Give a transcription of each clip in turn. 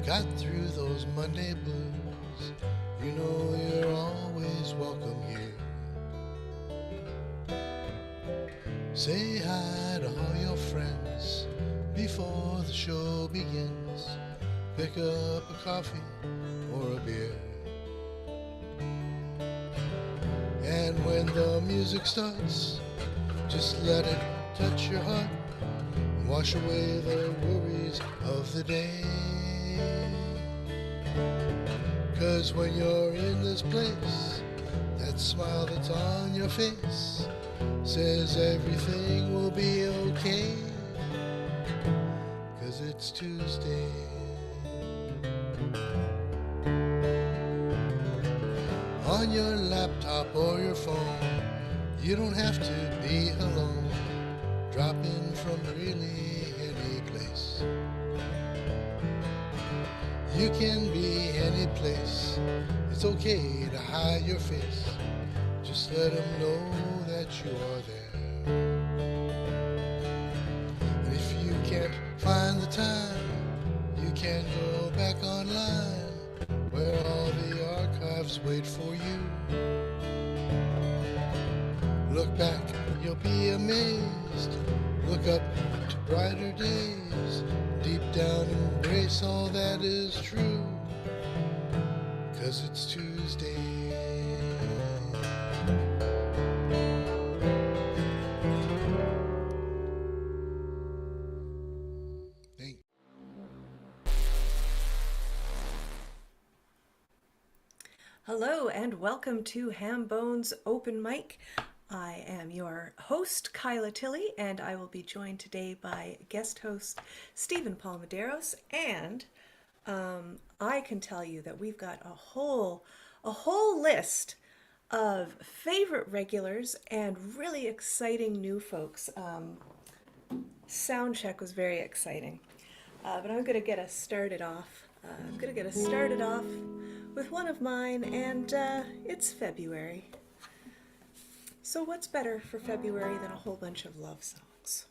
got through those Monday blues, you know you're always welcome here. Say hi to all your friends before the show begins. Pick up a coffee or a beer. And when the music starts, just let it touch your heart and wash away the worries of the day. 'Cause when you're in this place, that smile that's on your face says everything will be okay. 'Cause it's Tuesday. On your laptop or your phone, you don't have to be alone. Drop in from really any place. You can be any place. It's okay to hide your face. Just let them know that you are there. And if you can't find the time, you can go back online where all the archives wait for you. Look back, you'll be amazed. Look up to brighter days. Deep down, embrace all that is true. 'Cause it's Tuesday. Hello and welcome to Hambone's Open Mic. I am your host, Kyla Tilley, and I will be joined today by guest host Stephen Paul Medieros. And I can tell you that we've got a whole list of favorite regulars and really exciting new folks. Sound check was very exciting, but I'm going to get us started off. With one of mine, and it's February. So what's better for February than a whole bunch of love songs?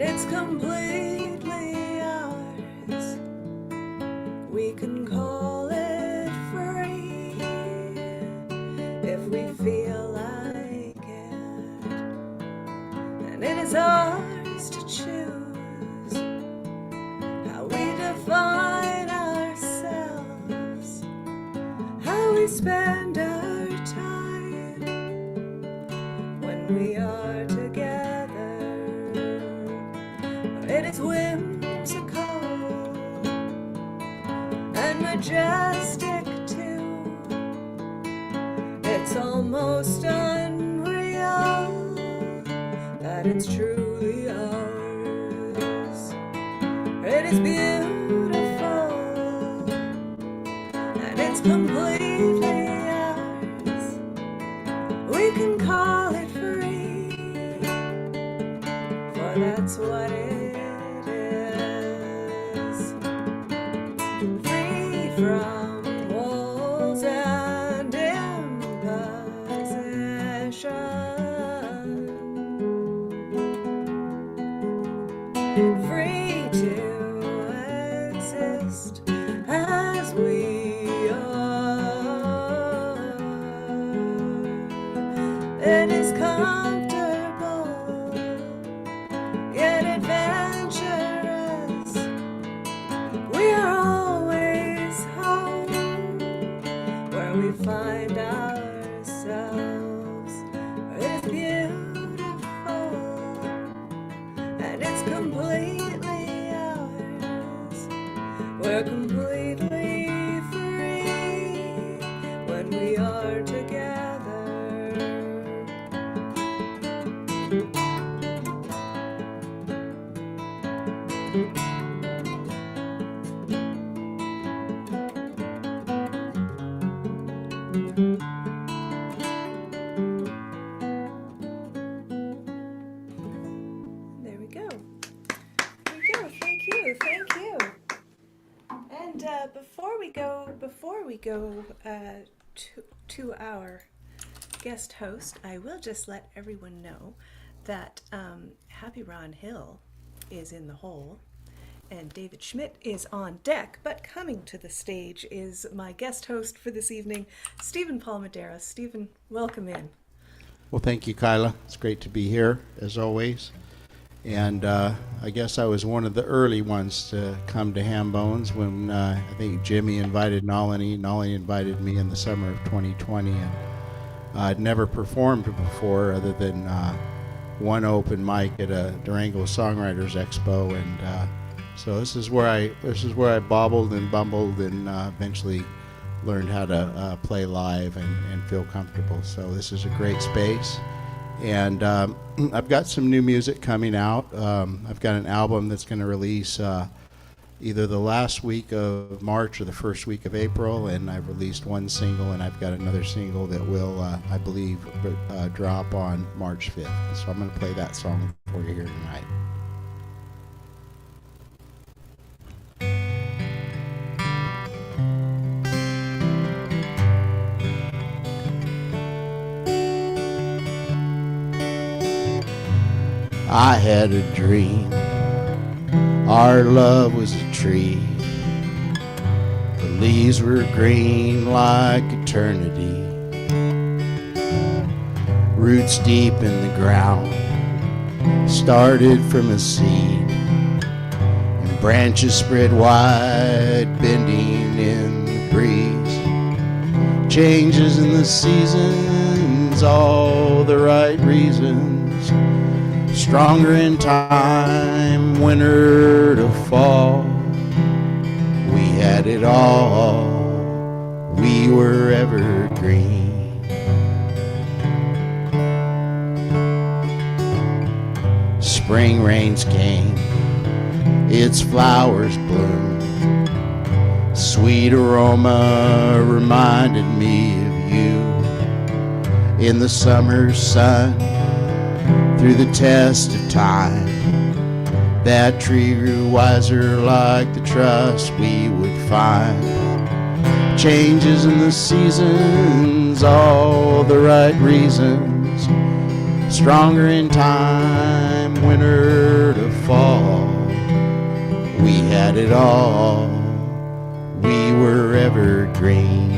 It's completely ours. We can call it free if we feel like it. And it is ours to choose how we define ourselves, how we spend our time when we are together. It is whimsical and majestic too. It's almost unreal that it's truly ours. It is beautiful and it's completely ours. We can call it free, for that's what it is. From walls and imposition, free to exist as we are. It is comfortable, yet adventurous. We are always home where we find ourselves. It's beautiful and it's completely ours. We're completely free when we are together. go to our guest host, I will just let everyone know that HappyRon Hill is in the hole and David Schmidt is on deck, but coming to the stage is my guest host for this evening, Stephen Medeiros. Stephen, welcome in. Well, thank you, Kyla. It's great to be here, as always. And I guess I was one of the early ones to come to Hambones when I think Jimmy invited Nalini. Nalini invited me in the summer of 2020. And I'd never performed before other than one open mic at a Durango Songwriters Expo. And so this is where I bobbled and bumbled and eventually learned how to play live and feel comfortable. So this is a great space. And I've got some new music coming out. I've got an album that's going to release either the last week of March or the first week of April, and I've released one single, and I've got another single that will, I believe, drop on March 5th. So I'm going to play that song for you here tonight. I had a dream, our love was a tree. The leaves were green like eternity. Roots deep in the ground, started from a seed. And branches spread wide, bending in the breeze. Changes in the seasons, all the right reasons. Stronger in time, winter to fall. We had it all, we were evergreen. Spring rains came, its flowers bloomed. Sweet aroma reminded me of you. In the summer sun, through the test of time, that tree grew wiser like the trust we would find. Changes in the seasons, all the right reasons. Stronger in time, winter to fall. We had it all, we were evergreen.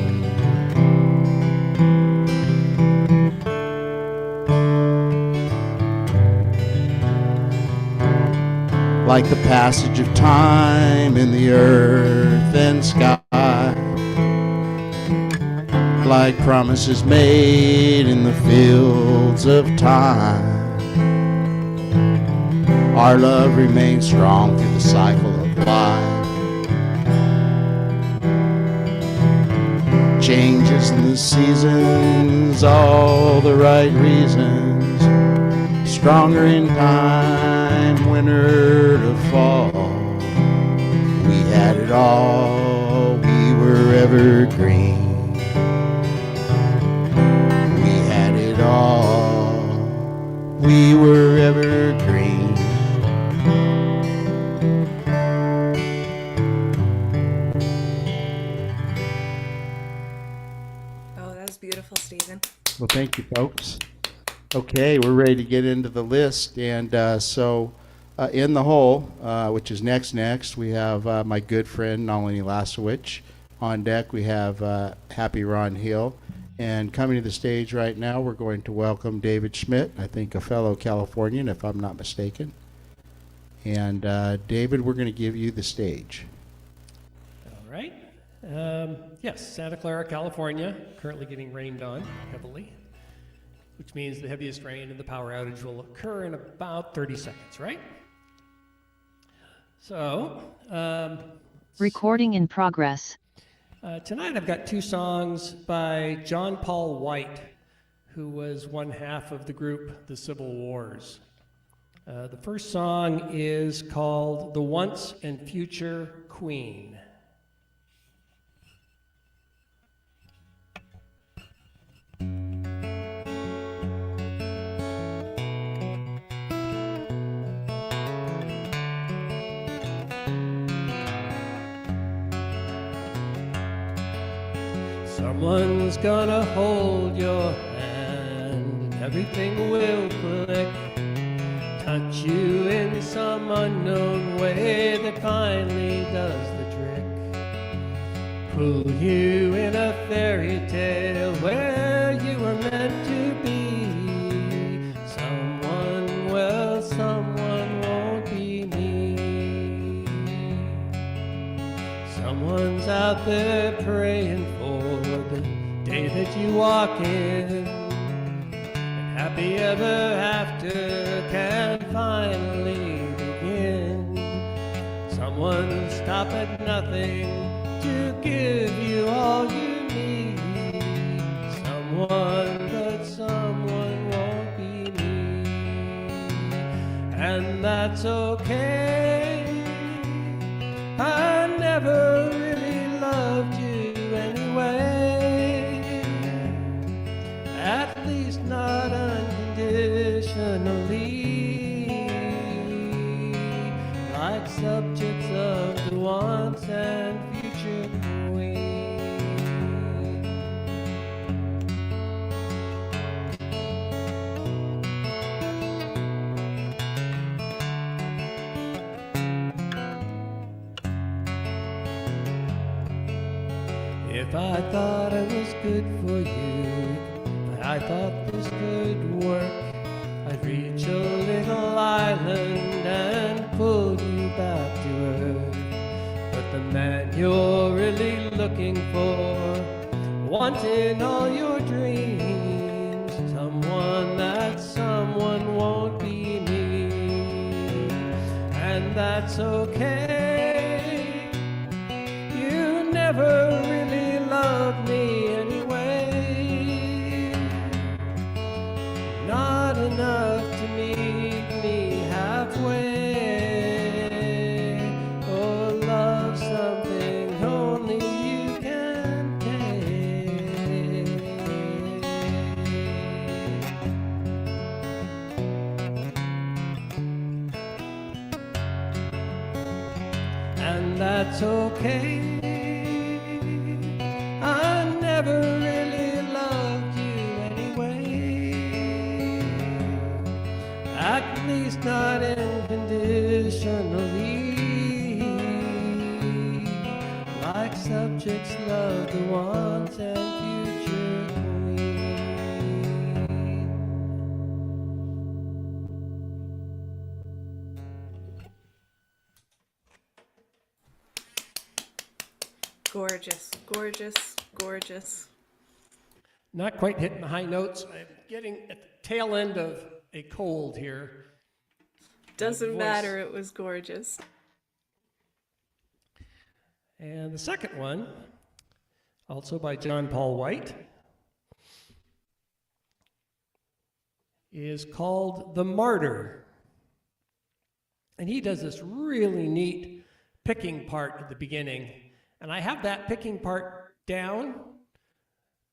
Like the passage of time in the earth and sky, like promises made in the fields of time. Our love remains strong through the cycle of life. Changes in the seasons, all the right reasons. Stronger in time, winter to fall. We had it all, we were evergreen. We had it all, we were evergreen. Oh, that was beautiful, Stephen. Well, thank you, folks. Okay, we're ready to get into the list, and so in the hole, which is next, we have my good friend Nalini Lasiewicz. On deck, we have HappyRon Hill, and coming to the stage right now, we're going to welcome David Schmidt, I think a fellow Californian, if I'm not mistaken. And David, we're going to give you the stage. All right. Yes, Santa Clara, California, currently getting rained on heavily, which means the heaviest rain and the power outage will occur in about 30 seconds, right? So, recording in progress. Tonight I've got two songs by John Paul White, who was one half of the group The Civil Wars. The first song is called The Once and Future Queen. Someone's gonna hold your hand and everything will click. Touch you in some unknown way that finally does the trick. Pull you in a fairy tale where you were meant to be. Someone, well, someone won't be me. Someone's out there praying for the day that you walk in, and happy ever after can finally begin. Someone stop at nothing to give you all you need. Someone, but someone won't be me. And that's okay. I never really loved you anyway. At least not unconditionally, like subjects of the once and future queen. If I thought I was good for you, if I thought this could work, I'd reach a little island and pull you back to earth. But the man you're really looking for, wanting all your dreams, someone, that someone won't be me. And that's okay. You never really loved me anyway. Not enough to meet me halfway, or love something only you can take. And that's okay. I never really loved you anyway. At least not unconditionally, like subjects love the once and future queen. Gorgeous, gorgeous, gorgeous. Not quite hitting the high notes. I'm getting at the tail end of a cold here. Doesn't Voice. matter, it was gorgeous. And the second one, also by John Paul White, is called The Martyr. And he does this really neat picking part at the beginning. And I have that picking part down,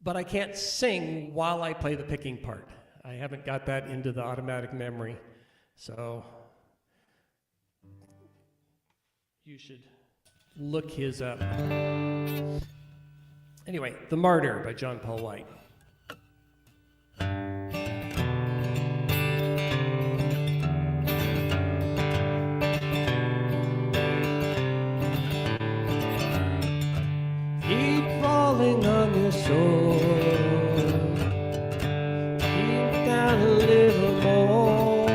but I can't sing while I play the picking part. I haven't got that into the automatic memory. So you should look his up. Anyway, The Martyr by John Paul White. Keep falling on your sword. Keep down a little more.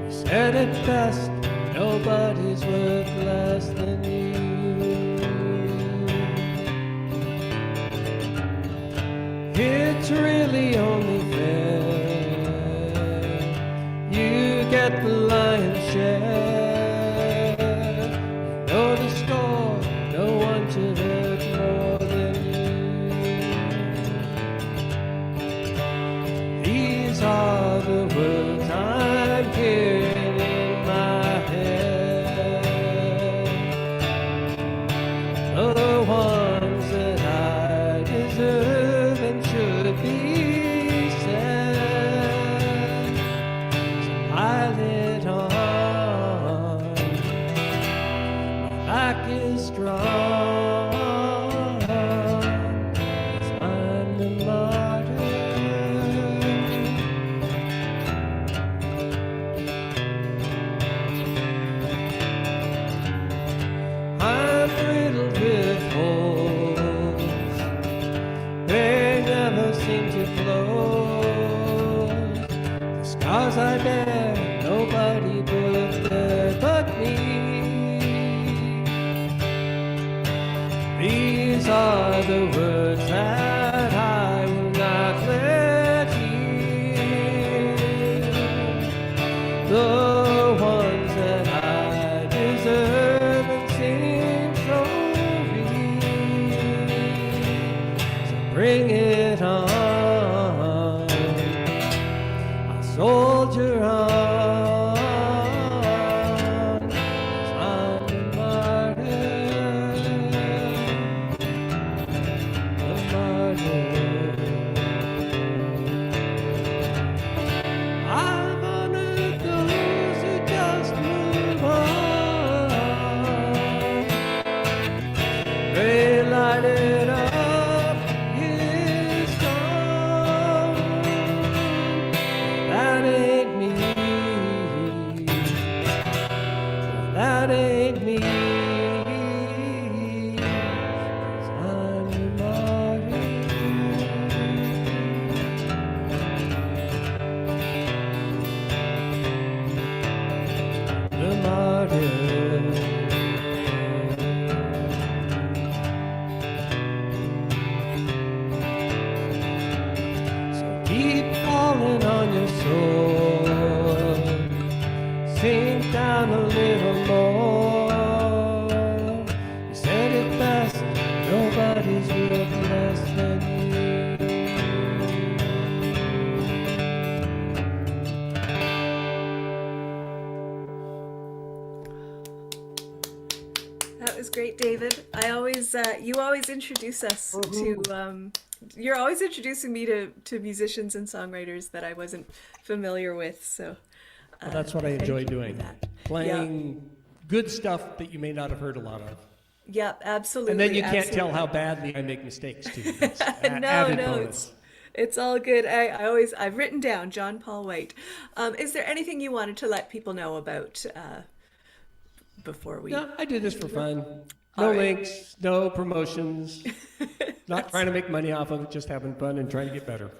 You said it best, nobody's worth less than you. It's really only fair. You get the lion's share. You know the score, no one should hurt more than you. These are the words I'm hearing in my head. The ones that I deserve and should be a martyr. I'm riddled with holes, they never seem to close. The scars I bear, nobody would bear but me. These are the words that I will not let hear, the ones that I deserve and seem so real. So bring it on, I'll soldier on. Great, David. You always introduce us to, you're always introducing me to musicians and songwriters that I wasn't familiar with. So well, that's what I enjoy doing. Playing good stuff that you may not have heard a lot of. Yeah, absolutely. And then you can't tell how badly I make mistakes too. No, it's all good. I've written down John Paul White. Is there anything you wanted to let people know about before we... No, I do this for fun. No links, no promotions. Not trying to make money off of it, just having fun and trying to get better.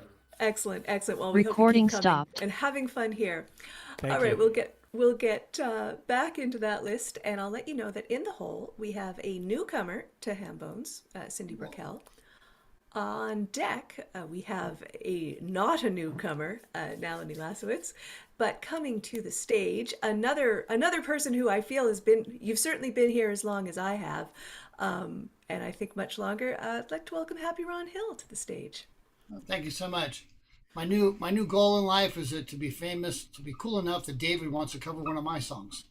Excellent. Well, we recording hope you keep coming stopped and having fun here. Thank all right, you. we'll get back into that list, and I'll let you know that in the hole we have a newcomer to Hambones, Cindy Brockell. On deck, we have not a newcomer, Nalini Lasiewicz, but coming to the stage, another person who I feel you've certainly been here as long as I have, and I think much longer. I'd like to welcome HappyRon Hill to the stage. Well, thank you so much. My new goal in life is to be famous, to be cool enough that David wants to cover one of my songs.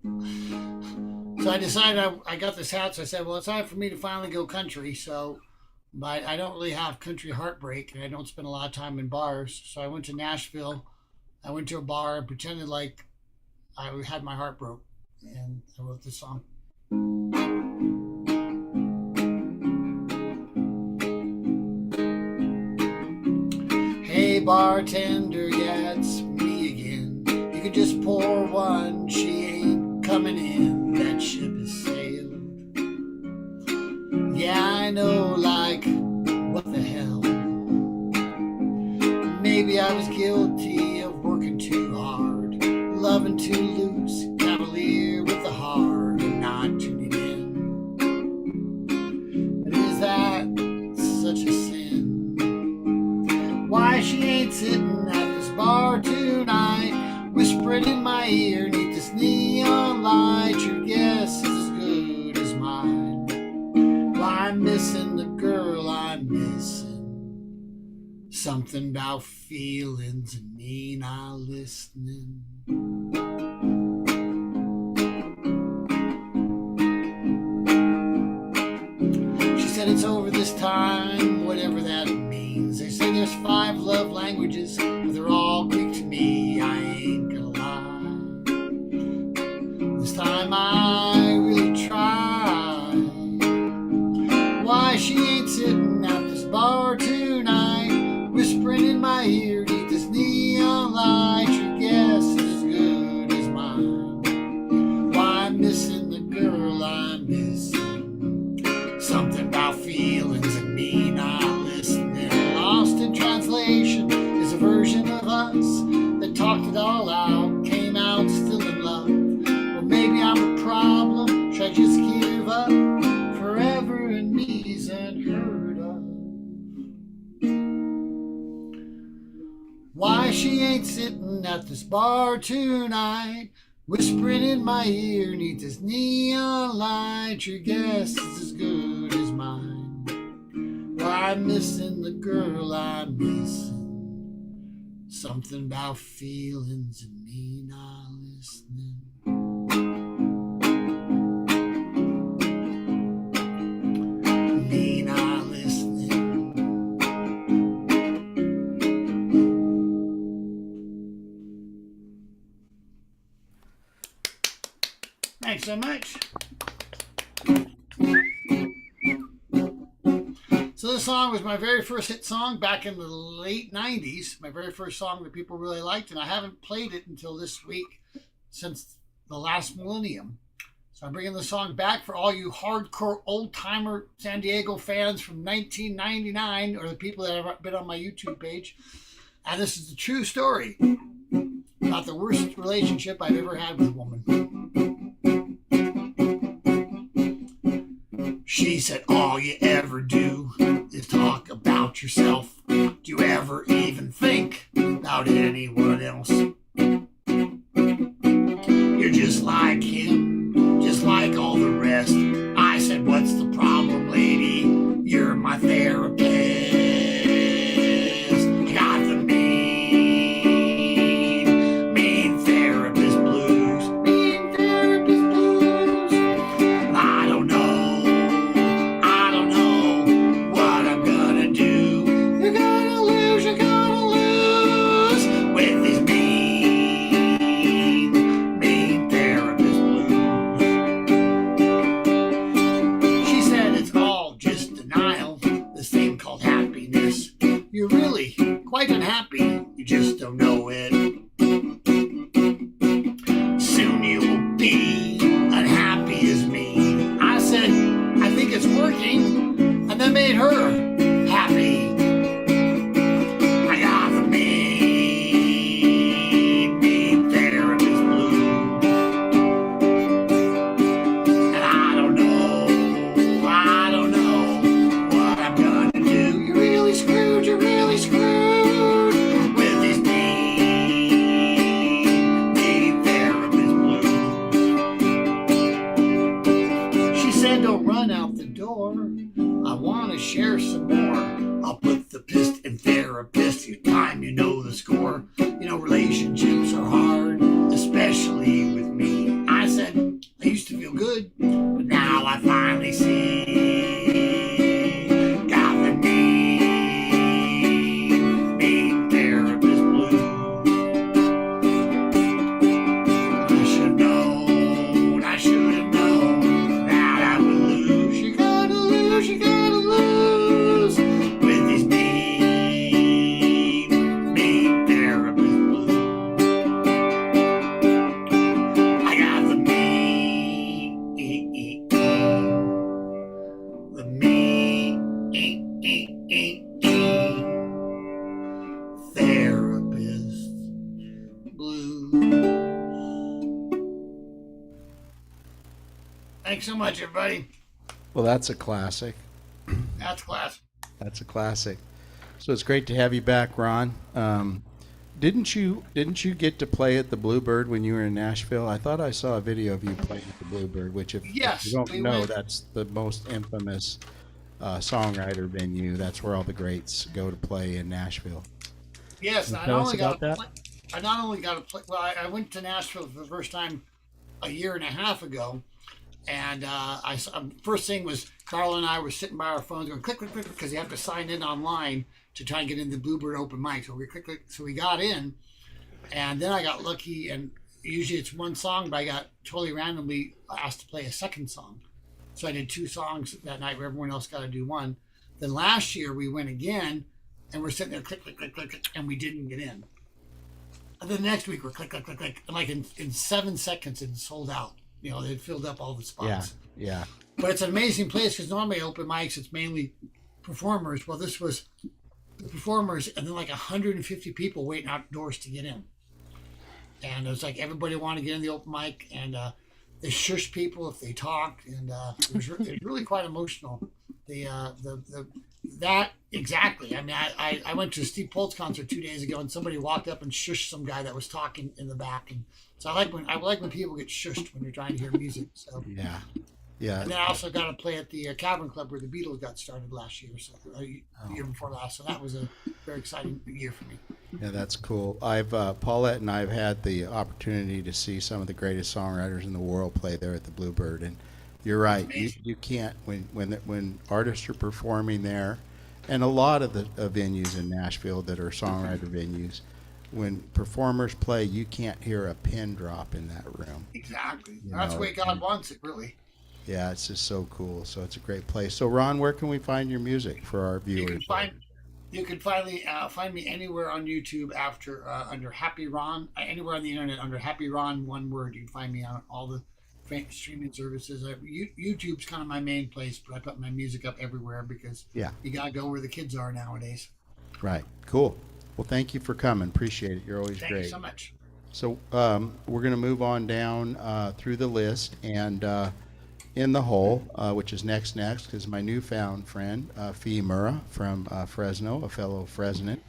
So I decided I got this hat, so I said, well, it's time for me to finally go country. So, but I don't really have country heartbreak, and I don't spend a lot of time in bars. So I went to Nashville. I went to a bar and pretended like I had my heart broke, and I wrote this song. Hey bartender, yeah, it's me again. You could just pour one, she ain't coming in, that ship has sailed. Yeah, I know, like, what the hell. Maybe I was guilty of working too hard, loving too loose, cavalier with the heart, and not tuning in. And is that such a sin? Why she ain't sitting at this bar tonight, whispering in my ear neath this neon light. Your guess is as good as mine. Why I'm missing the girl I'm missing. Something about feelings and me not listening. She said it's over this time, whatever that means. They say there's 5 love languages, but they're all Greek to me. I ain't gonna lie. This time I really tried. Why she ain't sitting at this bar tonight, whispering in my ear, neath this neon light. Your guess is as good as mine. Why I'm missing the girl I'm missing. Something about feelings and me not listening. Lost in translation is a version of us that talked it all out, came out still in love. Well, maybe I'm a problem. Should I just give up? Forever and me's unheard of. Why she ain't sitting at this bar tonight, whispering in my ear neath this neon light. Your guess is as good as mine. Why I'm missing the girl I'm missing. Something about feelings and me not listening. Me not listening. Thanks so much. So this song was my very first hit song back in the late 90s, my very first song that people really liked, and I haven't played it until this week since the last millennium. So I'm bringing the song back for all you hardcore old-timer San Diego fans from 1999, or the people that have been on my YouTube page. And this is the true story about the worst relationship I've ever had with a woman. She said, all you ever do is talk about yourself. Do you ever even think about anyone else? You're just like him, just like all the rest. I said, what's the problem, lady? You're my therapist. I got the mean therapist blues. Mean therapist blues. I don't know what I'm gonna do. You're gonna lose with these mean therapist blues. She said it's all just denial, this thing called happiness. You're really quite unhappy, you just don't know it. Soon you will be unhappy as me. I said, I think it's working, and that made her happy. I got the mean therapist blues. And I don't know what I'm gonna do. You're really screwed with these mean therapist blues. She said, don't run out the door. I want to share some more. I'll put the pist in therapist. Your time, you know the score. You know, relationships are hard, especially with me. I said, I used to feel good, but now I finally see. Got the mean therapist blues. I should have known that I would lose. You gotta lose with these mean therapist blues. I got the mean therapist blues. Thanks so much, everybody. Well, that's a classic. That's class. That's a classic. So it's great to have you back, Ron. Didn't you get to play at the Bluebird when you were in Nashville? I thought I saw a video of you playing at the Bluebird, which if you don't know, that's the most infamous songwriter venue. That's where all the greats go to play in Nashville. Yes, I not only got to play. Well, I went to Nashville for the first time a year and a half ago, and first thing was Carla and I were sitting by our phones going click, because you have to sign in online to try and get into the Bluebird open mic. So we click, so we got in, and then I got lucky, and usually it's one song, but I got totally randomly asked to play a second song. So I did two songs that night where everyone else got to do one. Then last year we went again, and we're sitting there click, click, click, click, click, and we didn't get in. And then next week we're click, click, click, click, and like in 7 seconds it sold out. You know, they'd filled up all the spots. Yeah. But it's an amazing place because normally open mics, it's mainly performers. Well, this was the performers and then like 150 people waiting outdoors to get in. And it was like everybody wanted to get in the open mic, and they shushed people if they talked, and it was really quite emotional. That exactly. I mean, I went to a Steve Poltz concert 2 days ago, and somebody walked up and shushed some guy that was talking in the back, and so I like when people get shushed when you're trying to hear music. So Yeah. And then I also got to play at the Cavern Club where the Beatles got started last year, so the year before last. So that was a very exciting year for me. Yeah, that's cool. Paulette and I have had the opportunity to see some of the greatest songwriters in the world play there at the Bluebird, and you're right. You can't when artists are performing there, and a lot of the venues in Nashville that are songwriter venues, when performers play, you can't hear a pin drop in that room. Exactly. That's the way God wants it, really. Yeah, it's just so cool. So it's a great place. So Ron, where can we find your music for our viewers? You can finally find me anywhere on YouTube under HappyRon, anywhere on the internet under HappyRon, one word. You can find me on all the streaming services. YouTube's kind of my main place, but I put my music up everywhere because you gotta go where the kids are nowadays. Right. Cool. Well, thank you for coming. Appreciate it. You're always great. Thank you so much. So we're going to move on down through the list, and in the hole, which is next, is my newfound friend, Phie Mura from Fresno, a fellow Fresnan.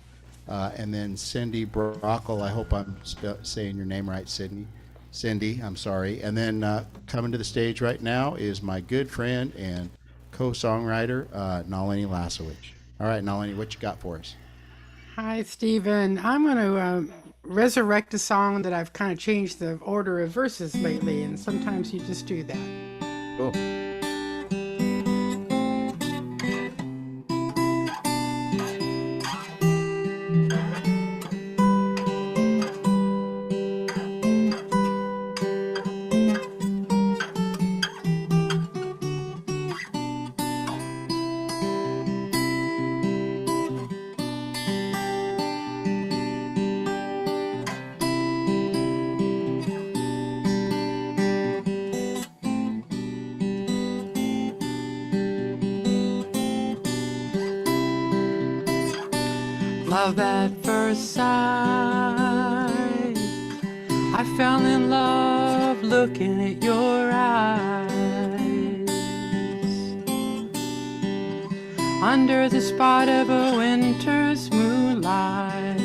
And then Cindy Brockell, I hope I'm saying your name right, Cindy, I'm sorry. And then coming to the stage right now is my good friend and co-songwriter, Nalini Lasiewicz. All right, Nalini, what you got for us? Hi, Stephen. I'm going to resurrect a song that I've kind of changed the order of verses lately, and sometimes you just do that. Cool. Love at first sight, I fell in love looking at your eyes. Under the spot of a winter's moonlight,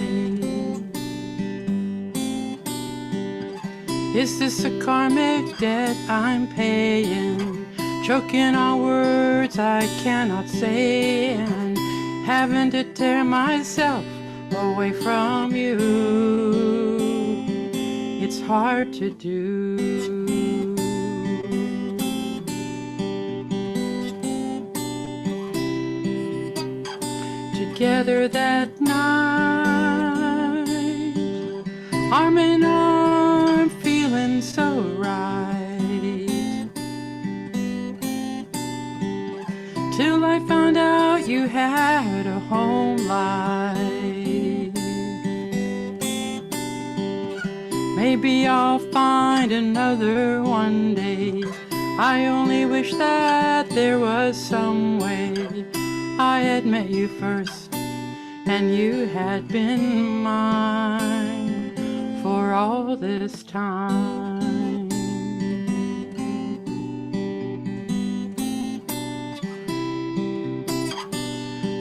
is this a karmic debt I'm paying? Choking on words I cannot say, and having to tear myself away from you. It's hard to do. Together that night, arm in arm, feeling so right. Till I found out you had a home life. Maybe I'll find another one day. I only wish that there was some way I had met you first and you had been mine for all this time.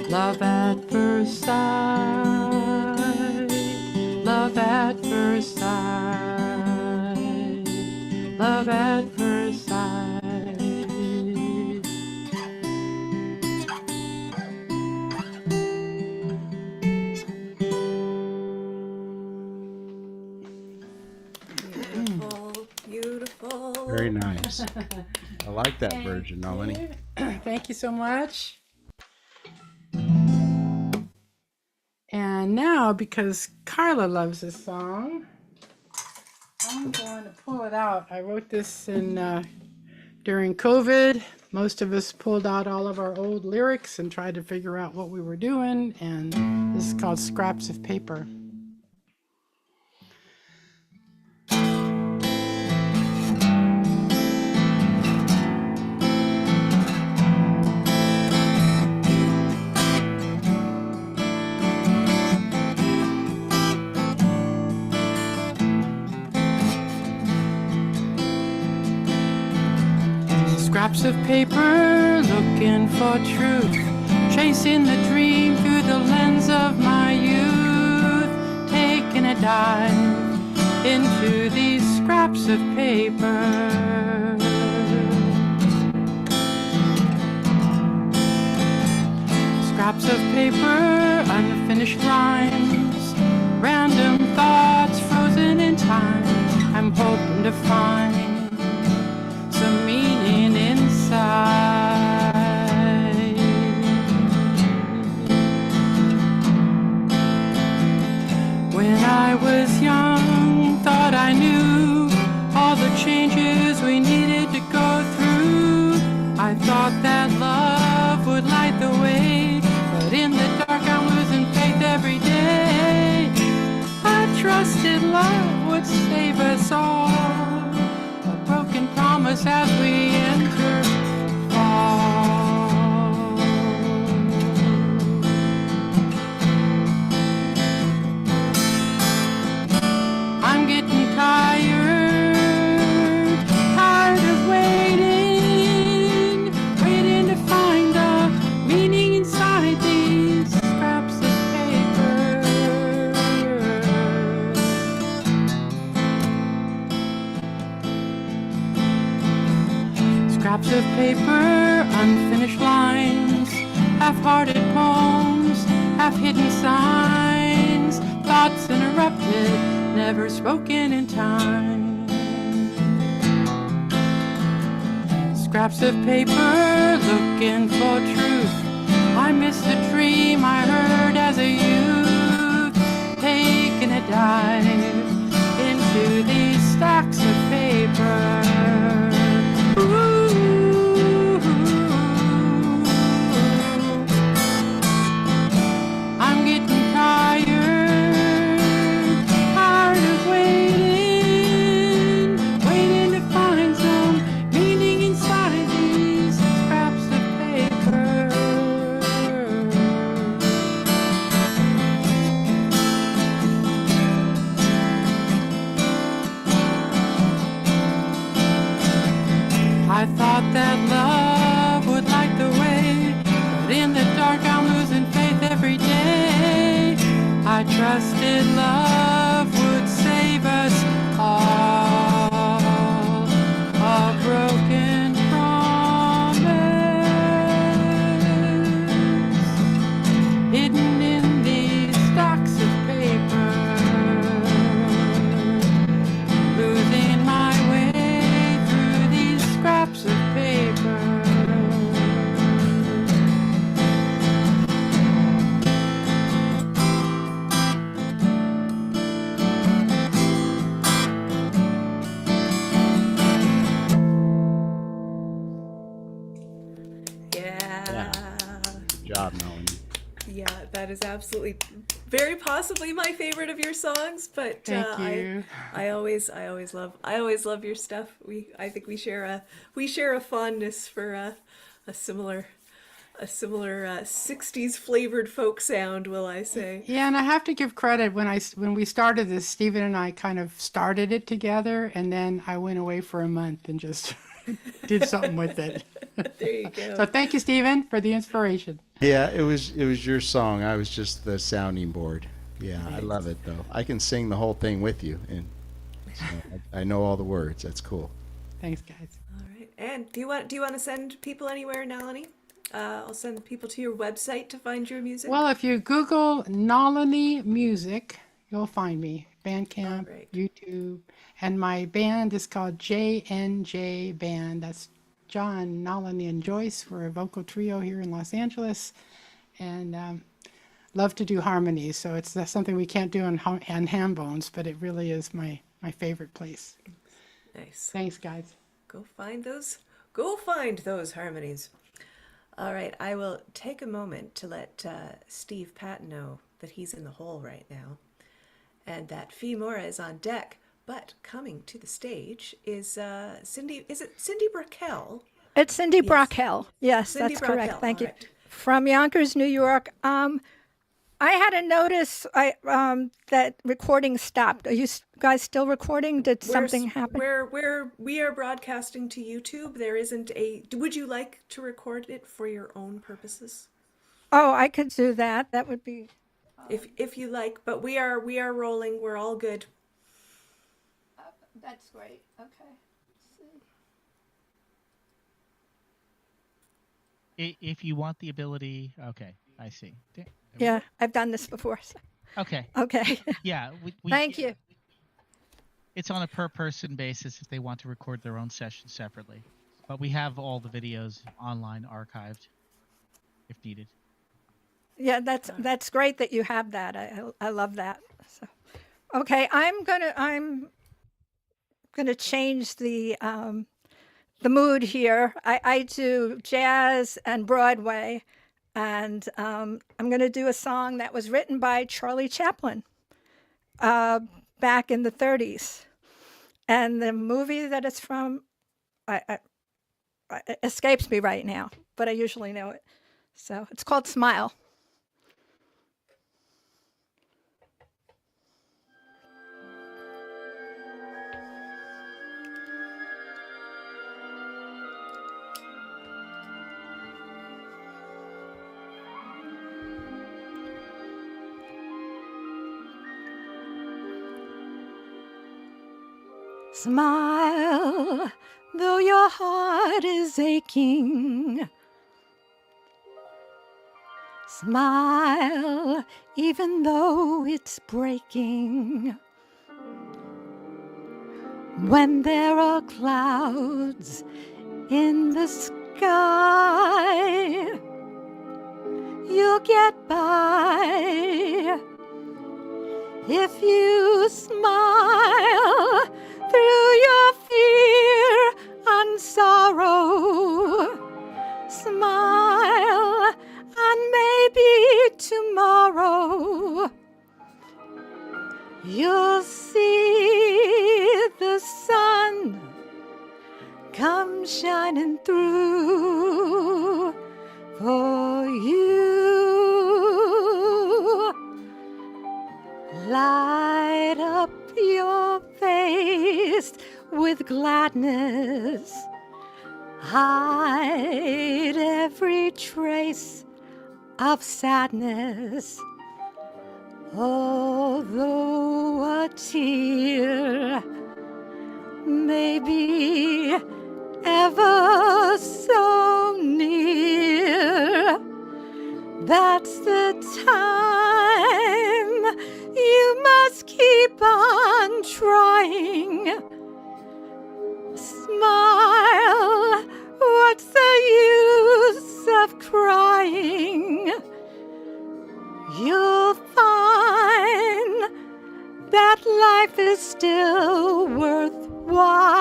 Love at first sight, love at first sight, love at first sight. Beautiful, beautiful. Very nice. I like that version, Nalini. Thank you so much. And now, because Kyla loves this song, I'm going to pull it out. I wrote this during COVID, most of us pulled out all of our old lyrics and tried to figure out what we were doing, and this is called Scraps of Paper. Scraps of paper looking for truth, chasing the dream through the lens of my youth, taking a dive into these scraps of paper. Scraps of paper, unfinished rhymes, random thoughts frozen in time. I'm hoping to find some meaning inside. When I was young, thought I knew all the changes we needed to go through. I thought that love would light the way, but in the dark I'm losing faith every day. I trusted love would save us all, a broken promise as we enter fall. I'm getting tired, tired of waiting, waiting to find a meaning inside these scraps of paper. Scraps of paper, unfinished lines, half-hearted poems, half-hidden signs, thoughts interrupted, never spoken in time. Scraps of paper, looking for truth. I miss the dream I heard as a youth, taking a dive into these stacks of paper. I'm getting tired, tired of waiting, waiting to find some meaning inside these scraps of paper. I thought that love would light the way, but in the dark I'm losing faith every day. I trusted love would save us all, a broken promise hidden in these stacks of paper, losing my way through these scraps of paper. Yeah. Good job, Nalini. Yeah, that is absolutely, very possibly my favorite of your songs. But Thank you. I always love your stuff. I think we share a fondness for a similar 60s flavored folk sound, will I say. Yeah, and I have to give credit when we started this, Stephen and I kind of started it together, and then I went away for a month and just did something with it. There you go. So thank you, Stephen, for the inspiration. Yeah, it was your song. I was just the sounding board. Yeah, I love it though. I can sing the whole thing with you, and so I know all the words. That's cool. Thanks, guys. All right. And do you want to send people anywhere, Nalini? I'll send people to your website to find your music. Well, if you Google Nalini Music, you'll find me. Bandcamp, All right. YouTube, and my band is called JNJ Band. That's John, Nalini, and Joyce. We're a vocal trio here in Los Angeles, and love to do harmonies. So it's something we can't do on Hambones, but it really is my favorite place. Nice. Thanks, guys. Go find those Go find those harmonies. All right, I will take a moment to let Steve Patton know that he's in the hole right now and that Phie Mura is on deck. But coming to the stage is Cindy. Is it Cindy Brockell? It's Cindy Yes. Brockell. Yes, Cindy that's correct. Brockell, Thank you. all right. From Yonkers, New York. I had a notice that recording stopped. Are you guys still recording? Did something happen? We are broadcasting to YouTube. There isn't a. Would you like to record it for your own purposes? Oh, I could do that. That would be. If you like, but we are rolling. We're all good. That's great. Okay. If you want the ability, okay, I see. Yeah, I've done this before. So. Okay. Okay. Yeah. Thank you. It's on a per person basis if they want to record their own session separately, but we have all the videos online archived if needed. Yeah, that's great that you have that. I love that. So, okay, I'm gonna change the mood here. I do jazz and Broadway, and I'm going to do a song that was written by Charlie Chaplin back in the 30s. And the movie that it's from it escapes me right now, but I usually know it. So it's called Smile. Smile, though your heart is aching. Smile, even though it's breaking. When there are clouds in the sky, you'll get by. If you smile through your fear and sorrow, smile and maybe tomorrow you'll see the sun come shining through for you. Light up your face with gladness. Hide every trace of sadness. Although a tear may be ever so near, that's the time you must keep on trying. Smile, what's the use of crying? You'll find that life is still worthwhile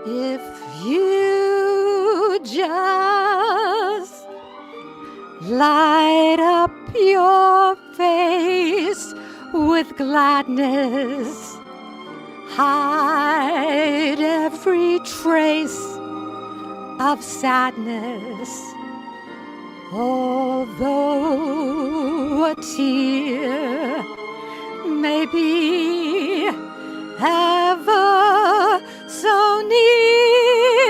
if you just light up your face with gladness. Hide every trace of sadness. Although a tear may be ever so near,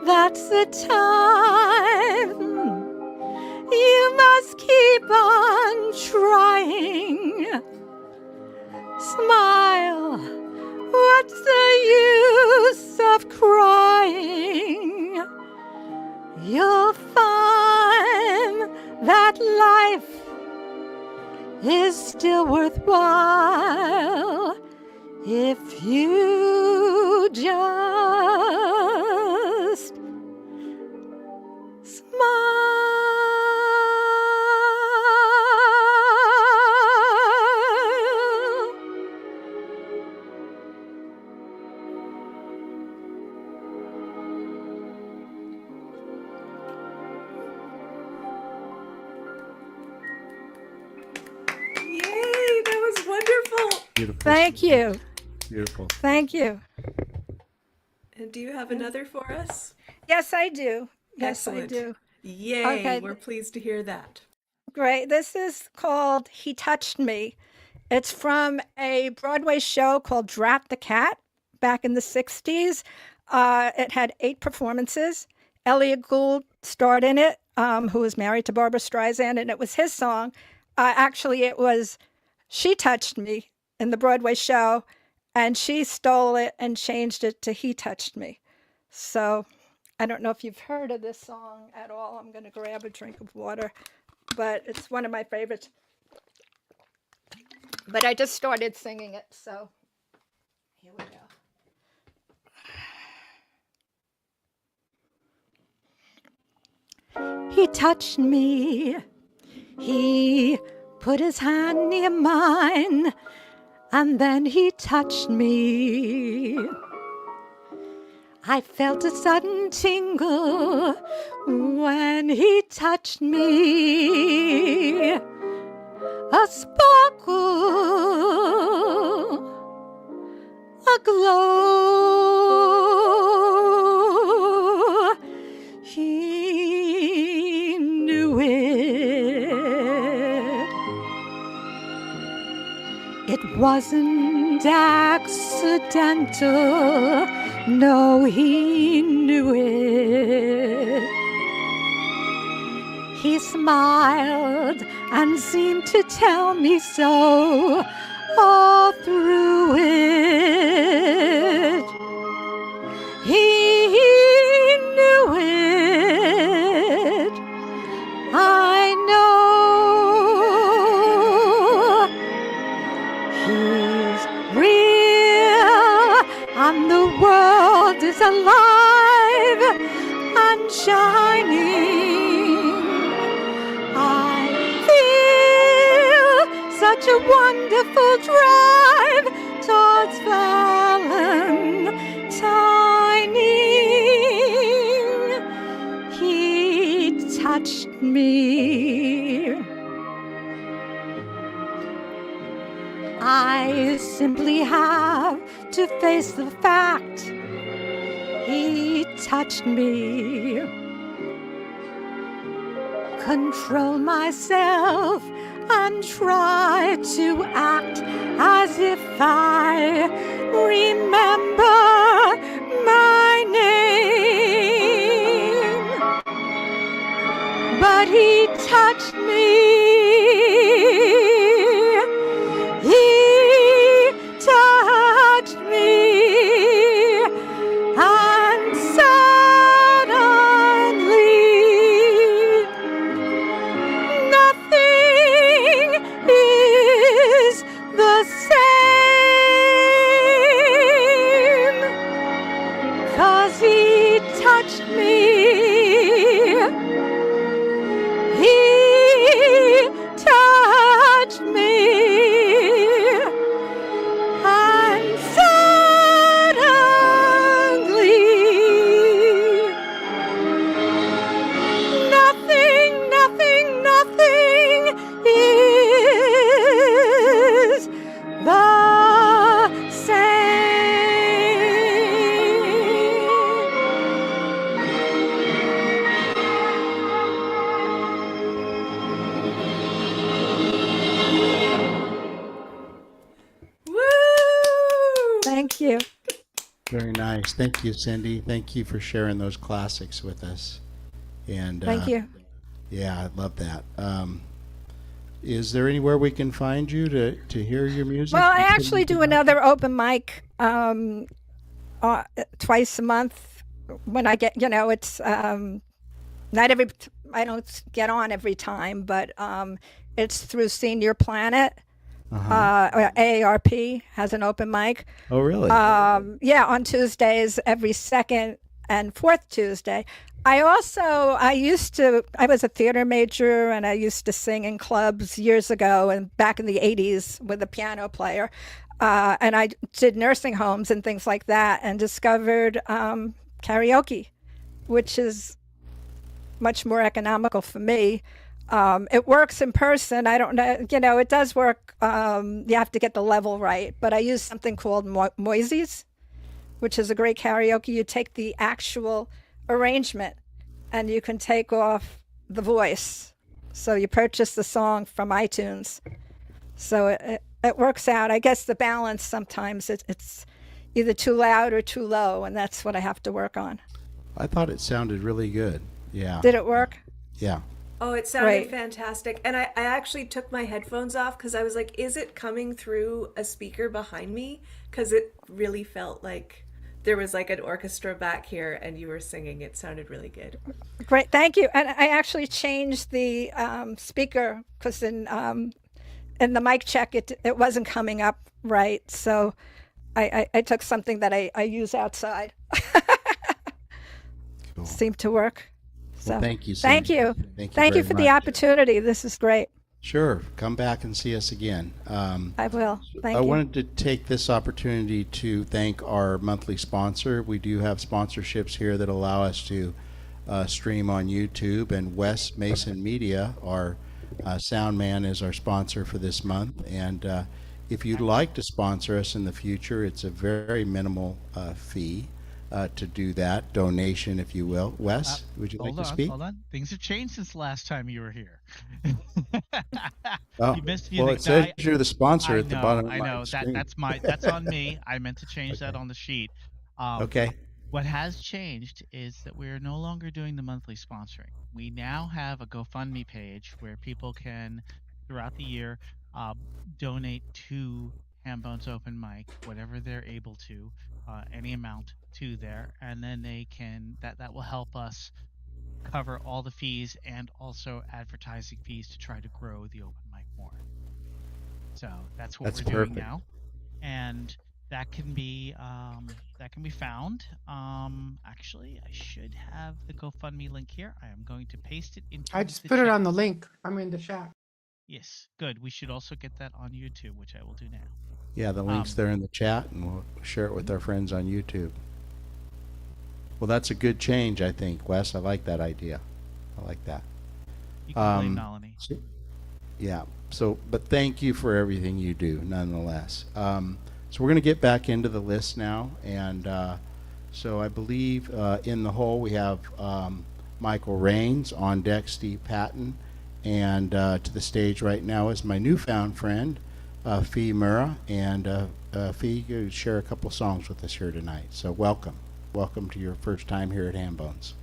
that's the time you must keep on trying. Smile, what's the use of crying? You'll find that life is still worthwhile if you just smile. Beautiful. Thank you. Beautiful. Thank you. And do you have another for us? Yes, I do. Yes, Excellent. I do. Yay, Okay. we're pleased to hear that. Great. This is called He Touched Me. It's from a Broadway show called Drat the Cat back in the 60s. It had 8 performances. Elliot Gould starred in it, who was married to Barbara Streisand, and it was his song. Actually, it was She Touched Me in the Broadway show, and she stole it and changed it to He Touched Me. So I don't know if you've heard of this song at all. I'm going to grab a drink of water, but it's one of my favorites. But I just started singing it, so here we go. He touched me. He put his hand near mine, and then he touched me. I felt a sudden tingle when he touched me. A sparkle, a glow. He knew it. It wasn't accidental. No, he knew it. He smiled and seemed to tell me so all through it. He knew it. I know. He's real and the world is alive and shining. I feel such a wonderful drive towards Valentine. He touched me. I simply have to face the fact he touched me. Control myself and try to act as if I remember my name. But he touched me. He touched me, and suddenly nothing is the same, 'cause he touched me. He touched me, and suddenly nothing is the Woo! Thank you. Very nice. Thank you, Cindy. Thank you for sharing those classics with us. And Thank you. Yeah, I love that. Is there anywhere we can find you to hear your music? Well, I actually do another open mic twice a month when I get, it's not every, I don't get on every time, but it's through Senior Planet. AARP has an open mic. Oh, really? Yeah, on Tuesdays, every second and fourth Tuesday. I was a theater major, and I used to sing in clubs years ago and back in the 80s with a piano player. And I did nursing homes and things like that, and discovered karaoke, which is much more economical for me. It works in person. I don't know, it does work. You have to get the level right, but I use something called Moises, which is a great karaoke. You take the actual arrangement and you can take off the voice. So you purchase the song from iTunes. So it works out. I guess the balance sometimes it's either too loud or too low, and that's what I have to work on. I thought it sounded really good. Yeah. Did it work? Yeah. Oh, it sounded Great. fantastic. And I actually took my headphones off because I was like, is it coming through a speaker behind me? Because it really felt like there was like an orchestra back here and you were singing. It sounded really good. Great, thank you. And I actually changed the speaker because in the mic check it wasn't coming up right. So I took something that I use outside. Cool. Seemed to work. So Well, thank you. thank Cindy. you. Thank you Thank you very for the much. opportunity. This is great. Sure. Come back and see us again. I will. Thank I you. wanted to take this opportunity to thank our monthly sponsor. We do have sponsorships here that allow us to stream on YouTube, and Wes Mason Media, our sound man, is our sponsor for this month. And if you'd like to sponsor us in the future, it's a very minimal fee to do that, donation, if you will. Wes, would you like to speak? Hold on. Things have changed since the last time you were here. Oh, You missed well, music. it says you're the sponsor at the bottom of I my know. screen. That's on me. I meant to change that on the sheet. Okay. What has changed is that we're no longer doing the monthly sponsoring. We now have a GoFundMe page where people can, throughout the year, donate to Hambone's Open Mic, whatever they're able to, any amount to there, and then they can that will help us cover all the fees and also advertising fees to try to grow the open mic more. So that's what That's we're doing perfect. now, and that can be found. Actually, I should have the GoFundMe link here. I am going to paste it into. I just the put it chat. on the link. I'm in the chat. Yes, good. We should also get that on YouTube, which I will do now. Yeah, the link's there in the chat, and we'll share it with our friends on YouTube. Well, that's a good change, I think, Wes. I like that idea. I like that. You can blame Nalini. Yeah. So, but thank you for everything you do, nonetheless. So we're going to get back into the list now, and so I believe in the hole we have Michael Reins, on deck Steve Patton, and to the stage right now is my newfound friend, Phie Mura, and Phie, you share a couple songs with us here tonight. So welcome to your first time here at Hambones.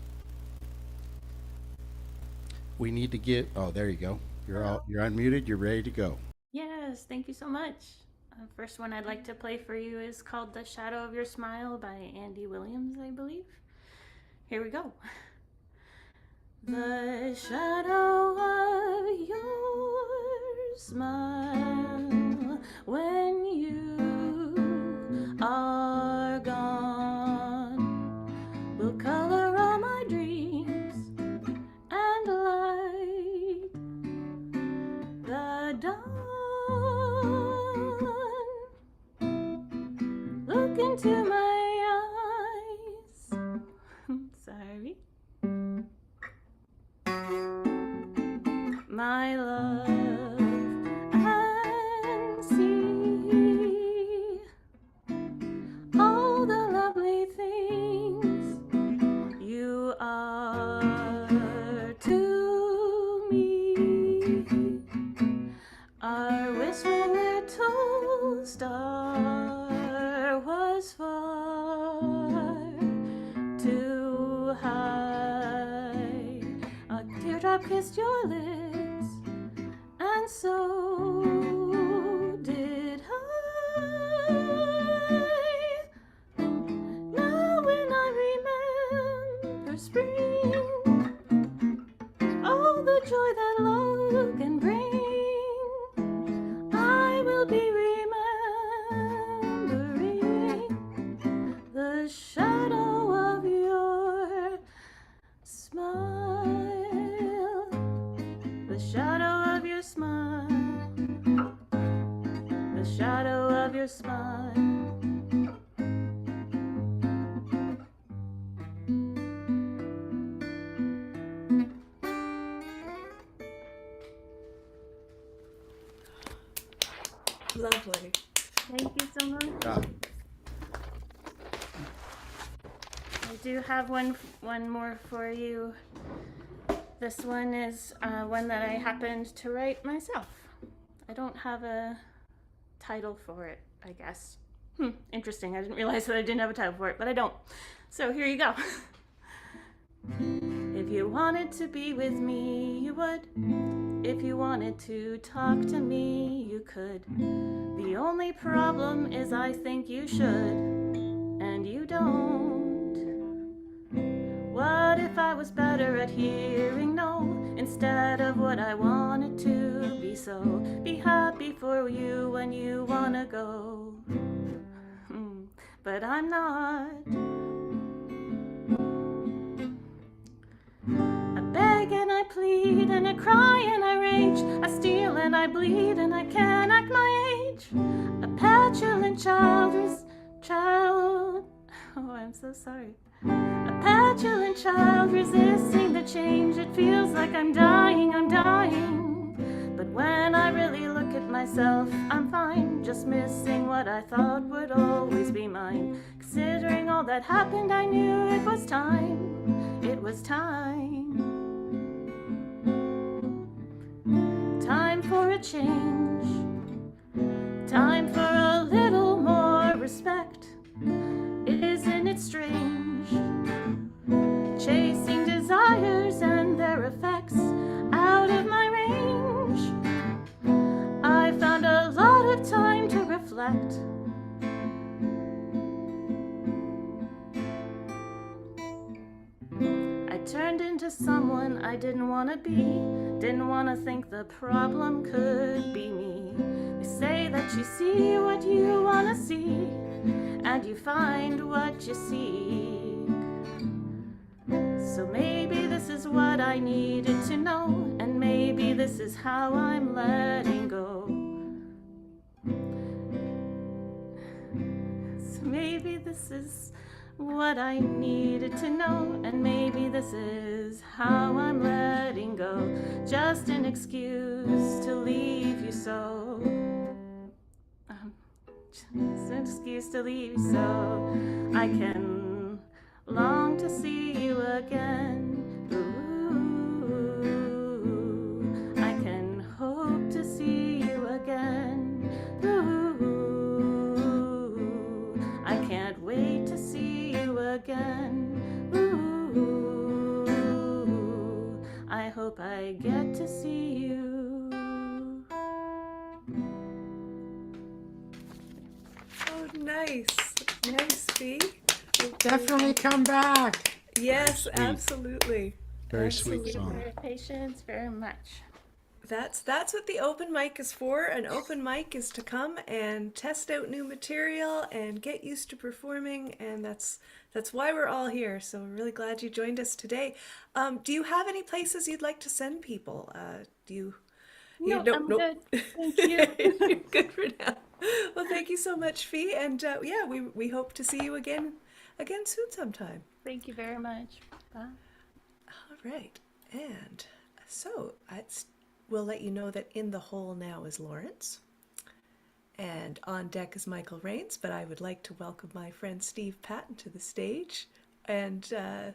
We need to get. Oh, there you go. You're unmuted. You're ready to go. Yes, thank you so much. First one I'd like to play for you is called The Shadow of Your Smile by Andy Williams, I believe. Here we go. The shadow of your smile when you are gone will color all my dreams and light the dawn. Look into my eyes. Sorry. My love, and see all the lovely things you are to me. Our wistful little star was far too high. A teardrop kissed your lips, and so did I. Now when I remember spring, all the joy that love can bring, I will be remembering the shadow of your smile, the shadow of your smile, the shadow of your smile. Lovely. Thank you so much. Yeah. I do have one more for you. This one is one that I happened to write myself. I don't have a title for it, I guess. Interesting. I didn't realize that I didn't have a title for it, but I don't. So here you go. If you wanted to be with me, you would. If you wanted to talk to me, you could. The only problem is I think you should, and you don't. What if I was better at hearing no instead of what I wanted to be? So be happy for you when you wanna go. But I'm not. I beg and I plead and I cry and I rage. I steal and I bleed and I can't act my age. A petulant child. Oh, I'm so sorry. A petulant child resisting the change. It feels like I'm dying, I'm dying. But when I really look at myself, I'm fine. Just missing what I thought would always be mine. Considering all that happened, I knew it was time. It was time. Time for a change. Time for a little more respect. Isn't it strange? Chasing desires and their effects out of my range. I found a lot of time to reflect. I turned into someone I didn't want to be. Didn't want to think the problem could be me. They say that you see what you want to see, and you find what you seek. So maybe this is what I needed to know, and maybe this is how I'm letting go. So maybe this is what I needed to know, and maybe this is how I'm letting go. Just an excuse to leave you so. Just an excuse to leave you so I can long to see you again. Ooh, I can hope to see you again. Ooh, I can't wait to see you again. Ooh, I hope I get to see you. Oh, nice. Nice, Phie. Definitely come back. Yes, Sweet. absolutely. Very Absolutely. sweet song. Your patience very much. That's what the open mic is for. An open mic is to come and test out new material and get used to performing, and that's why we're all here. So we're really glad you joined us today. Do you have any places you'd like to send people? Do you? No, I'm good. Thank you. You're good for now. Well, thank you so much, Phie, and yeah, we hope to see you again soon sometime. Thank you very much. Bye. All right, and so we'll let you know that in the hole now is Lawrence, and on deck is Michael Reins, but I would like to welcome my friend Steve Patton to the stage, and there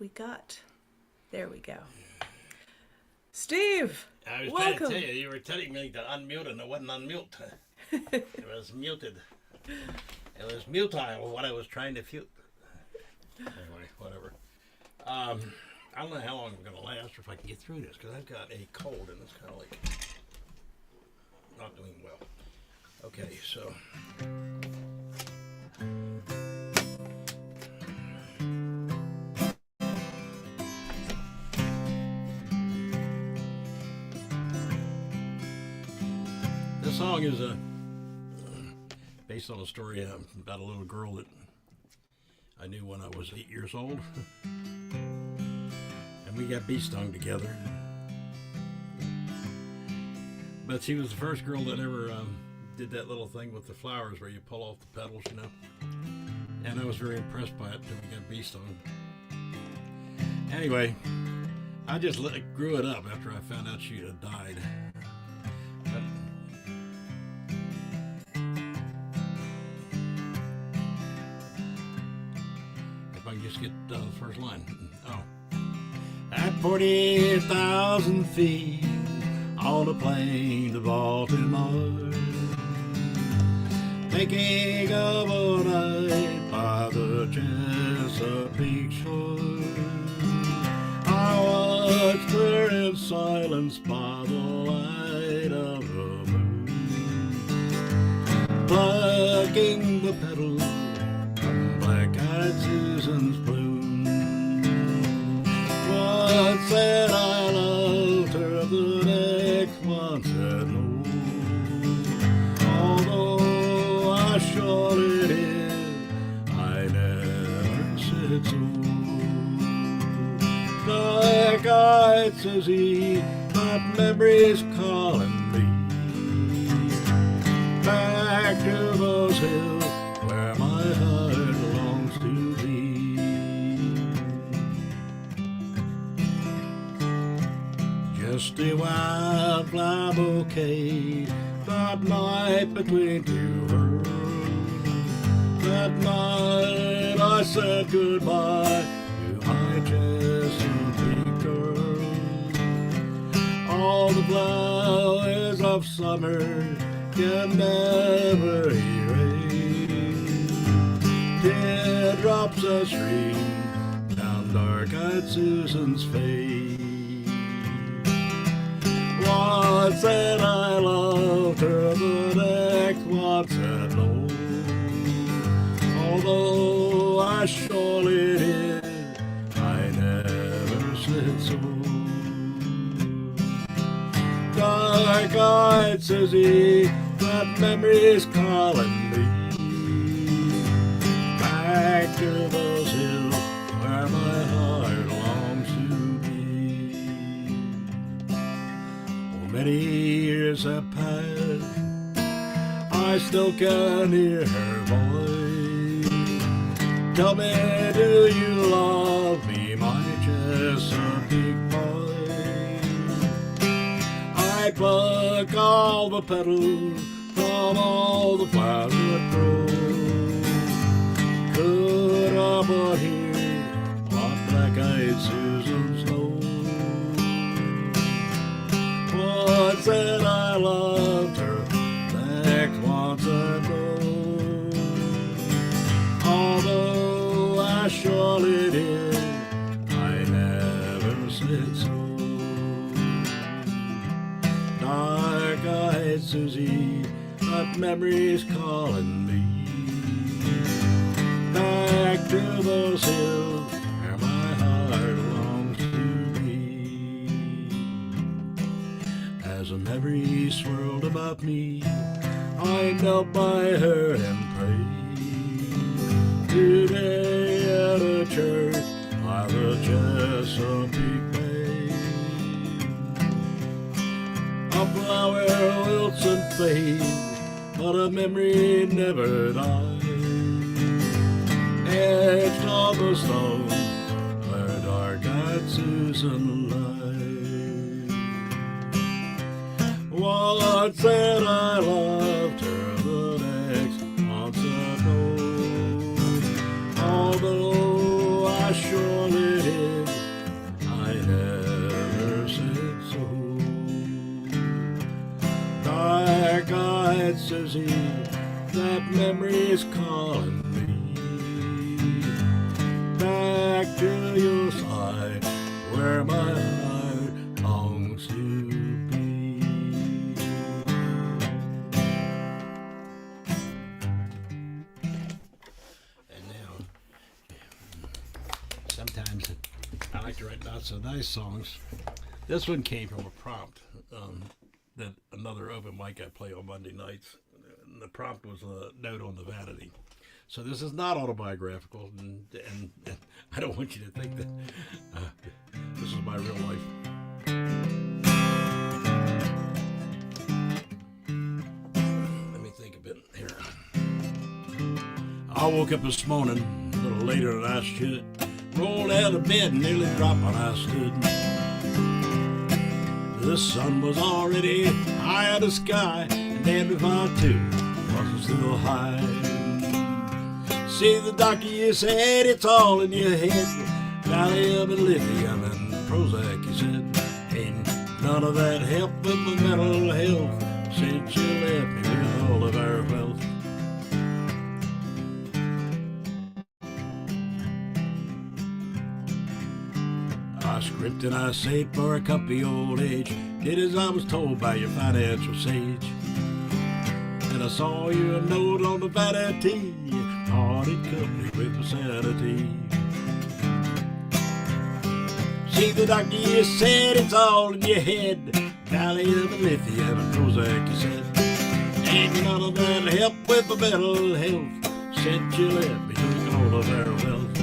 we go. Steve, I was welcome. trying to tell you, you were telling me to unmute and it wasn't unmute. It was muted. It was mutile, what I was trying to fute. Anyway, whatever. I don't know how long I'm going to last or if I can get through this, because I've got a cold and it's kind of like not doing well. Okay, so... This song is based on a story about a little girl that I knew when I was 8 years old. And we got bee stung together. But she was the first girl that ever did that little thing with the flowers where you pull off the petals, you know. And I was very impressed by it until we got bee stung. Anyway, I just grew it up after I found out she had died. But get the first line. Oh. At 40,000 feet on the plains of Baltimore, making of a night by the Chesapeake shore, I watched her in silence by the light of the moon, plucking the petals from black-eyed Susan's bloom. One said I loved her, the next one said no. Although I surely did, I never said so. Dark-eyed Susie, but memories calling me back to those hills where my heart longs to be. Just a wildflower bouquet that night between two worlds. That night I said goodbye to my Chesapeake girl. All the flowers of summer can never erase teardrops that stream down dark-eyed Susan's face. One said I loved her, the next one said no. Although I surely did, I never said so. Dark-eyed Susie, that memory's calling me back to those hills where my heart longs to be. Oh, many years have passed, I still can hear her voice. Tell me, do you love me, my Chesapeake boy? I pluck all the petals from all the flowers that grow. Could I but hear what black-eyed Susan's know? One said I loved her, next one said no. Although I surely did, I never said so. Dark-eyed Susie, that memory's calling me back to those hills where my heart longs to be. As a memory swirled about me, I knelt by her and prayed. Today at a church by the Chesapeake Bay, a flower wilts and fades, but a memory never dies. Etched on the stone where dark-eyed Susan lies. One said I loved her, the next one said no. Although I surely did, I never said so. Dark-eyed Susie, that memory's calling me back to your side where my heart longs to be. And now, sometimes I like to write not so nice songs. This one came from a prompt that another open mic I play on Monday nights. And the prompt was a note on the vanity. So this is not autobiographical, and I don't want you to think that this is my real life. Let me think a bit here. I woke up this morning a little later than I should. Rolled out of bed and nearly dropped when I stood. The sun was already high in the sky, and damned if I too wasn't still high. See, the doctor, you said it's all in your head. Valium and lithium and Prozac, you said. Ain't none of that help with my mental health since you left me with all of our wealth. I script and I saved for a comfy old age. Did as I was told by your financial sage. And I saw your note on the vanity. Parted company with my sanity. See, the doctor, you said it's all in your head. Valium and lithium and Prozac, you said. Ain't none of that help with my mental health since you left me took all of our wealth.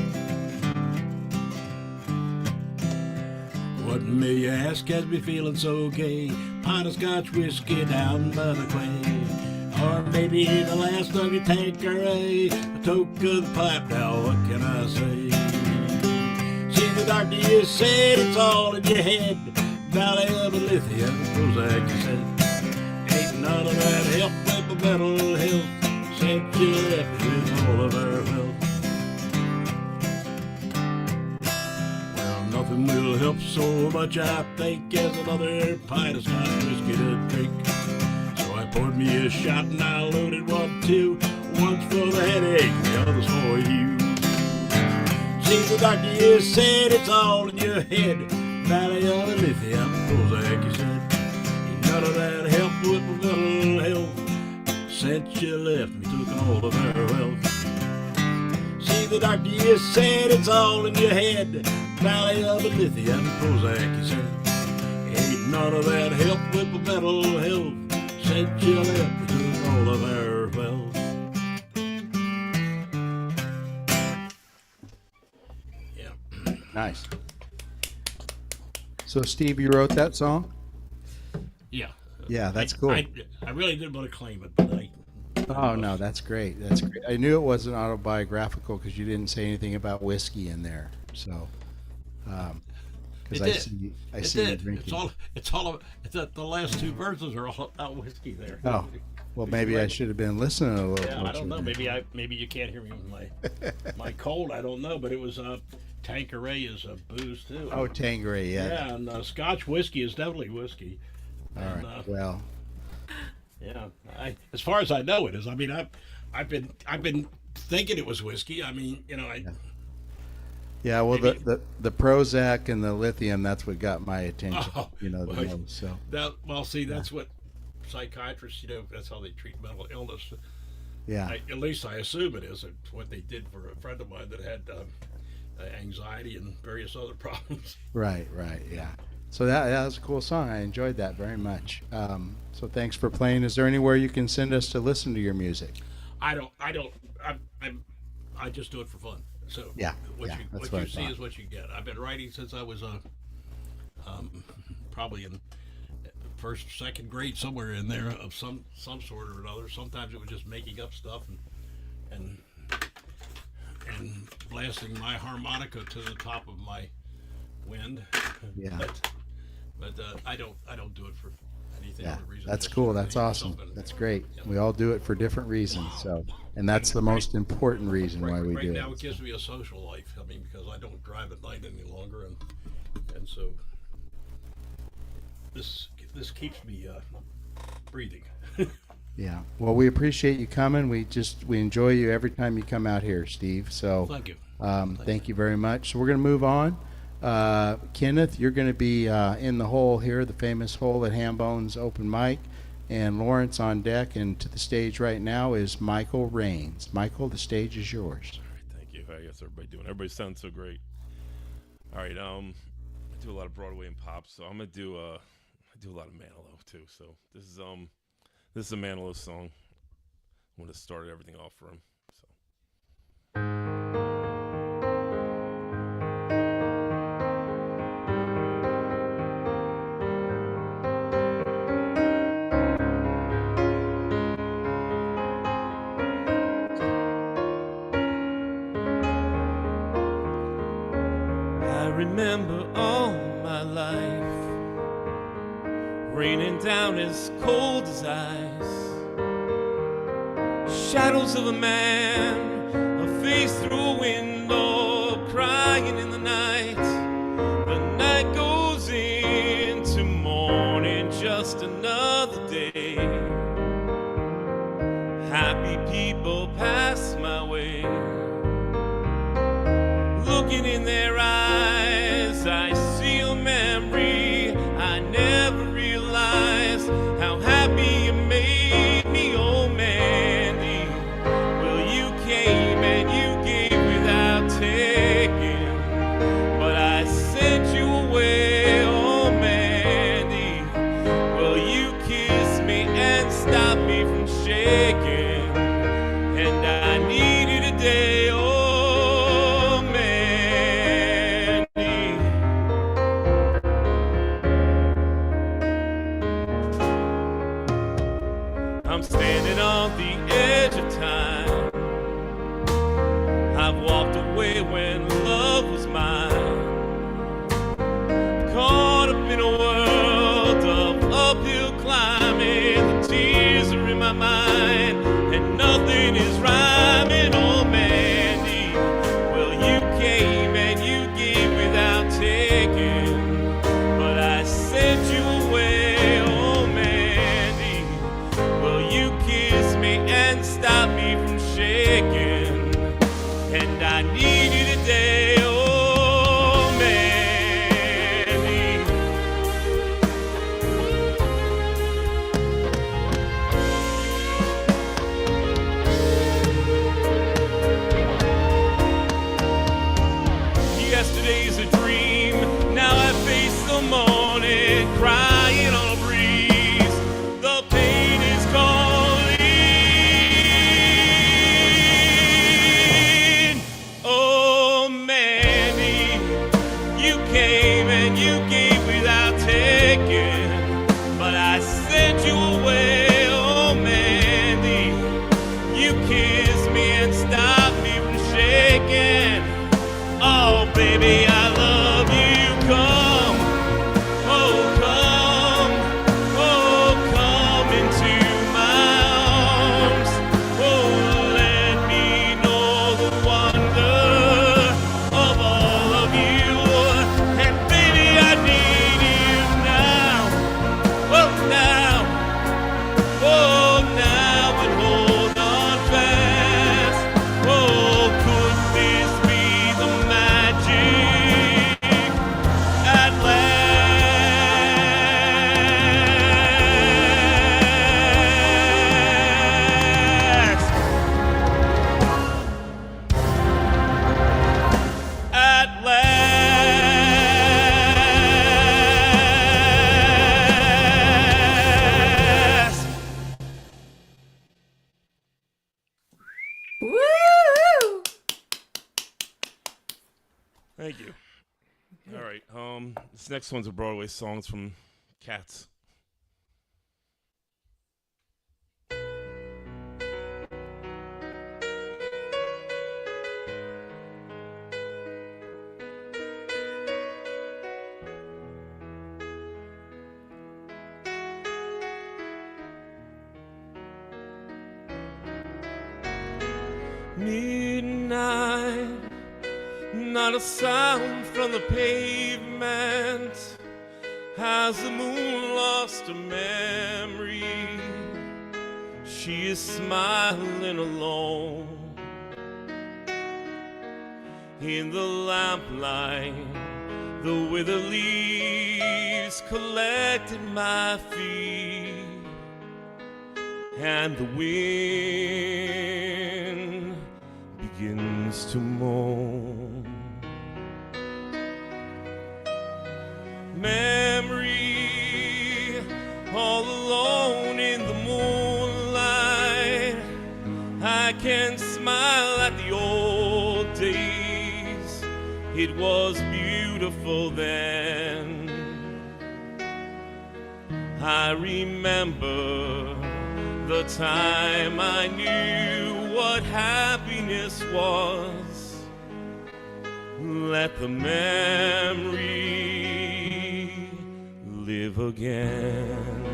What may you ask has me feeling so gay? Pint of Scotch whiskey down by the quay. Or maybe the last of your Tanqueray. A toke of the pipe now, what can I say? See, the doctor, you said it's all in your head. Valium and lithium and Prozac, you said. Ain't none of that help with my mental health since you left me with all of our wealth. Well, nothing will help so much, I think, as another pint of Scotch whiskey to drink. So I poured me a shot and I loaded 1, 2. One's for the headache, the other's for you. See, the doctor, you said it's all in your head. Valium and lithium and Prozac, you said. Ain't none of that help with my mental health since you left me took all of our wealth. See, the doctor, you said it's all in your head. Valium and lithium and Prozac, you said. Ain't none of that help with my mental health since you left me took all of our wealth. Nice. So, Steve, you wrote that song? Yeah. Yeah, that's cool. I really didn't want to claim it, but I... Oh, no, that's great. That's great. I knew it wasn't autobiographical because you didn't say anything about whiskey in there. So, because I see you drinking. The last 2 verses are all about whiskey there. Oh, well, maybe I should have been listening a little. Yeah, I don't know. Maybe you can't hear me with my cold. I don't know, but it was Tanqueray is a booze too. Oh, Tanqueray, yeah. Yeah, and Scotch whiskey is definitely whiskey. All right. Well. Yeah, as far as I know, it is. I mean, I've been thinking it was whiskey. I mean, you know, Yeah, well, the Prozac and the lithium, that's what got my attention. Oh, the most. So. That's what psychiatrists, that's how they treat mental illness. Yeah. At least I assume it is. It's what they did for a friend of mine that had anxiety and various other problems. Right, yeah. So that was a cool song. I enjoyed that very much. So thanks for playing. Is there anywhere you can send us to listen to your music? I just do it for fun. So what you see is what you get. I've been writing since I was probably in first, second grade, somewhere in there of some sort or another. Sometimes it was just making up stuff and blasting my harmonica to the top of my wind. Yeah. But I don't do it for anything. Yeah, reason. that's cool. That's awesome. That's great. We all do it for different reasons. So, and that's the most important reason why we do it. Right now, it gives me a social life. I mean, because I don't drive at night any longer, and so this keeps me breathing. Yeah. Well, we appreciate you coming. We enjoy you every time you come out here, Steve. So thank you. Thank you very much. So we're going to move on. Kenneth, you're going to be in the hole here, the famous hole at Hambone's open mic, and Lawrence on deck. And to the stage right now is Michael Reins. Michael, the stage is yours. All right, thank you. How is everybody doing? Everybody sounds so great. All right, I do a lot of Broadway and pop, so I'm gonna do I do a lot of Manilow too. So this is a Manilow song. I'm gonna start everything off for him. I remember all my life raining down as cold as ice, shadows of a man, a sees through a window, crying in the night. The night goes into morning, just another day. Happy people pass my way. Looking in their eyes, I see a memory. I never realized how happy you made me, oh Mandy. Well, you came and you gave without taking, but I sent you away, oh Mandy. Well, you kissed me and stopped me from shaking, and I needed a day, oh Mandy. I'm standing on the edge of time. I've walked away when love was mine. Caught up in a world of uphill climbing. The tears are in my mind and nothing is rhyming, oh Mandy. Well, you came and you gave without taking, but I sent you away, oh Mandy. Well, you kissed me and stopped me from shaking, and I needed a day, oh Mandy. Yesterday's a dream, now I face the morning, crying on a breeze. The pain is calling. Oh Mandy, you came and you gave without taking, but I sent you away, oh Mandy. You kissed me and stopped me from shaking. Oh baby, I love you. Come, oh come, oh come into my arms. Oh, let me know the wonder of all of you. And baby, I need you now. Oh now, oh now, and hold on fast. Oh, could this be the magic at last? At last. Woo! Thank you. All right. This next one's a Broadway song. It's from Cats. Midnight, not a sound from the pavement. Has the moon lost her memory? She is smiling alone in the lamplight. The withered leaves collected my feet, and the wind begins to moan. Memory, all alone in the moonlight. I can smile at the old days. It was beautiful then. I remember the time I knew what happiness was. Let the memory live again.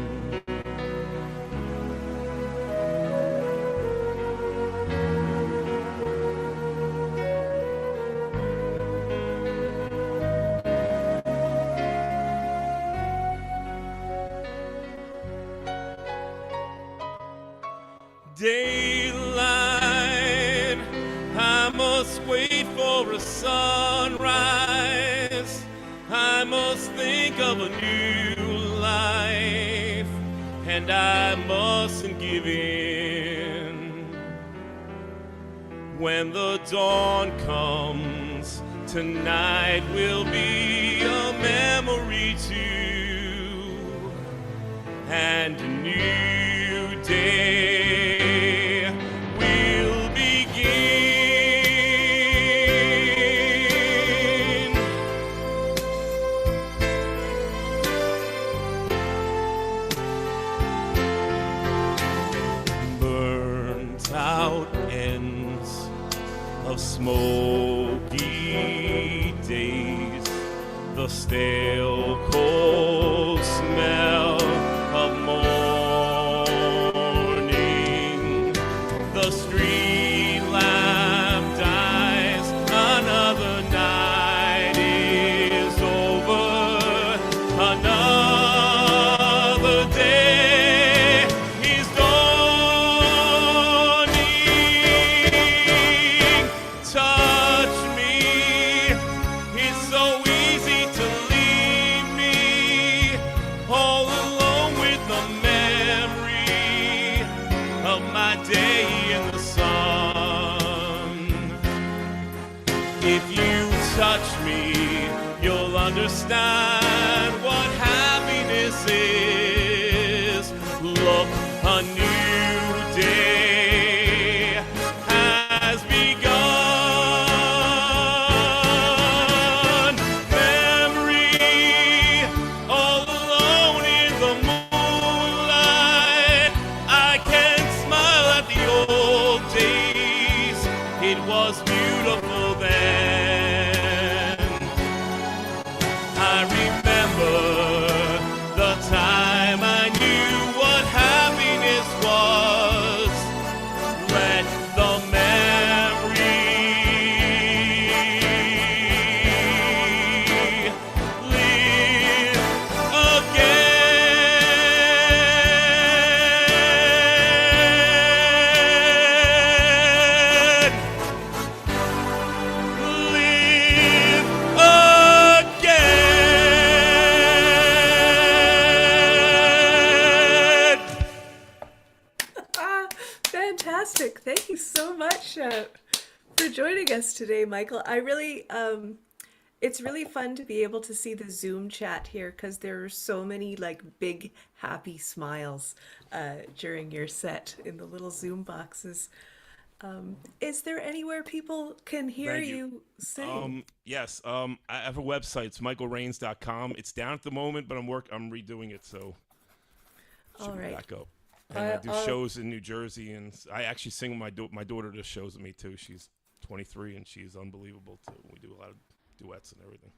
daylight. I must wait for a sunrise. I must think of a new life, and I mustn't give in. When the dawn comes, tonight will be a memory too, and a new day will begin. Burnt out ends of smoky days, the stale cold smell of morning, the street lamp dies, another night is over, another day is dawning. Touch me, it's so easy to leave me all alone with the memory of my day in the sun. If you touch me, you'll understand what happiness is. Look, a new day has begun. Memory, all alone in the moonlight. I can smile at the old days. It was beautiful then. I remember the time I knew what happiness was. Let the memory live again. Live again. Fantastic. Thank you so much for joining us today, Michael. I really, it's really fun to be able to see the Zoom chat here because there are so many like big happy smiles during your set in the little Zoom boxes. Is there anywhere people can hear Thank you sing? Yes. I have a website. It's michaelreins.com. It's down at the moment, but I'm redoing it, so it should All be right. back up. And I do shows in New Jersey, and I actually sing with my daughter does shows with me too. She's 23 and she's unbelievable too. We do a lot of duets and everything.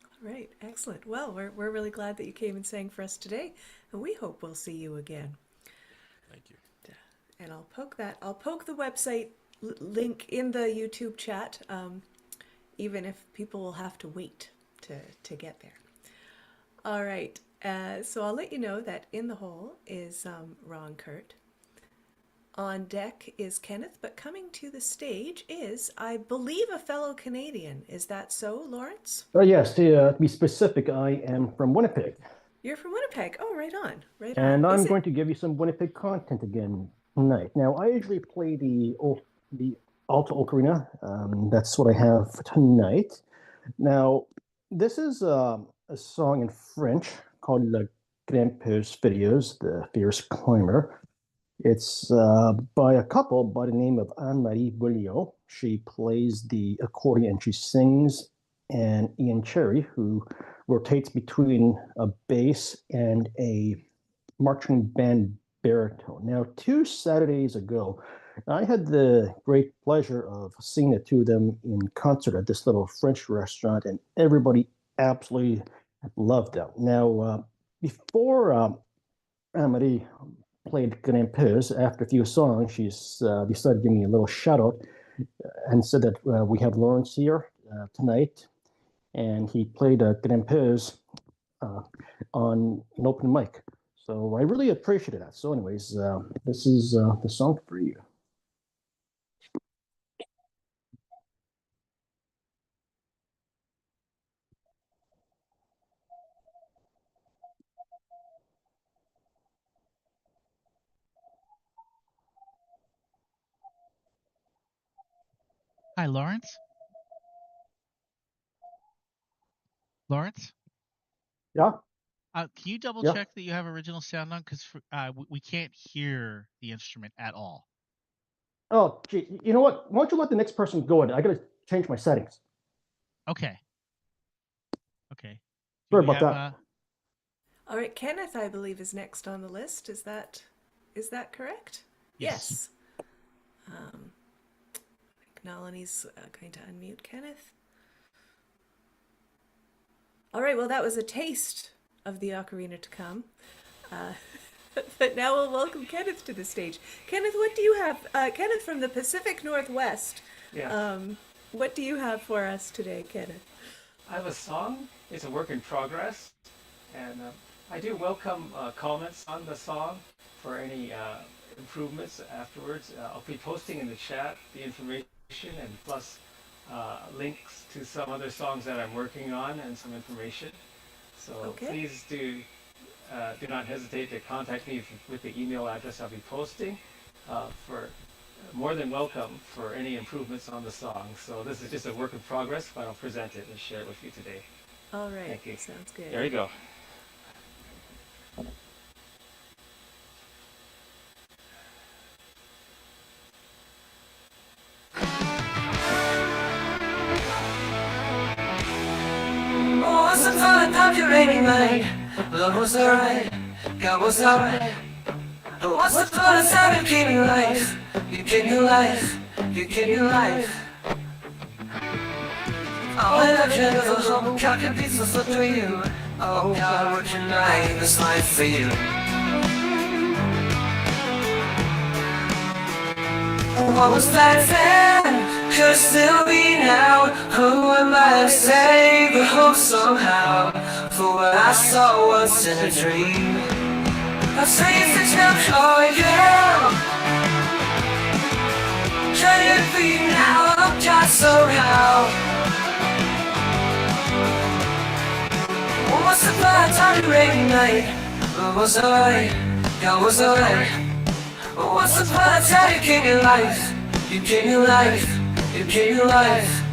All right, excellent. Well, we're really glad that you came and sang for us today, and we hope we'll see you again. Thank you. And I'll poke the website link in the YouTube chat, even if people will have to wait to get there. All right, so I'll let you know that in the hole is Ron Kert. On deck is Kenneth, but coming to the stage is, I believe, a fellow Canadian. Is that so, Lawrence? Yes, to be specific, I am from Winnipeg. You're from Winnipeg. Oh, right on, right And on. I'm going to give you some Winnipeg content again tonight. Now, I usually play the alto ocarina. That's what I have for tonight. Now, this is a song in French called Le Grimpeur's Videos, the Fierce Climber. It's by a couple by the name of Anne-Marie Bouillon. She plays the accordion and she sings, and Ian Cherry, who rotates between a bass and a marching band baritone. Now, 2 Saturdays ago, I had the great pleasure of seeing the two of them in concert at this little French restaurant, and everybody absolutely loved them. Now, before Anne-Marie played Grimpeuse, after a few songs, she's decided to give me a little shout out and said that we have Lawrence here tonight, and he played Grimpeuse on an open mic. So I really appreciated that. So anyways, this is the song for you. Hi, Lawrence. Lawrence? Yeah. Can you double Yeah. check that you have original sound on? Because we can't hear the instrument at all. Oh, gee, you know what? Why don't you let the next person go? I gotta change my settings. Okay. Okay. Sorry about that. All right, Kenneth, I believe, is next on the list. Is that correct? Yes. I think Nalini's going to unmute Kenneth. All right, well, that was a taste of the ocarina to come. But now we'll welcome Kenneth to the stage. Kenneth, what do you have? Kenneth from the Pacific Northwest. Yeah. What do you have for us today, Kenneth? I have a song. It's a work in progress. And I do welcome comments on the song for any improvements afterwards. I'll be posting in the chat the information and plus links to some other songs that I'm working on and some information. So please do not hesitate to contact me with the email address I'll be posting. For more than welcome for any improvements on the song. So this is just a work in progress, but I'll present it and share it with you today. All right. Thank you. Sounds good. There you go. Once upon a time, raining night, love was alright, God was alright. Once upon a time, you gave me life, you gave me life, you gave me life. All that I dreamt of home, God can be so slip to you. Oh God, what can I in this life for you? What was back then, could still be now. Who am I to say, but hope somehow for what I saw once in a dream. I'll say it's a joy, girl. Try to be now, I'm just somehow. Once upon a time, rainy night, love was alright, God was alright. Once upon a time, you gave me life, you gave me life, you gave me life,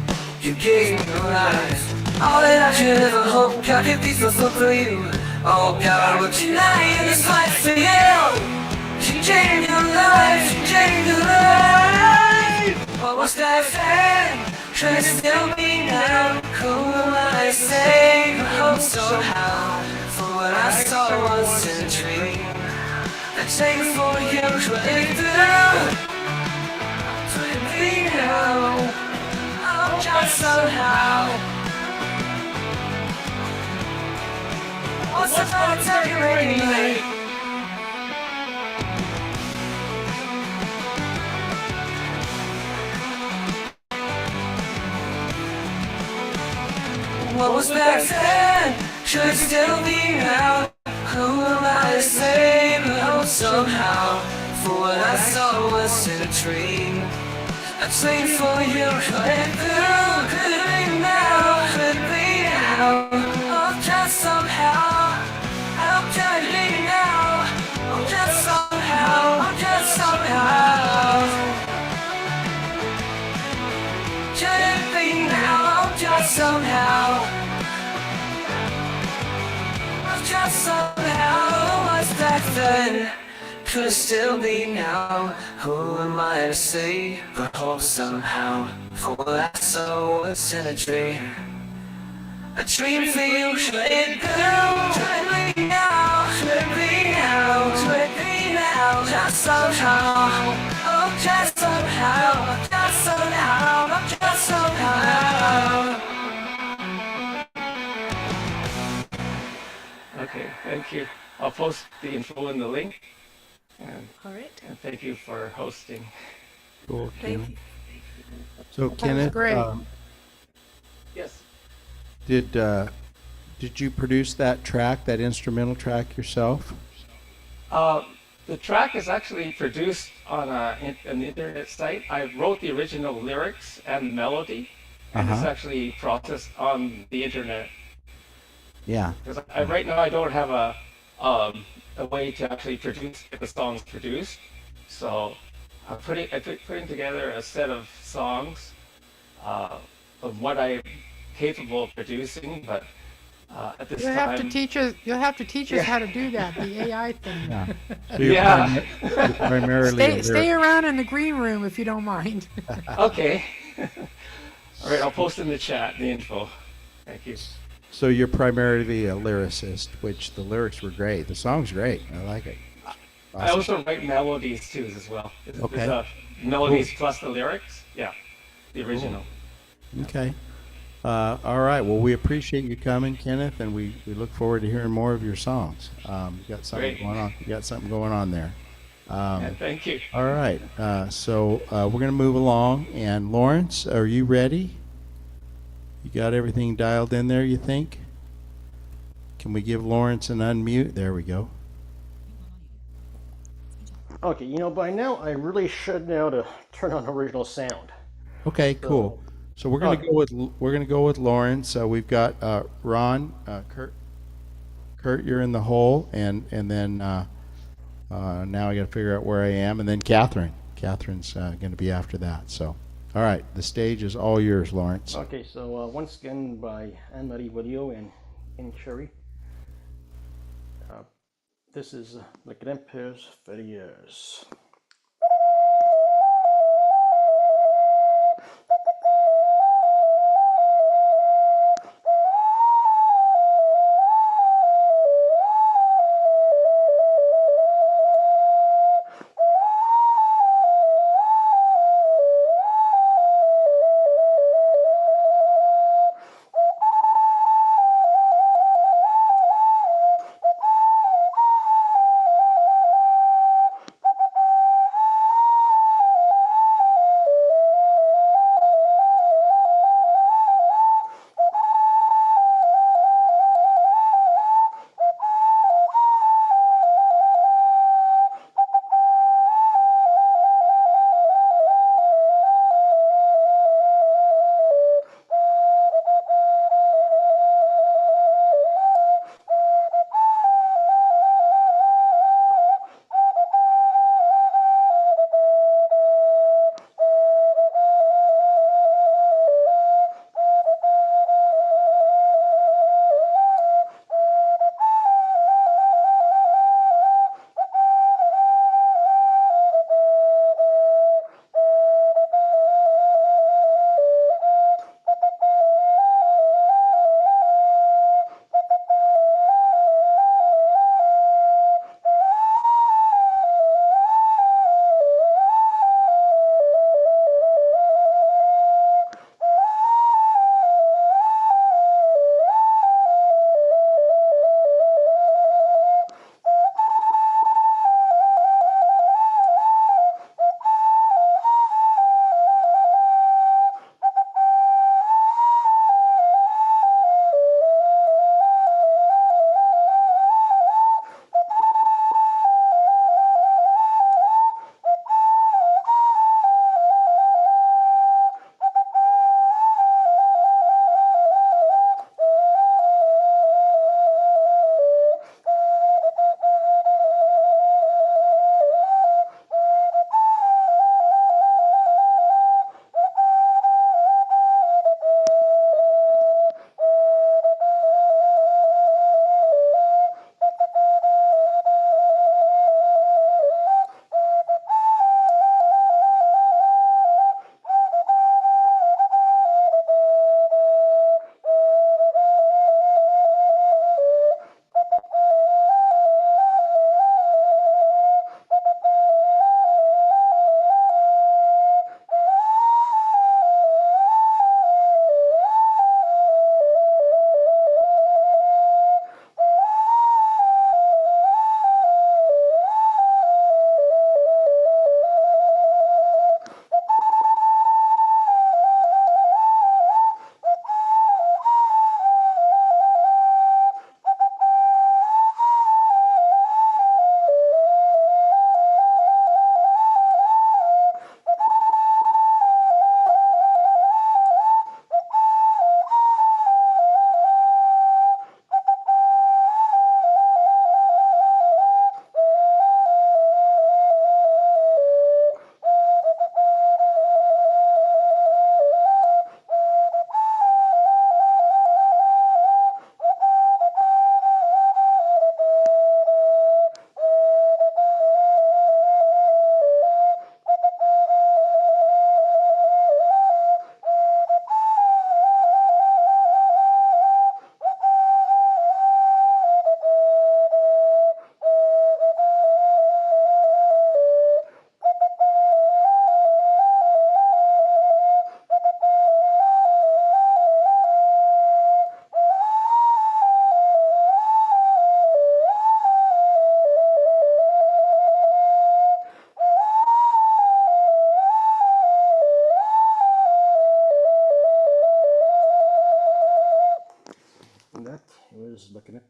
you gave me life. All that I should ever hope, God could be so for you. Oh God, what you like in this life for you? She changed your life, she changed your life. What was that then? Try to still be now. Who am I to say, but hope somehow for what I saw once in a dream. I take it for you, try it through. Try to be now. Oh, just somehow. What's the fun to tell you anyway? What was back then should still be now. Who am I to say, but hope somehow for what I saw was in a dream. I played for you, right through. Could it be now? Could it be now? Oh, just somehow. How can it be now? Oh, just somehow. Oh, just somehow. Could it be now? Oh, just somehow. Just somehow, what's back then could it still be now. Who am I to say, but hope somehow for what I saw was in a dream. A dream for you, should it go? Should it be now? Should it be now? Should it be now? Just somehow, oh just somehow, just somehow, oh just somehow. Okay, thank you. I'll post the info in the link. All right. And thank you for hosting. Cool, Thank Kenneth. you. So, Kenneth, Yes. did you produce that track, that instrumental track yourself? The track is actually produced on an internet site. I wrote the original lyrics and melody, and it's actually processed on the internet. Yeah. Because right now I don't have a way to actually get the songs produced. So I'm putting together a set of songs of what I'm capable of producing, but at this You'll time have to teach us. You'll have to teach us how to do that. The AI thing. Yeah. So you're primarily Stay around in the green room if you don't mind. Okay. All right, I'll post in the chat the info. Thank you. So you're primarily a lyricist, which the lyrics were great. The song's great. I like it. Awesome. I also write melodies too as well. Okay. There's melodies plus the lyrics. Yeah, the original. Cool. Okay. All right. Well, we appreciate you coming, Kenneth, and we look forward to hearing more of your songs. You got something going on. You got something going on there. Yeah, thank you. All right. So we're going to move along. And Lawrence, are you ready? You got everything dialed in there, you think? Can we give Lawrence an unmute? There we go. Okay, by now I really should know to turn on original sound. Okay, cool. So we're going to go with Lawrence. We've got Ron, Kurt, you're in the hole, and then now I got to figure out where I am, and then Catharine. Catharine's going to be after that. So, all right, the stage is all yours, Lawrence. Okay, so once again by Anne-Marie Williot and in Cherry. This is Le Grimpeurs Ferrières.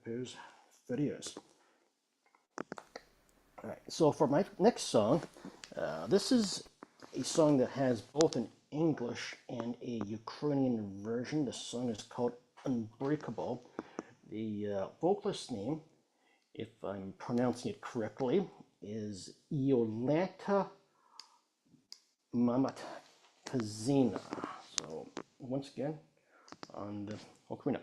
Schmidt videos. All right, so for my next song, this is a song that has both an English and a Ukrainian version. The song is called Unbreakable. The vocalist's name, if I'm pronouncing it correctly, is Yolanta Mamatkazina. So once again, on the ocarina.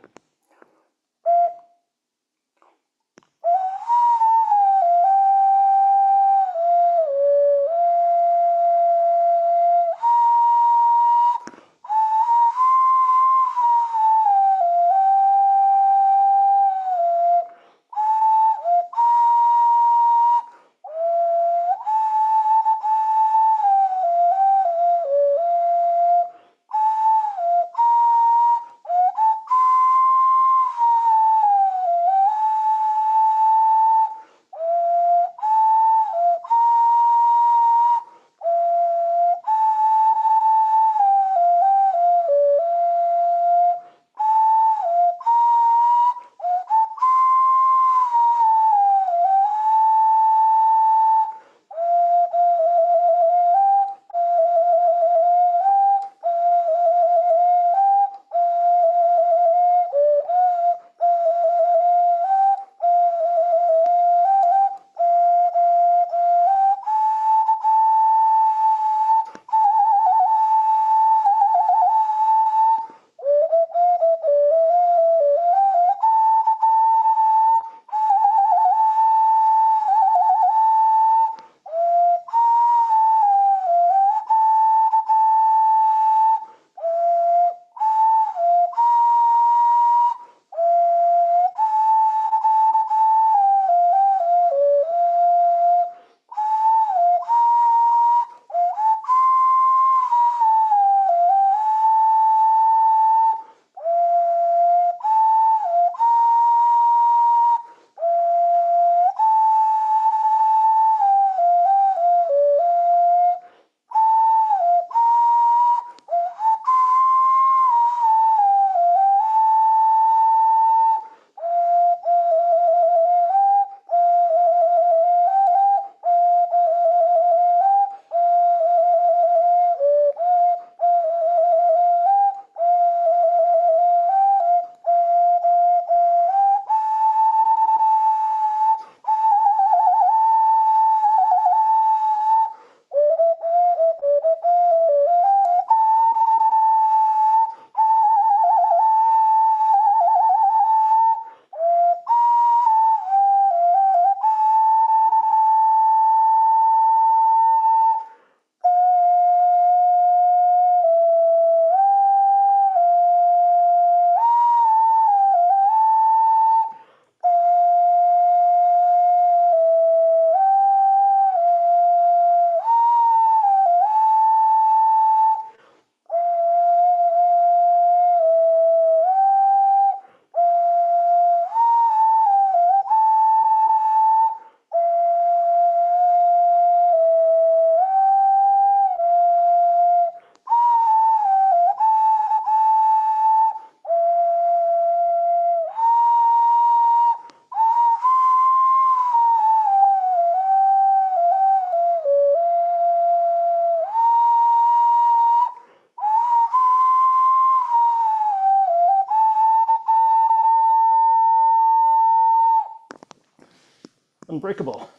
Unbreakable.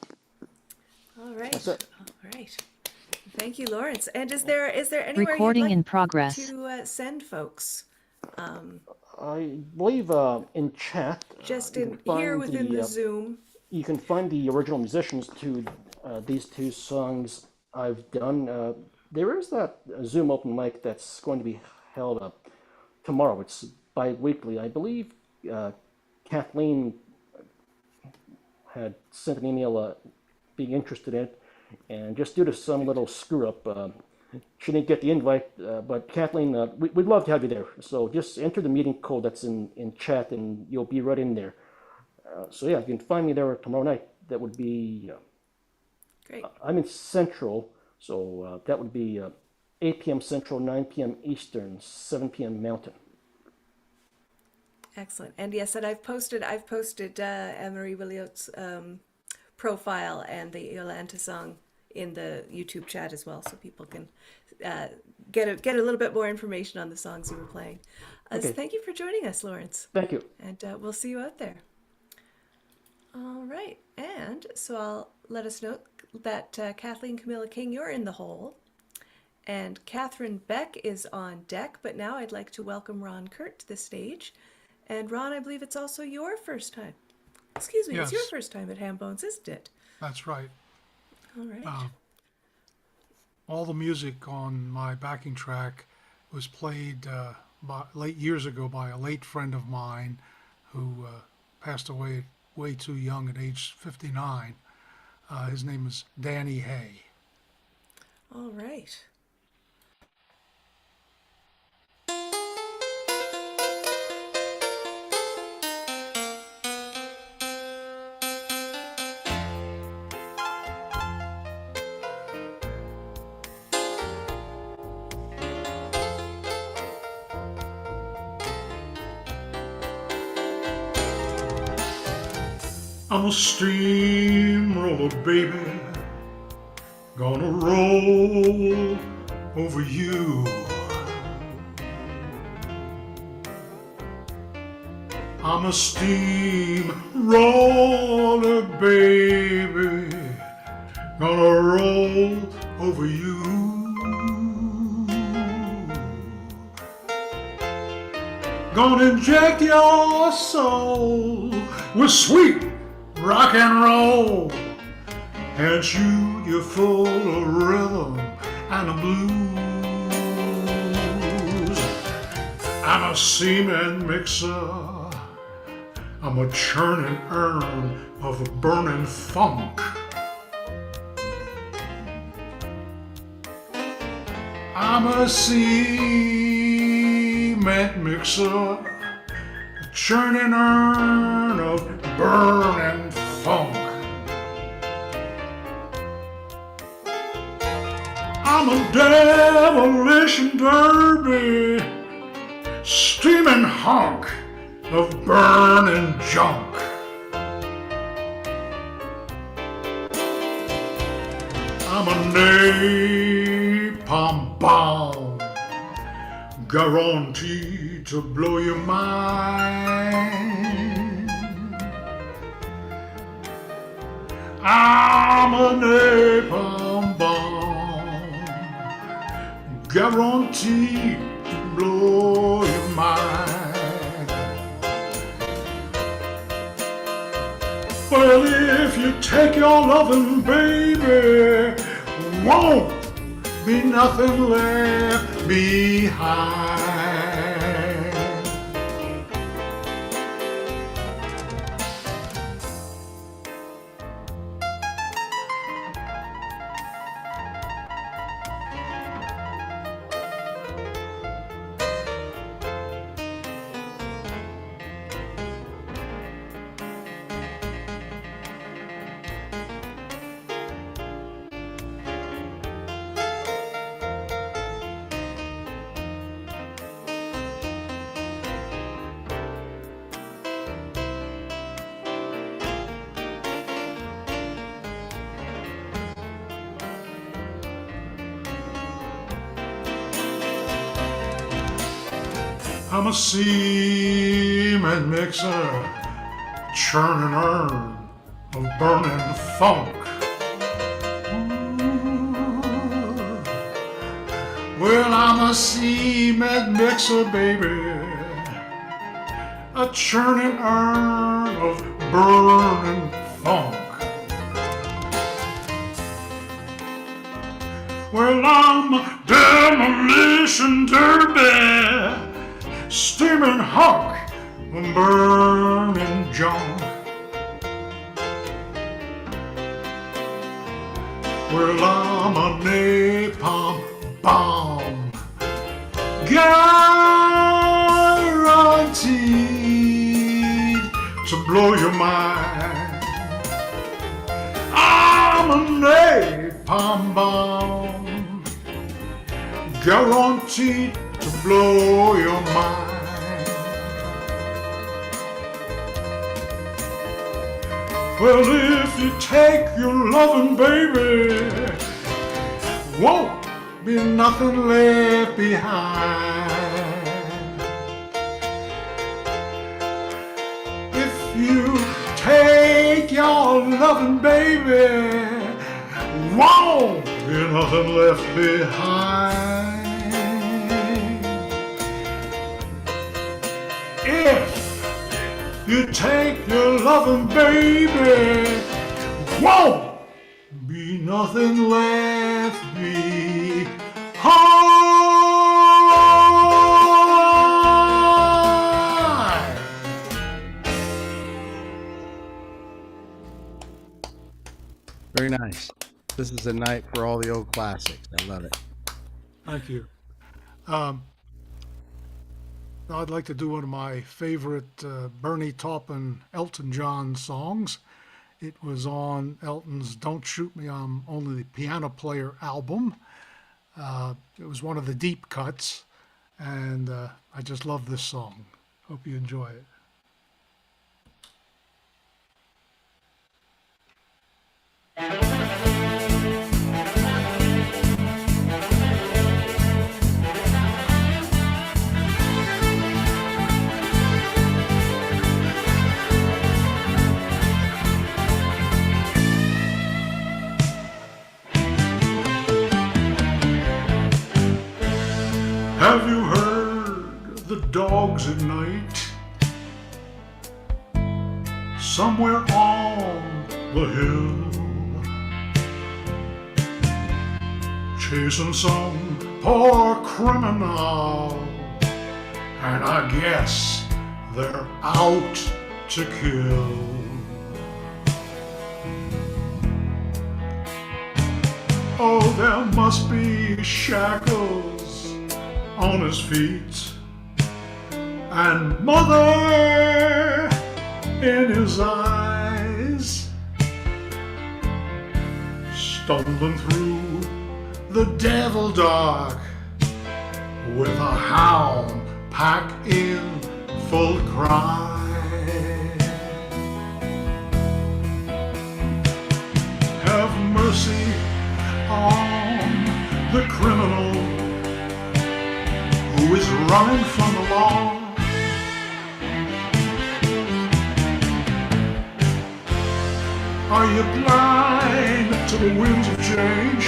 All right. That's it. All right. Thank you, Lawrence. And is there anywhere Recording you'd like in progress. to send folks? I believe in chat. Just you in can here find within the Zoom. You can find the original musicians to these two songs I've done. There is that Zoom open mic that's going to be held up tomorrow. It's bi-weekly. I believe Kathleen had sent an email being interested in it, and just due to some little screw-up, she didn't get the invite, but Kathleen, we'd love to have you there. So just enter the meeting code that's in chat, and you'll be right in there. So yeah, you can find me there tomorrow night. That would be... Great. I'm in Central, so that would be 8 p.m. Central, 9 p.m. Eastern, 7 p.m. Mountain. Excellent. And yes, and I've posted Anne-Marie Williott's profile and the Yolanta song in the YouTube chat as well, so people can get a little bit more information on the songs you were playing. So thank you for joining us, Lawrence. Thank you. And we'll see you out there. All right. And so I'll let us know that Kathleen Camilla King, you're in the hole. And Catharine Beck is on deck. But now I'd like to welcome Ron Kert to the stage. And Ron, I believe it's also your first time. Excuse me, It's your first time at Hambones, isn't it? That's right. All right. All the music on my backing track was played years ago by a late friend of mine who passed away way too young at age 59. His name is Danny Hay. All right. I'm a steamroller, baby, gonna roll over you. I'm a steamroller, baby, gonna roll over you. Gonna inject your soul with sweet rock and roll, and shoot you full of rhythm and the blues. I'm a cement mixer, I'm a churning urn of burning funk. I'm a cement mixer, a churning urn of burning funk. I'm a demolition derby, steaming hunk of burning junk. I'm a napalm bomb, guaranteed to blow your mind. I'm a napalm bomb, guaranteed to blow your mind. Well, if you take your loving, baby, won't be nothing left behind. I'm a cement mixer, churning urn of burning funk. Ooh. Well, I'm a cement mixer, baby, a churning urn of burning funk. Well, I'm a demolition derby, steaming hunk of burning junk. Well, I'm a napalm bomb, guaranteed to blow your mind. I'm a napalm bomb, guaranteed to blow your mind. Well, if you take your loving baby, won't be nothing left behind. If you take your loving baby, won't be nothing left behind. If you take your loving baby, won't be nothing left behind. Very nice. This is a night for all the old classics. I love it. Thank you. I'd like to do one of my favorite Bernie Taupin Elton John songs. It was on Elton's Don't Shoot Me, I'm Only the Piano Player album. It was one of the deep cuts, and I just love this song. Hope you enjoy it. Have you heard the dogs at night? Somewhere on the hill, chasing some poor criminal, and I guess they're out to kill. Oh, there must be shackles on his feet, and mother in his eyes, stumbling through the devil dark with a hound pack in full cry. Have mercy on the criminal who is running from the law. Are you blind to the winds of change?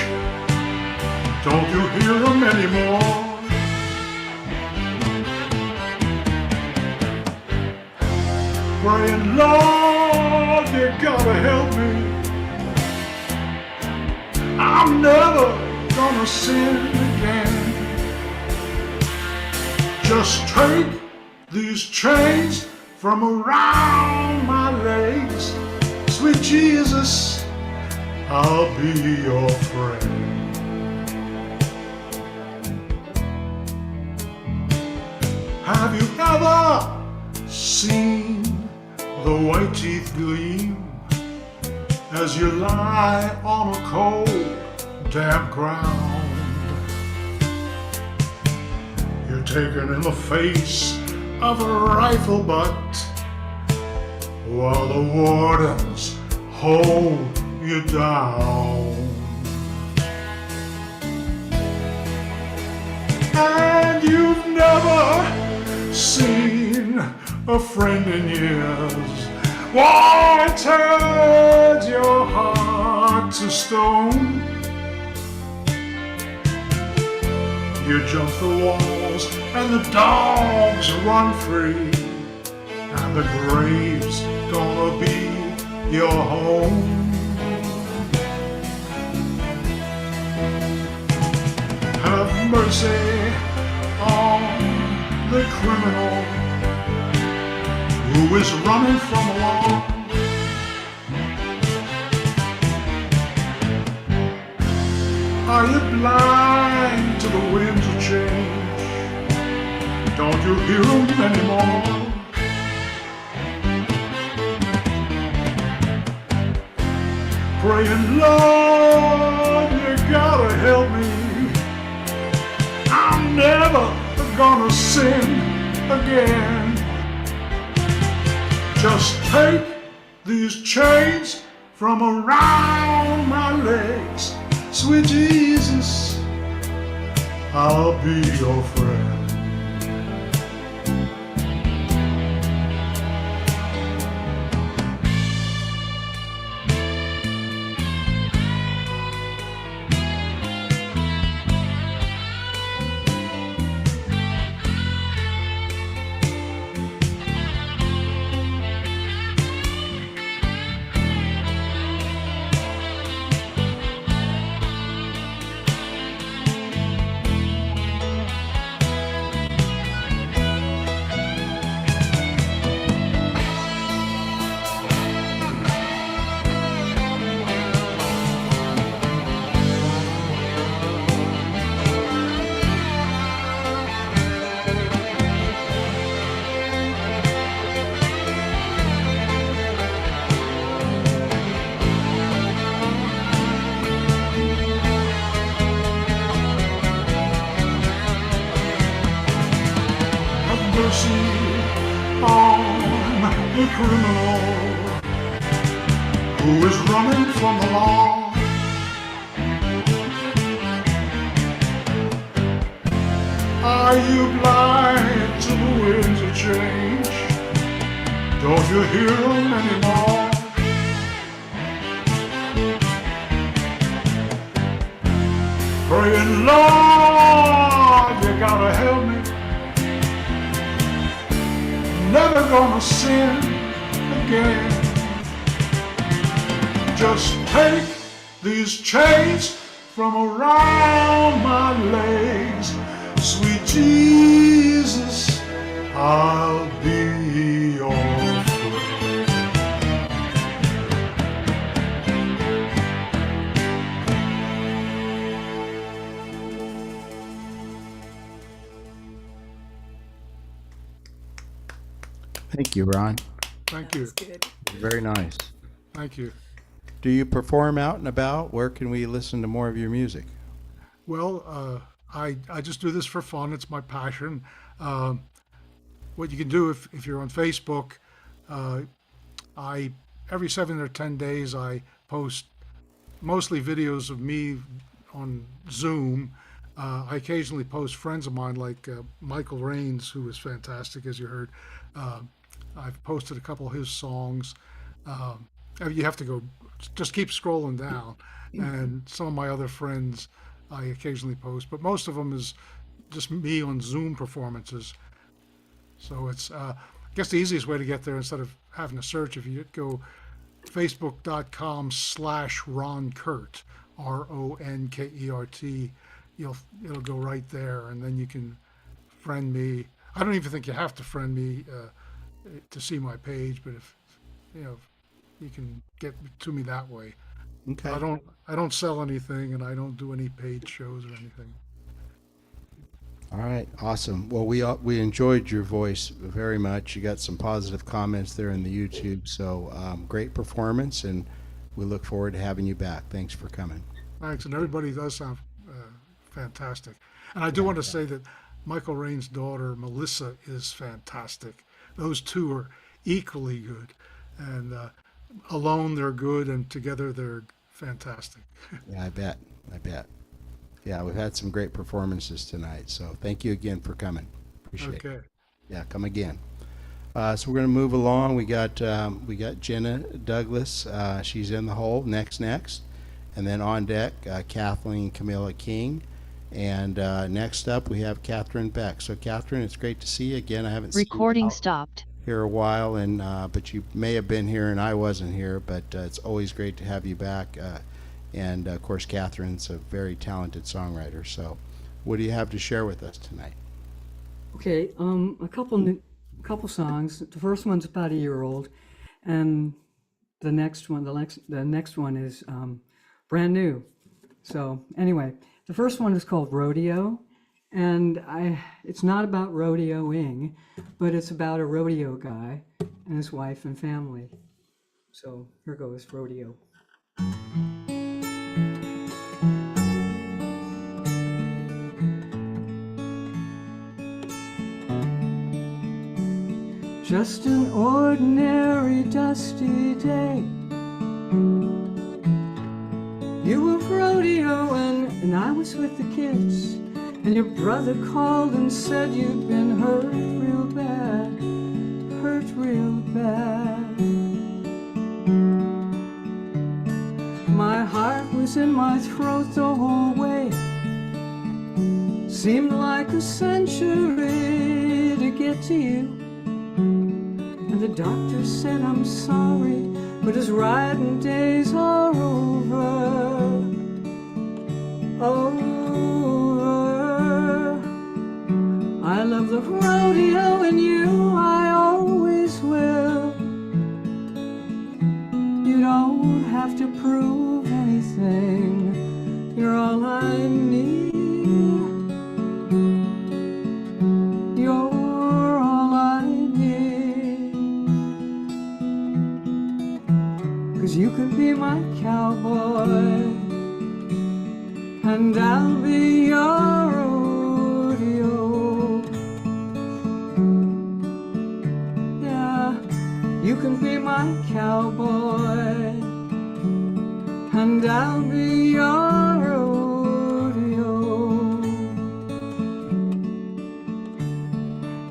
Don't you hear them anymore? Praying, Lord, you gotta help me. I'm never gonna sin again. Just take these chains from around my legs. Sweet Jesus, I'll be your friend. Have you ever seen the white teeth gleam as you lie on a cold, damp ground? You're taken in the face of a rifle butt while the wardens hold you down. And you've never seen a friend in years. Why turns your heart to stone? You jump the walls and the dogs run free, and the grave's gonna be your home. Have mercy on the criminal who is running from the law. Are you blind to the winds of change? Don't you hear them anymore? Praying, Lord, you gotta help me. I'm never gonna sin again. Just take these chains from around my legs. Sweet Jesus, I'll be your friend. Who is running from the law? Are you blind to the winds of change? Don't you hear them anymore? Praying, Lord, you gotta help me. Never gonna sin again. Just take these chains from around my legs. Sweet Jesus, I'll be your friend. Thank you, Ron. Thank you. Good. Very nice. Thank you. Do you perform out and about? Where can we listen to more of your music? Well, I just do this for fun. It's my passion. What you can do if you're on Facebook, every 7 or 10 days I post mostly videos of me on Zoom. I occasionally post friends of mine like Michael Reins, who is fantastic, as you heard. I've posted a couple of his songs. You have to go, just keep scrolling down. And some of my other friends I occasionally post, but most of them is just me on Zoom performances. So it's, I guess the easiest way to get there, instead of having to search, if you go facebook.com/Ron Kert, RONKERT, it'll go right there, and then you can friend me. I don't even think you have to friend me to see my page, but if you can get to me that way. Okay. I don't sell anything, and I don't do any paid shows or anything. All right, awesome. Well, we enjoyed your voice very much. You got some positive comments there in the YouTube, so great performance, and we look forward to having you back. Thanks for coming. Thanks, and everybody does sound fantastic. And I do want to say that Michael Reins' daughter, Melissa, is fantastic. Those two are equally good, and alone they're good, and together they're fantastic. Yeah, I bet. Yeah, we've had some great performances tonight, so thank you again for coming. Appreciate it. Okay. Yeah, come again. So we're going to move along. We got Jena Douglas. She's in the hole. Next, and then on deck, Kathleen Camilla King, and next up we have Catharine Beck. So Catharine, it's great to see you again. I haven't Recording seen you stopped. here a while, and but you may have been here and I wasn't here. But it's always great to have you back. And of course, Catharine's a very talented songwriter. So, what do you have to share with us tonight? Okay, a couple songs. The first one's about a year old, and the next one is brand new. So anyway, the first one is called Rodeo, and it's not about rodeoing, but it's about a rodeo guy and his wife and family. So here goes Rodeo. just an ordinary dusty day. You were rodeoing and I was with the kids, and your brother called and said you'd been hurt real bad, hurt real bad. My heart was in my throat the whole way. Seemed like a century to get to you. And the doctor said I'm sorry, but his riding days are over. Over. I love the rodeo and you, I always will. You don't have to prove anything, you're all I need. You're all I need. 'Cause you could be my cowboy and I'll be your rodeo. Yeah, you can be my cowboy and I'll be your rodeo.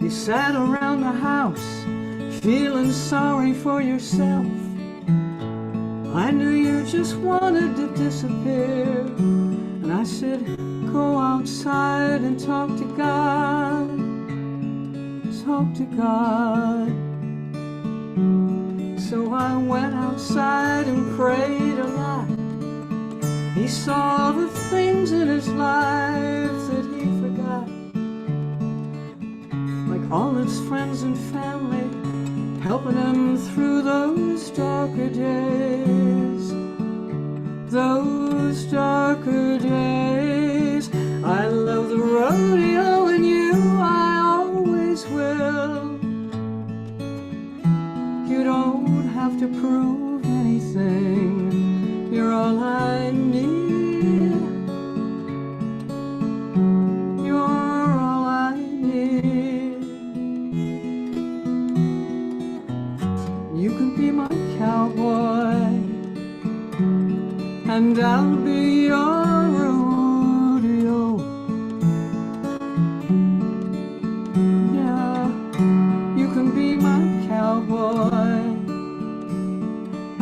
You sat around the house feeling sorry for yourself. I knew you just wanted to disappear. And I said, go outside and talk to God. Talk to God. So I went outside and prayed a lot. He saw the things in his life that he forgot, like all his friends and family, helping him through those darker days. Those darker days. I love the rodeo and you, I always will. You don't have to prove anything, you're all I need. You're all I need. You can be my cowboy and I'll be your rodeo. Yeah, you can be my cowboy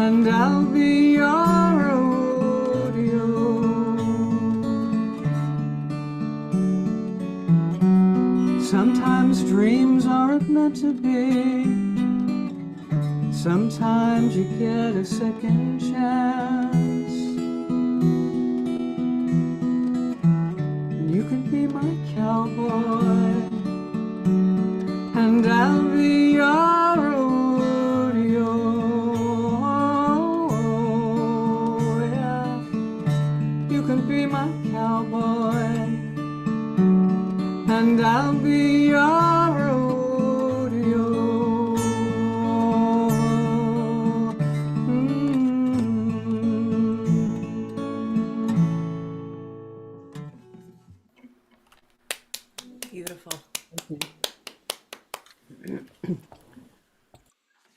and I'll be your rodeo. Sometimes dreams aren't meant to be. Sometimes you get a second chance. You can be my cowboy and I'll be your rodeo. Yeah, you can be my cowboy and I'll be your rodeo. Beautiful.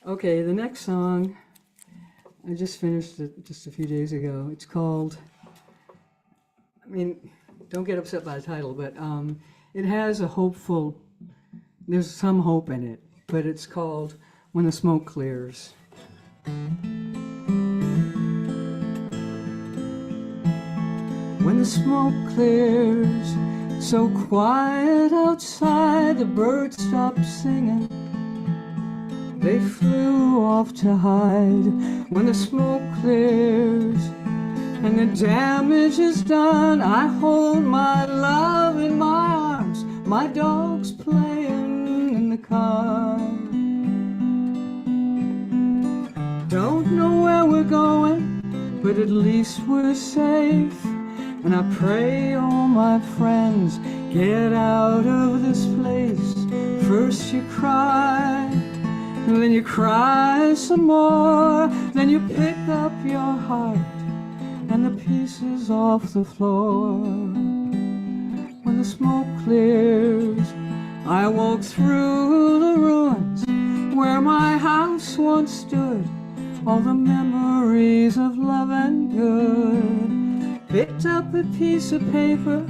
Okay, the next song, I just finished it just a few days ago. It's called, I mean, don't get upset by the title, but it has a hopeful, there's some hope in it, but it's called When the Smoke Clears. When the smoke clears, it's so quiet outside, the birds stop singing. They flew off to hide. When the smoke clears and the damage is done, I hold my love in my arms, my dog's playing in the car. Don't know where we're going, but at least we're safe. And I pray all my friends get out of this place. First you cry, and then you cry some more. Then you pick up your heart and the pieces off the floor. When the smoke clears, I walk through the ruins where my house once stood, all the memories of love and good. Picked up a piece of paper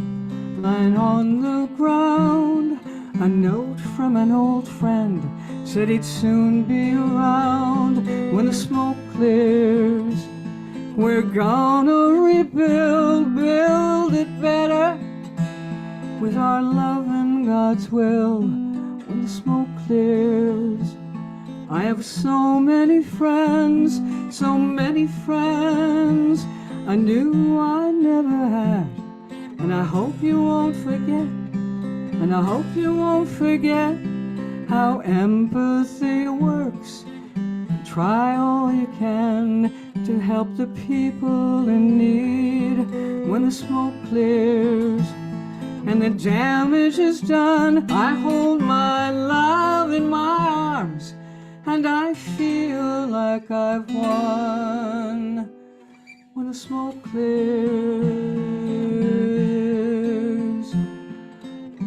lying on the ground, a note from an old friend said he'd soon be around. When the smoke clears, we're gonna rebuild, build it better with our love and God's will. When the smoke clears, I have so many friends, so many friends I knew I never had. And I hope you won't forget, and I hope you won't forget how empathy works. Try all you can to help the people in need. When the smoke clears and the damage is done, I hold my love in my arms and I feel like I've won. When the smoke clears,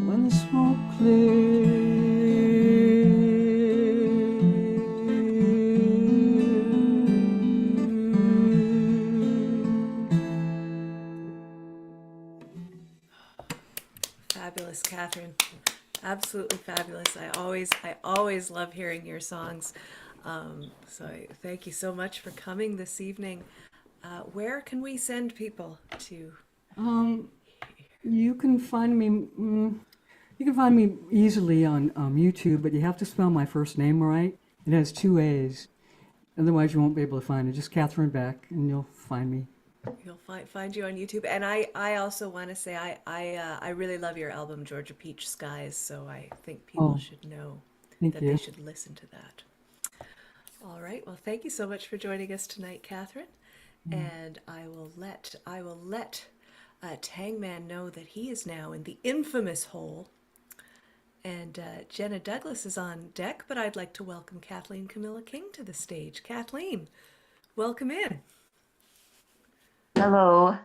when the smoke clears. Fabulous, Catherine. Absolutely fabulous. I always love hearing your songs. Thank you so much for coming this evening. Where can we send people to? You can find me. You can find me easily on YouTube, but you have to spell my first name right. It has 2 A's. Otherwise, you won't be able to find it. Just Catherine Beck, and you'll find me. You'll find you on YouTube. And I also want to say I really love your album Georgia Peach Skies, so I think people should know that they should listen to that. All right. Well, thank you so much for joining us tonight, Catherine. And I will let Tangman know that he is now in the infamous hole. And Jena Douglas is on deck, but I'd like to welcome Kathleen Camilla King to the stage. Kathleen, welcome in. Hello.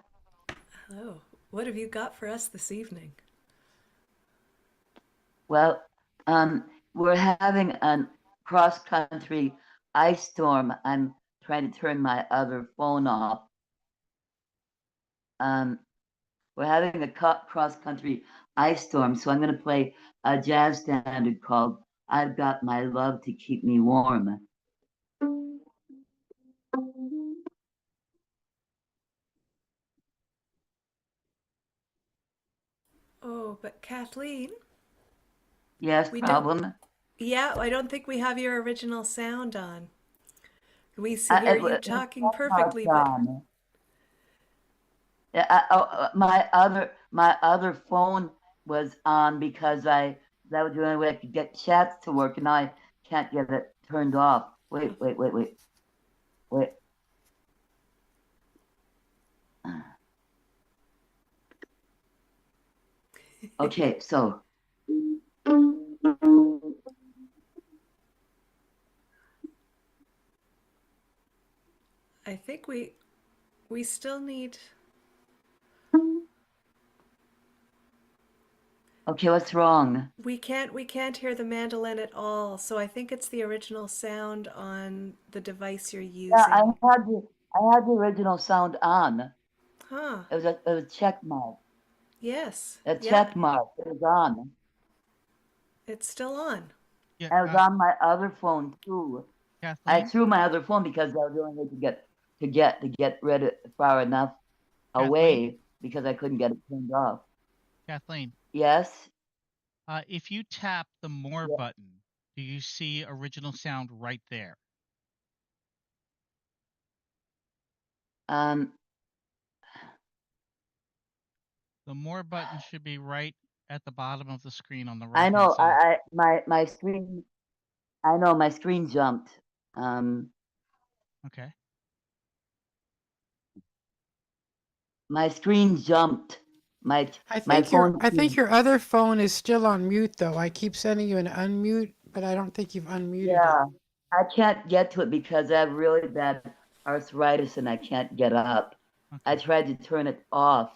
Hello. What have you got for us this evening? Well, we're having a cross-country ice storm. I'm trying to turn my other phone off. We're having a cross-country ice storm, so I'm going to play a jazz standard called "I've Got My Love to Keep Me Warm." Oh, but Kathleen? Yes, problem? Yeah, I don't think we have your original sound on. We hear you talking perfectly, but... my other phone was on because that was the only way I could get chats to work, and now I can't get it turned off. Wait. Okay, so. I think we still need... Okay, what's wrong? We can't hear the mandolin at all, so I think it's the original sound on the device you're using. Yeah, I had the original sound on. Huh. It was a check mark. Yes. A check mark. It was on. It's still on. Yeah, I was on my other phone too. I threw my other phone because that was the only way to get rid of it far enough away because I couldn't get it turned off. Kathleen. Yes. If you tap the More button, do you see original sound right there? The More button should be right at the bottom of the screen on the right. I know. My screen. I know my screen jumped. Okay. My screen jumped. I think your other phone is still on mute though. I keep sending you an unmute, but I don't think you've unmuted it. I can't get to it because I have really bad arthritis and I can't get up. Okay. I tried to turn it off.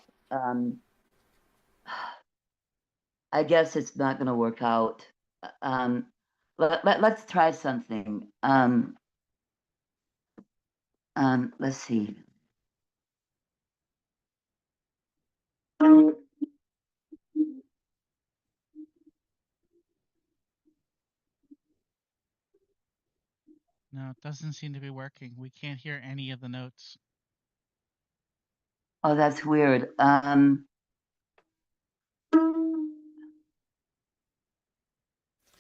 I guess it's not going to work out. let's try something. Let's see. No, it doesn't seem to be working. We can't hear any of the notes. Oh, that's weird.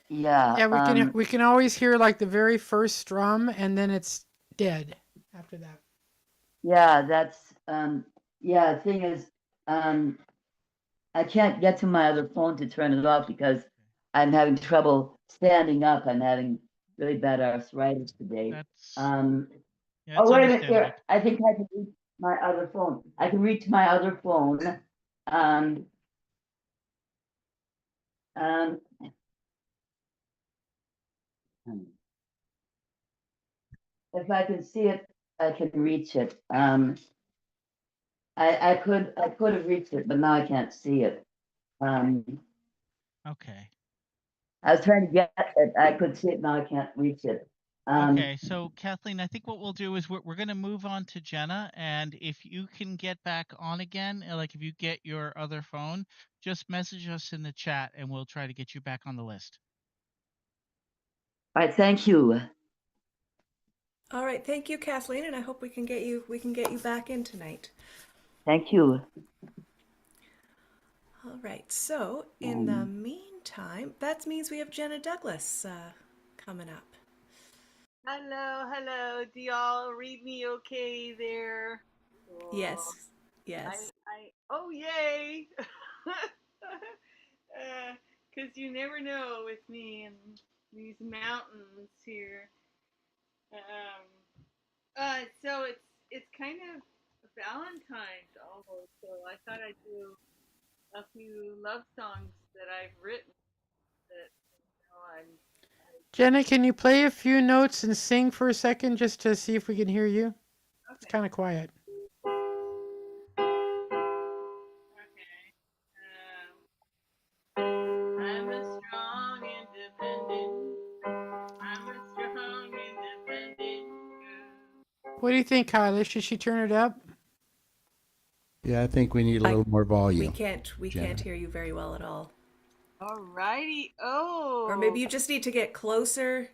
Yeah. Yeah, we can always hear like the very first strum, and then it's dead after that. Yeah, that's yeah, the thing is, I can't get to my other phone to turn it off because I'm having trouble standing up. I'm having really bad arthritis today. Yeah, Oh, it's wait a minute, here. understandable. I think I can reach my other phone. I can reach my other phone. If I can see it, I can reach it. I could have reached it, but now I can't see it. Okay. I was trying to get it. I could see it, now I can't reach it. Okay, so Kathleen, I think what we'll do is we're going to move on to Jena, and if you can get back on again, like if you get your other phone, just message us in the chat, and we'll try to get you back on the list. All right, thank you. All right, thank you, Kathleen, and I hope we can get you back in tonight. Thank you. All right, so in the meantime, that means we have Jena Douglas coming up. Hello. Do y'all read me okay there? Yes, yes. Oh, yay! Because you never know with me and these mountains here. So it's kind of Valentine's almost. So I thought I'd do a few love songs that I've written. That Jenna, can you play a few notes and sing for a second just to see if we can hear you? Okay. It's kind of quiet. I'm a strong, independent girl. What do you think, Kyla? Should she turn it up? Yeah, I think we need a little more volume. We can't hear you very well at all. Alrighty. Oh. Or maybe you just need to get closer.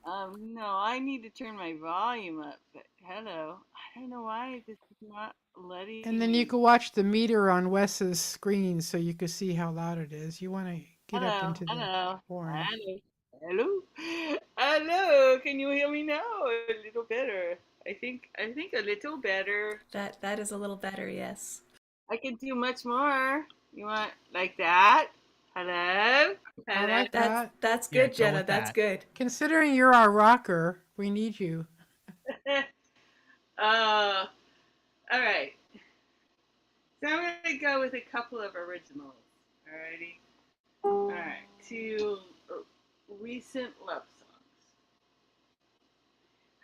No, I need to turn my volume up. But hello. I don't know why this is not letting. And then you can watch the meter on Wes's screen so you can see how loud it is. You want to get up into the horn. Hello. Can you hear me now? A little better. I think a little better. That is a little better, yes. I can do much more. You want like that? Hello? I like that. That's good, Jena. That's good. Considering you're our rocker, we need you. All right. So I'm going to go with a couple of originals. Alrighty. All right. Two recent love songs.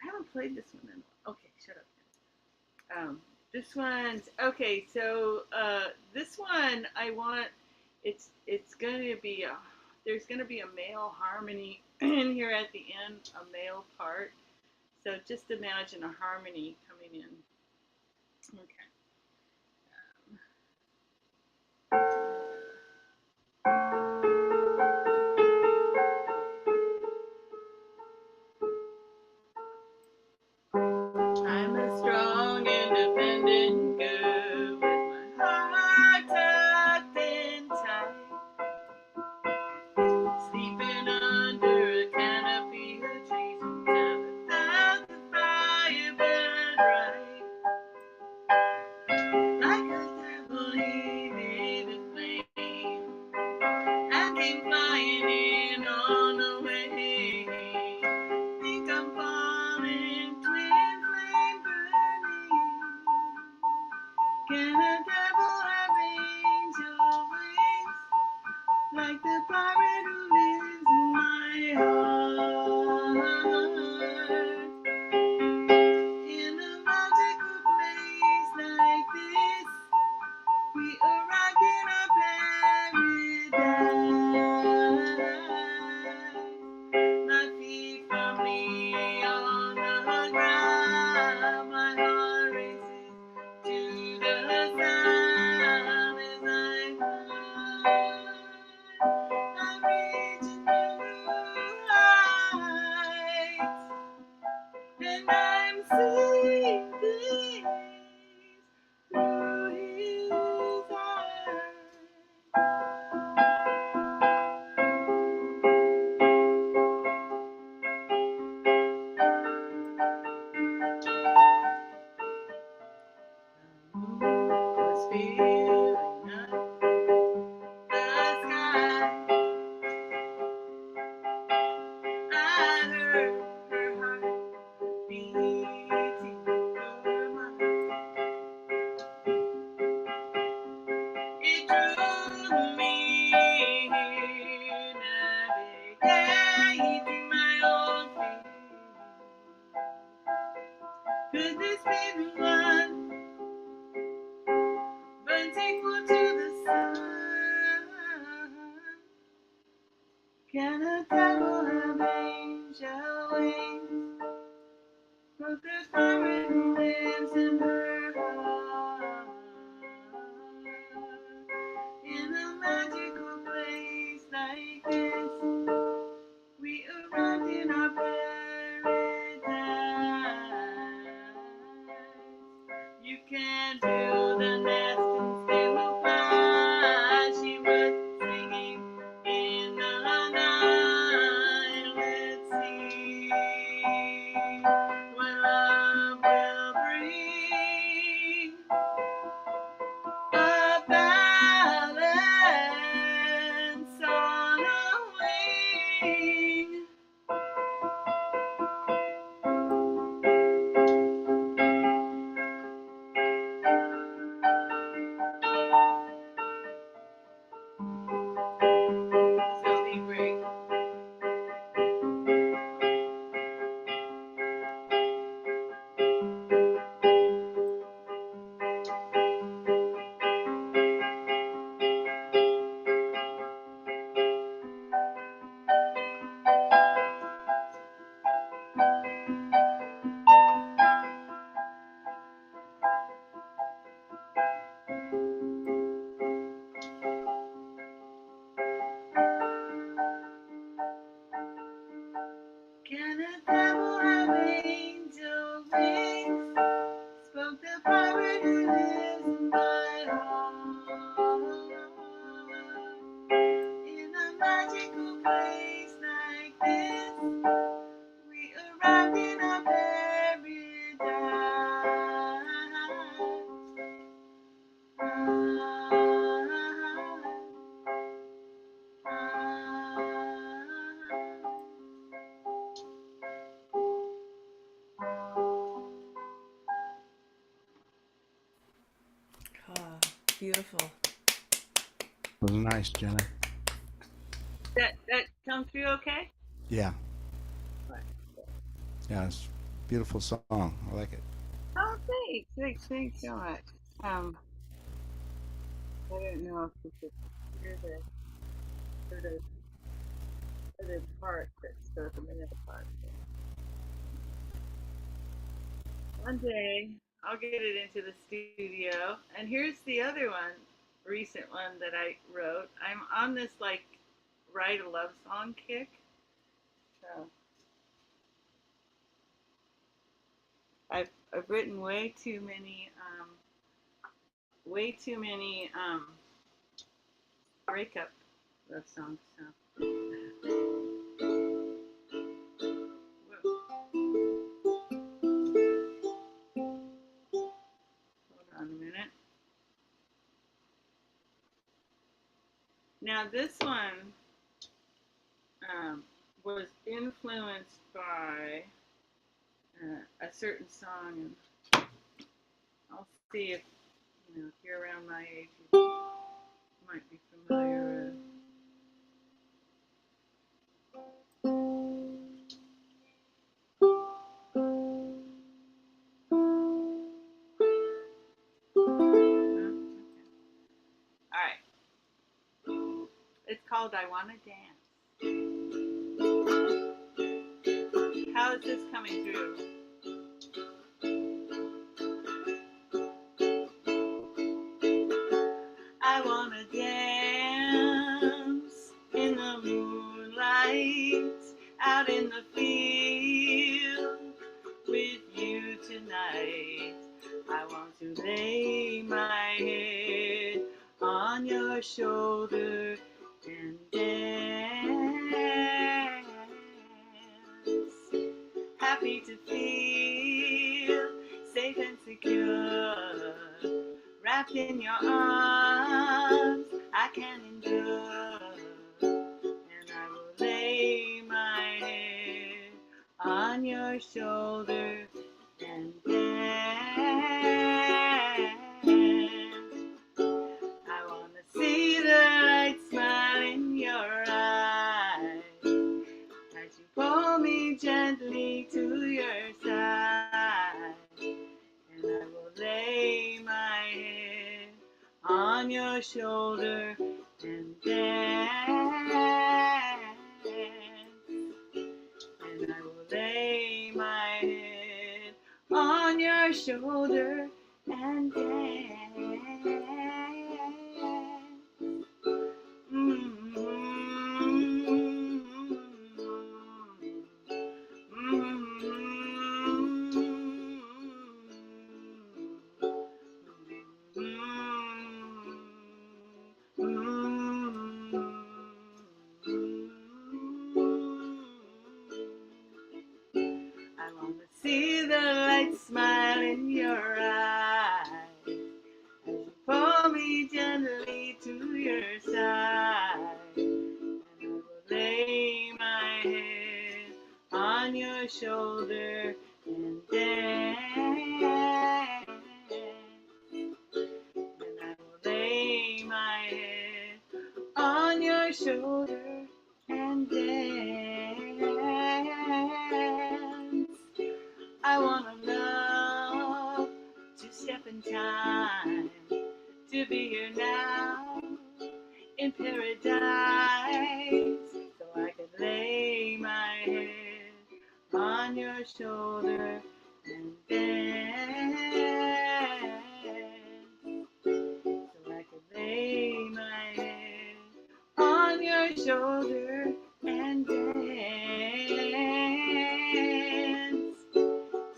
I haven't played this one in a while. Okay, shut up. This one's okay. So this one I want. It's going to be there's going to be a male harmony in here at the end, a male part. So just imagine a harmony coming in. Okay. I'm a strong, independent girl with my heart tucked in tight, sleeping under a canopy of trees until without the fire burn bright, like a devil he made a flame and came flying in on the way. Think I'm falling, twin flame burning. Can a devil have angel wings like the pirate who lives in my heart? In a magical place like this, we are rocking our paradise. filling up the sky. I heard her heart beating for mine. It drew me navigating my own feet. Could this be the one? Burns equal to the sun. Can a devil have angel wings? Broke the pirate who lives in her heart. In a magical place like this, we arrived in our paradise. You can build a nest and still will fly. She was singing in the night. Let's see what love will bring. A balance on a wing. So be brave. Can a devil have angel wings? Spoke the pirate who lives in my heart. In a magical place like this, we arrived in our Ah, beautiful. Was nice, Jenna. That come through okay? Yeah, Right. yeah, it's a beautiful song. I like it. Oh, thanks so much. I don't know if you could hear the sort of other part that's sort of another part. One day I'll get it into the studio. And here's the other one, recent one that I wrote. I'm on this like write a love song kick. So I've written way too many breakup love songs. So. Hold on a minute. Now this one was influenced by a certain song, and I'll see if if you're around my age, you might be familiar with. All right. It's called I Wanna Dance. How is this coming through? I wanna dance in the moonlight, out in the field with you tonight. I want to lay my head on your shoulder and dance. Happy to feel safe and secure, wrapped in your arms, I can endure. And I will lay my head on your shoulder and dance. I wanna see the light smile in your eyes as you pull me gently to your side. And I will lay my head on your shoulder and dance. And I will lay my head on your shoulder and dance. I want to see the light smile in your eyes as you pull me gently to your side. And I will lay my head on your shoulder and dance. And I will lay my head on your shoulder and dance. I wanna love to step in time, to be here now in paradise, so I can lay my head on your shoulder and dance. So I can lay my head on your shoulder and dance.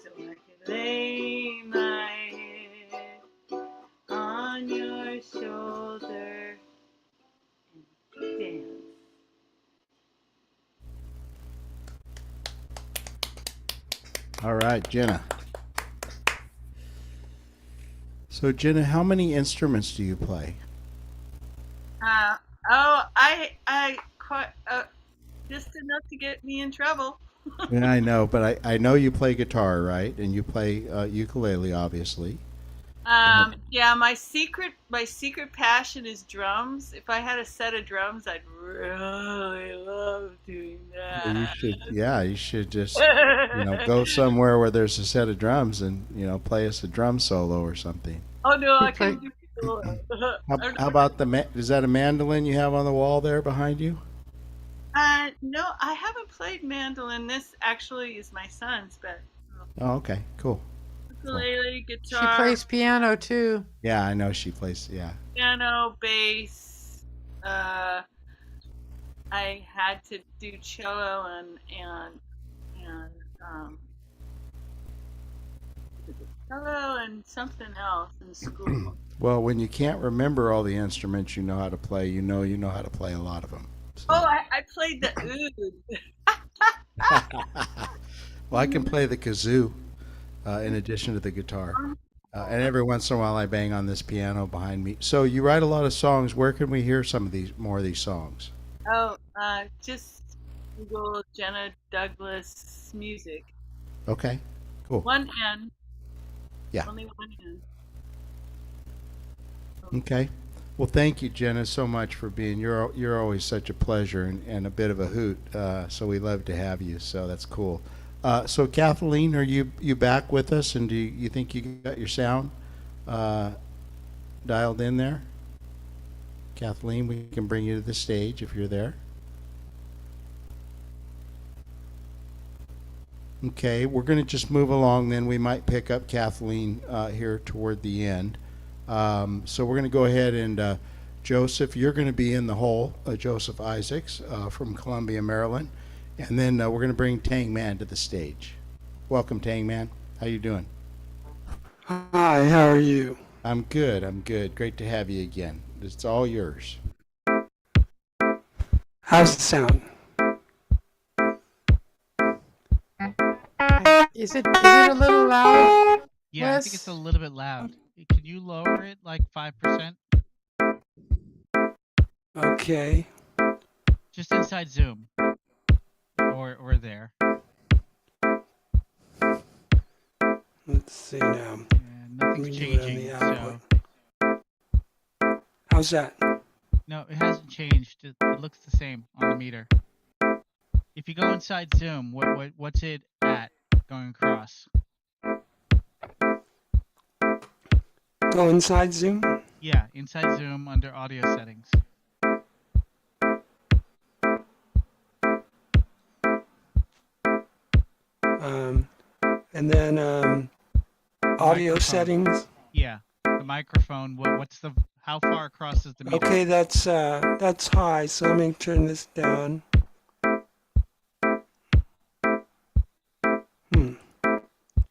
So I can lay my head on your shoulder and dance. All right, Jena. So, Jena, how many instruments do you play? I quite just enough to get me in trouble. Yeah, I know, but I know you play guitar, right? And you play ukulele, obviously. Yeah, my secret passion is drums. If I had a set of drums, I'd really love doing that. You should just, go somewhere where there's a set of drums and, play us a drum solo or something. Oh no, I can't do solo. How about is that a mandolin you have on the wall there behind you? No, I haven't played mandolin. This actually is my son's, but Oh, okay, cool. ukulele, She guitar, plays piano too. Yeah, I know she plays, yeah. piano, bass. I had to do cello and cello and something else in school. Well, when you can't remember all the instruments you know how to play, you know how to play a lot of them. Oh, I played the oud. Well, I can play the kazoo in addition to the guitar. And every once in a while I bang on this piano behind me. So you write a lot of songs. Where can we hear more of these songs? Oh, just Google Jena Douglas music. Okay, cool. One N. Yeah. Only one N. Okay. Well, thank you, Jena, so much for being. You're always such a pleasure and a bit of a hoot. So we love to have you. So that's cool. So Kathleen, are you back with us? And do you think you got your sound dialed in there? Kathleen, we can bring you to the stage if you're there. Okay, we're going to just move along. Then we might pick up Kathleen here toward the end. So we're going to go ahead and Joseph, you're going to be in the hole, Joseph Isaacs from Columbia, Maryland. And then we're going to bring Tangman to the stage. Welcome, Tangman. How you doing? Hi, how are you? I'm good. I'm good. Great to have you again. It's all yours. How's it sound? Is it a little loud? Yeah, I think it's a little bit loud. Can you lower it like 5%? Okay. Just inside Zoom. Or there. Let's see now. Nothing's changing, so. How's that? No, it hasn't changed. It looks the same on the meter. If you go inside Zoom, what's it at going across? Go inside Zoom? Yeah, inside Zoom under audio settings. And then audio Microphone. settings. Yeah, the microphone. How far across is the meter? Okay, that's high. So let me turn this down.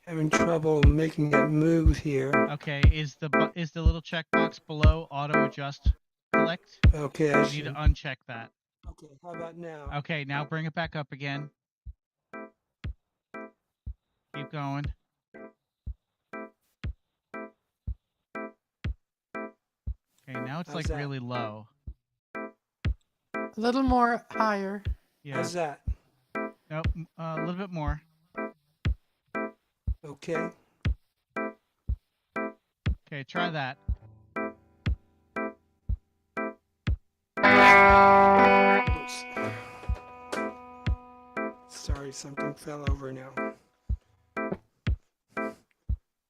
Having trouble making it move here. Okay, is the little checkbox below auto adjust select? Okay, I need to uncheck that. Okay, how about now? Okay, now bring it back up again. Keep going. Okay, now it's How's like that? really low. A little more higher. Yeah. How's that? Nope, a little bit more. Okay. Okay, try that. Oops. Sorry, something fell over now.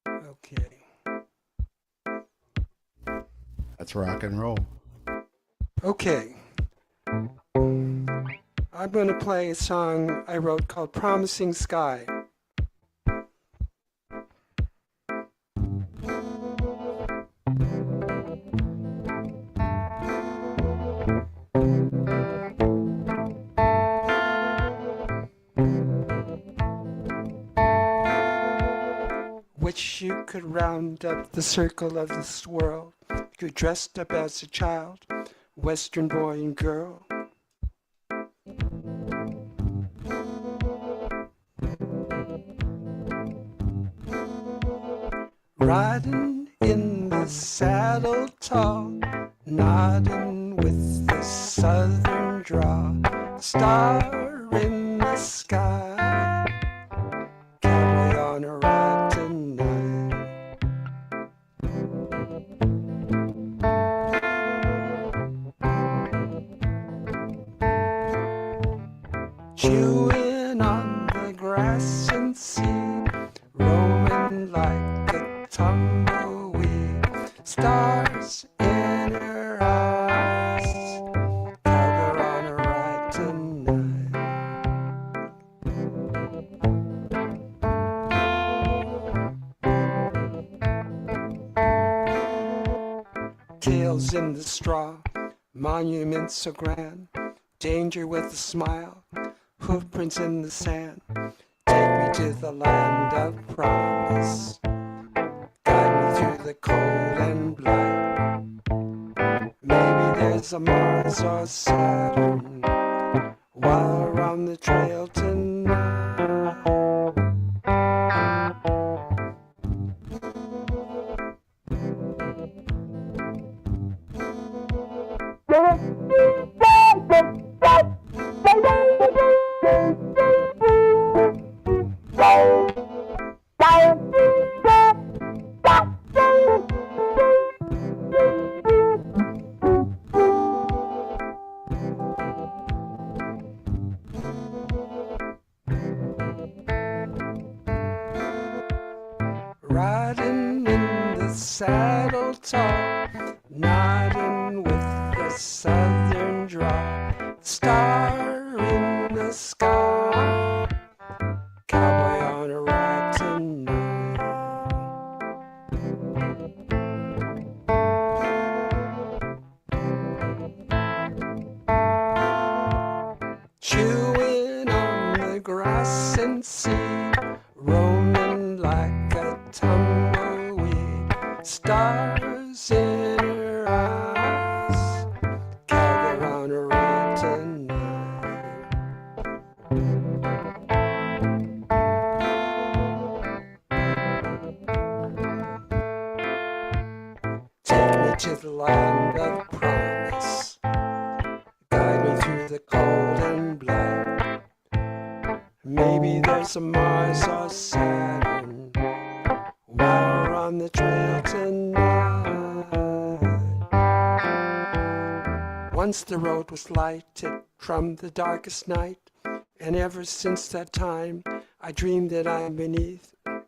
Okay. That's rock and roll. Okay. I'm going to play a song I wrote called Promising Sky. Wish you could round up the circle of this world. You dressed up as a child, Western boy and girl. Riding in the saddle tall, nodding with the southern draw, star in the sky, cowboy on a ride tonight. Chewing on the grass and seed, roaming like a tumbleweed, stars in her eyes, cowgirl on a ride tonight. Tails in the straw, monuments so grand, danger with a smile, hoofprints in the sand. Take me to the land of promise, guide me through the cold and blight. Maybe there's a Mars or Saturn while we're on the trail tonight. Riding in the saddle tall, nodding with the southern draw, star in the sky, cowboy on a ride tonight. Chewing on the grass and seed, roaming like a tumbleweed, stars in her eyes, cowgirl on a ride tonight. to the land of promise. Guide me through the cold and black. Maybe there's a Mars or Saturn while we're on the trail tonight. Once the road was lighted from the darkest night, and ever since that time I dreamed that I'm beneath the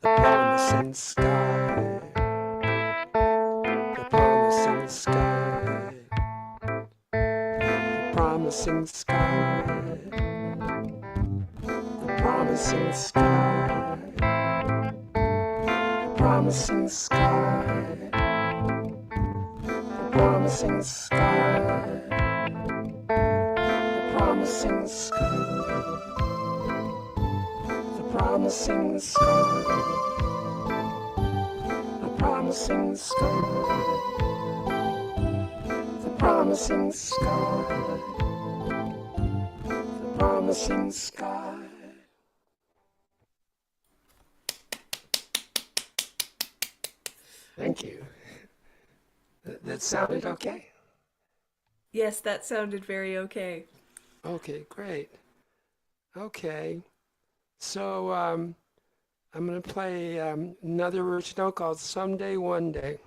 promising sky. The promising sky. The promising sky. The promising sky. The promising sky. The promising sky. The promising sky. The promising sky. The promising sky. The promising sky. The promising sky. Thank you. That sounded okay? Yes, that sounded very okay. Okay, great. Okay, so I'm going to play another original called Someday One Day.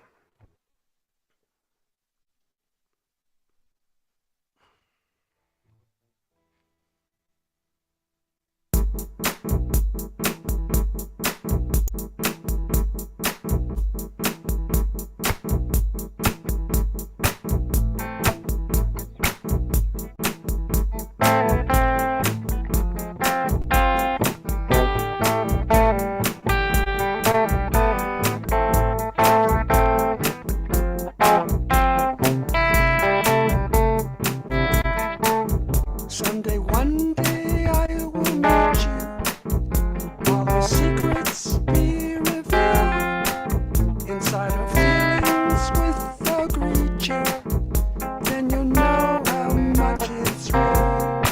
Someday, one day I will meet you. All the secrets be revealed. Inside our feelings with a creature. Then you'll know how much it's real.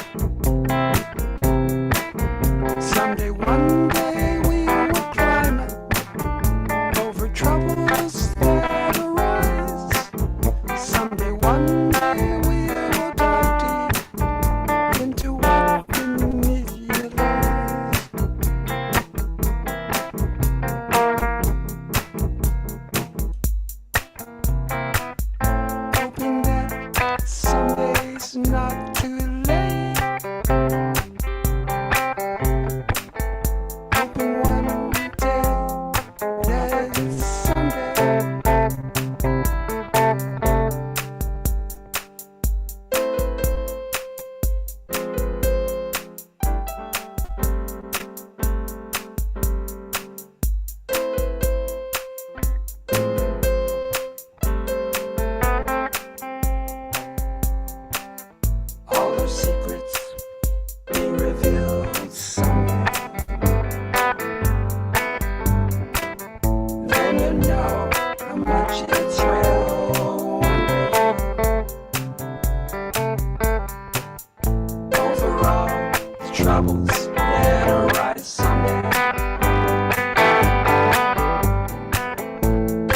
Someday, one day we will climb over troubles that arise. Someday, one day we will dive deep into what beneath your lies. Hoping that someday's not too late. Hoping one day there's someday. All our secrets be revealed someday. Then you know how much it's real one day. Over all the troubles that arise someday.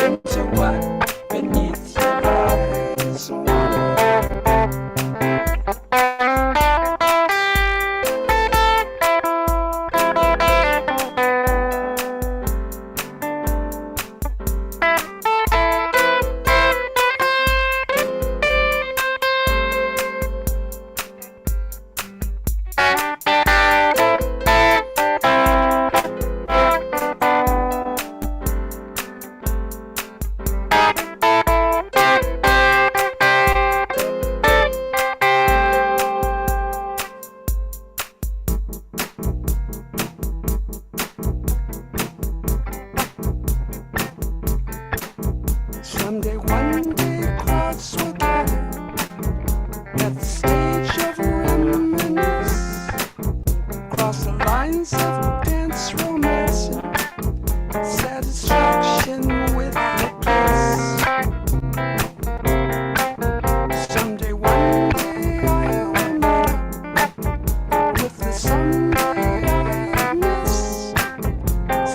Into what beneath your eyes one day. Someday, one day, crowds will gather at the stage of reminisce. Cross the lines of dance, romance, and satisfaction with a kiss. Someday, one day, I will meet up with the someday I miss.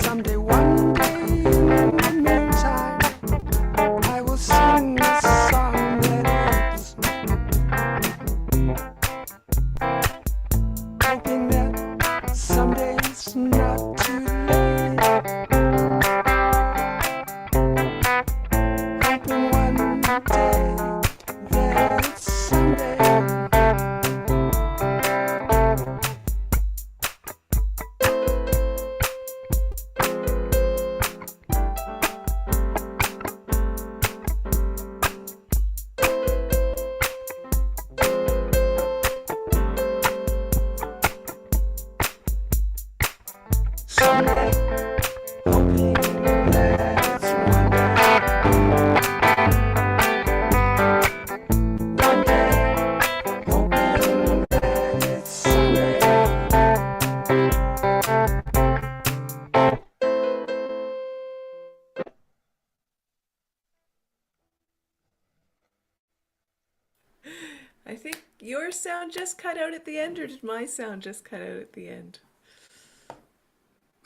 Someday, one day, in the meantime, I will I think your sound just cut out at the end, or did my sound just cut out at the end?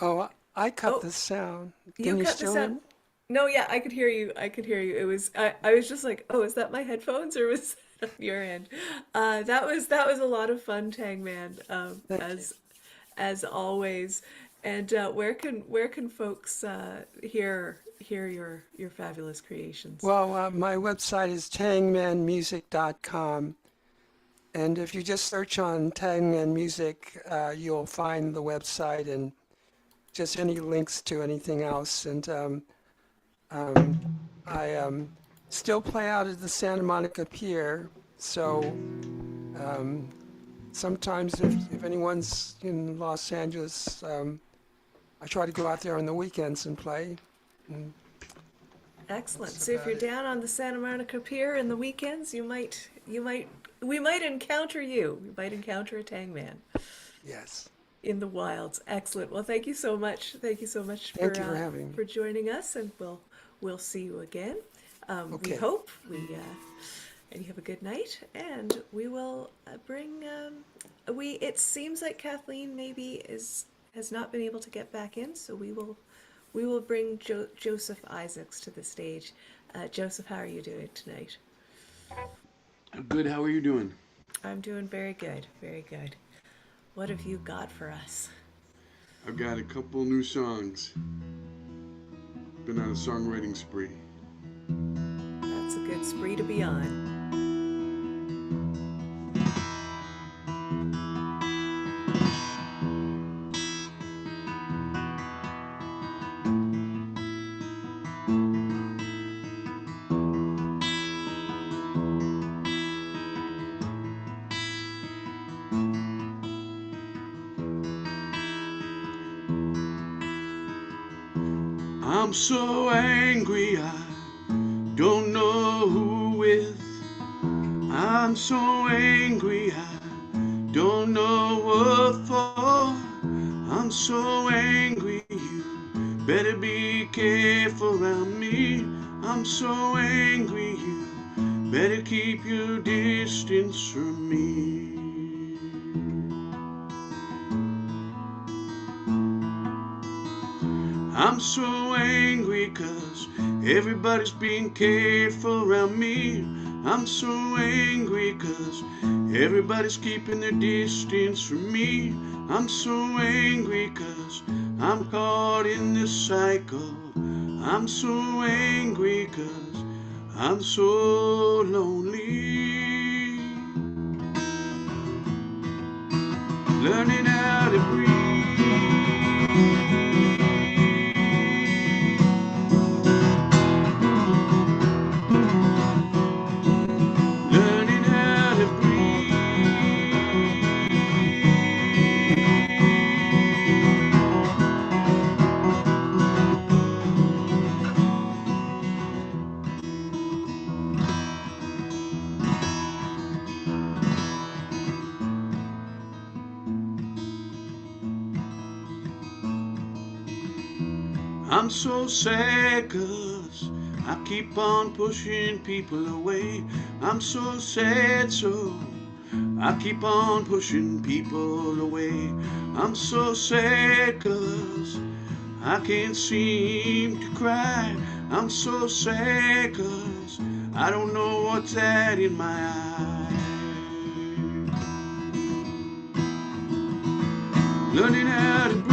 Oh, I cut the sound. Can you cut still the hear sound. me? No, yeah, I could hear you. I could hear you. It was I was just like, oh, is that my headphones or was that on your end? That was a lot of fun, Tangman. As always. And where can folks hear your fabulous creations? Well, my website is tangmanmusic.com. And if you just search on Tangman Music, you'll find the website and just any links to anything else. And I still play out at the Santa Monica Pier. So sometimes if anyone's in Los Angeles, I try to go out there on the weekends and play. And Excellent. So if you're down on the Santa Monica Pier in the weekends, we might encounter you. We might encounter a Tangman. Yes. In the wilds. Excellent. Well, thank you so much. Thank you so much Thank you for having me. for joining us, and we'll see you again. Okay. We hope and you have a good night, and we will bring. It seems like Kathleen maybe has not been able to get back in, so we will bring Joseph Isaacs to the stage. Joseph, how are you doing tonight? Good. How are you doing? I'm doing very good, very good. What have you got for us? I've got a couple new songs. Been on a songwriting spree. That's a good spree to be on. I'm so angry, I don't know who with. I'm so angry, I don't know what for. I'm so angry, you better be careful around me. I'm so angry, you better keep your distance from me. I'm so angry 'cause everybody's being careful around me. I'm so angry 'cause everybody's keeping their distance from me. I'm so angry 'cause I'm caught in this cycle. I'm so angry 'cause I'm so lonely. Learning how to breathe. I'm so sad 'cause I keep on pushing people away. I'm so sad, so I keep on pushing people away. I'm so sad 'cause I can't seem to cry. I'm so sad 'cause I don't know what's that in my eye. Learning how to breathe.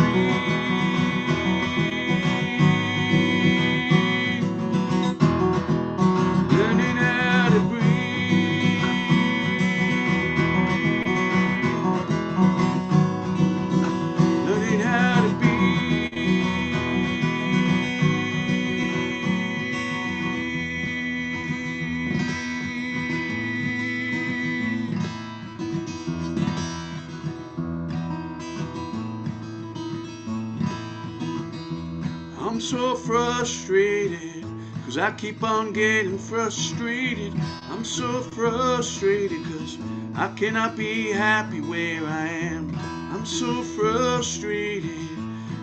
I'm so frustrated 'cause I keep on getting frustrated. I'm so frustrated 'cause I cannot be happy where I am. I'm so frustrated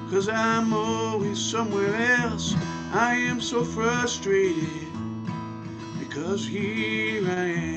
'cause I'm always somewhere else. I am so frustrated because here I am.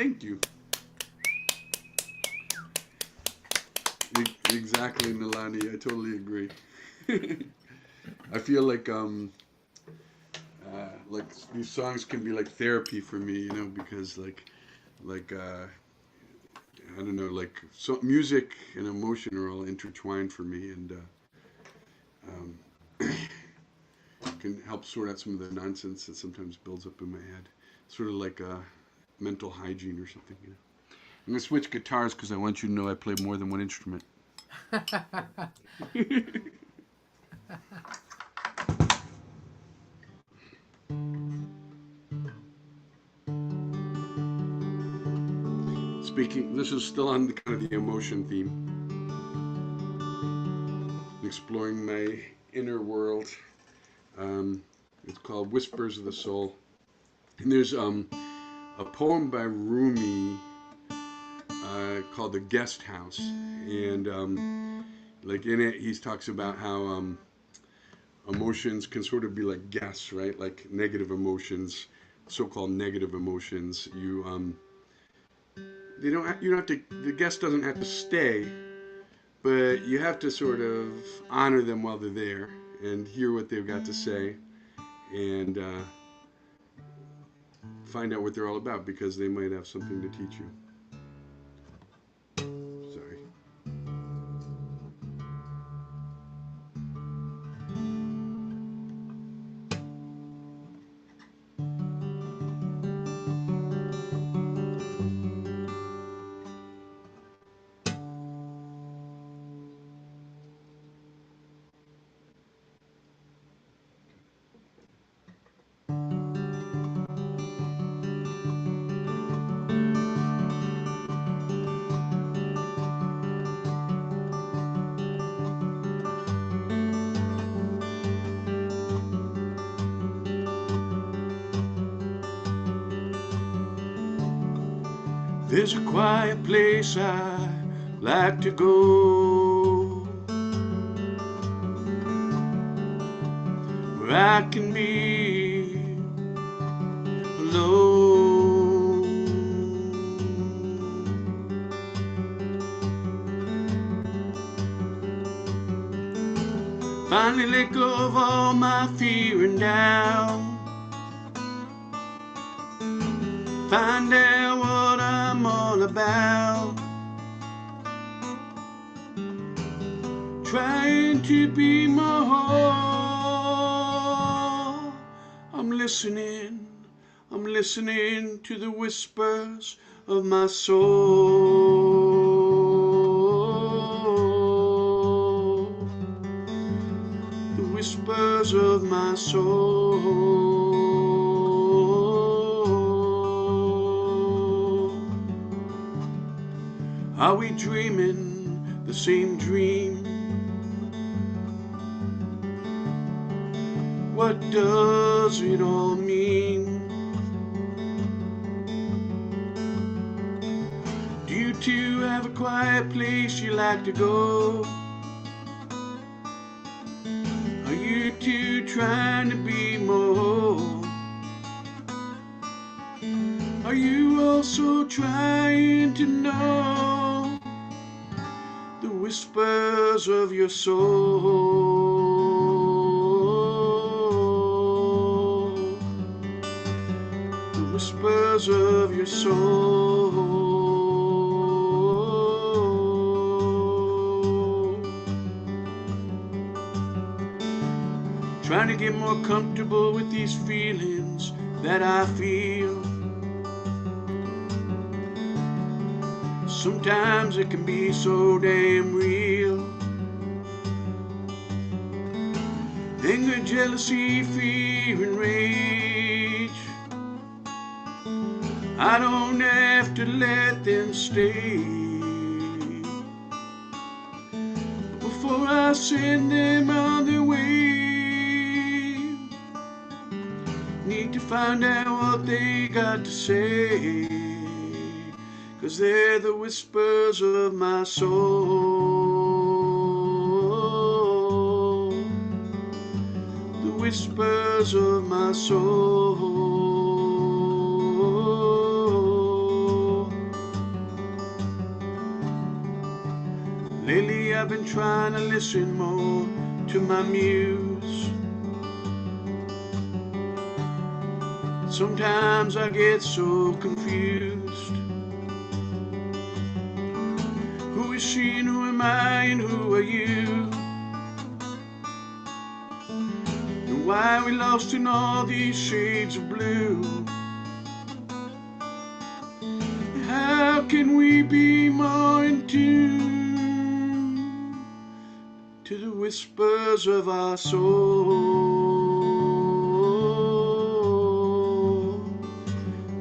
Thank you. Exactly, Nalini. I totally agree. I feel like these songs can be like therapy for me, you know, because like I don't know, like so music and emotion are all intertwined for me, and can help sort out some of the nonsense that sometimes builds up in my head. Sort of like mental hygiene or something, you know. I'm gonna switch guitars because I want you to know I play more than one instrument. This is still on kind of the emotion theme. Exploring my inner world. It's called Whispers of the Soul. And there's a poem by Rumi called The Guest House. And like in it, he talks about how emotions can sort of be like guests, right? Like negative emotions, so-called negative emotions. The guest doesn't have to stay, but you have to sort of honor them while they're there and hear what they've got to say and find out what they're all about, because they might have something to teach you. Sorry. There's a quiet place I like to go, where I can be alone. Finally let go of all my fear and doubt. Find out what I'm all about. Trying to be more. I'm listening to the whispers of my soul. The whispers of my soul. Are we dreaming the same dream? What does it all mean? Do you two have a quiet place you like to go? Are you two trying to be more? Are you also trying to know the whispers of your soul? The whispers of your soul. Trying to get more comfortable with these feelings that I feel. Sometimes it can be so damn real. Anger, jealousy, fear, and rage. I don't have to let them stay. Before I send them on their way, need to find out what they got to say. 'Cause they're the whispers of my soul. The whispers of my soul. I've been trying to listen more to my muse. Sometimes I get so confused. Who is she and who am I and who are you? And why are we lost in all these shades of blue? How can we be more in tune to the whispers of our soul?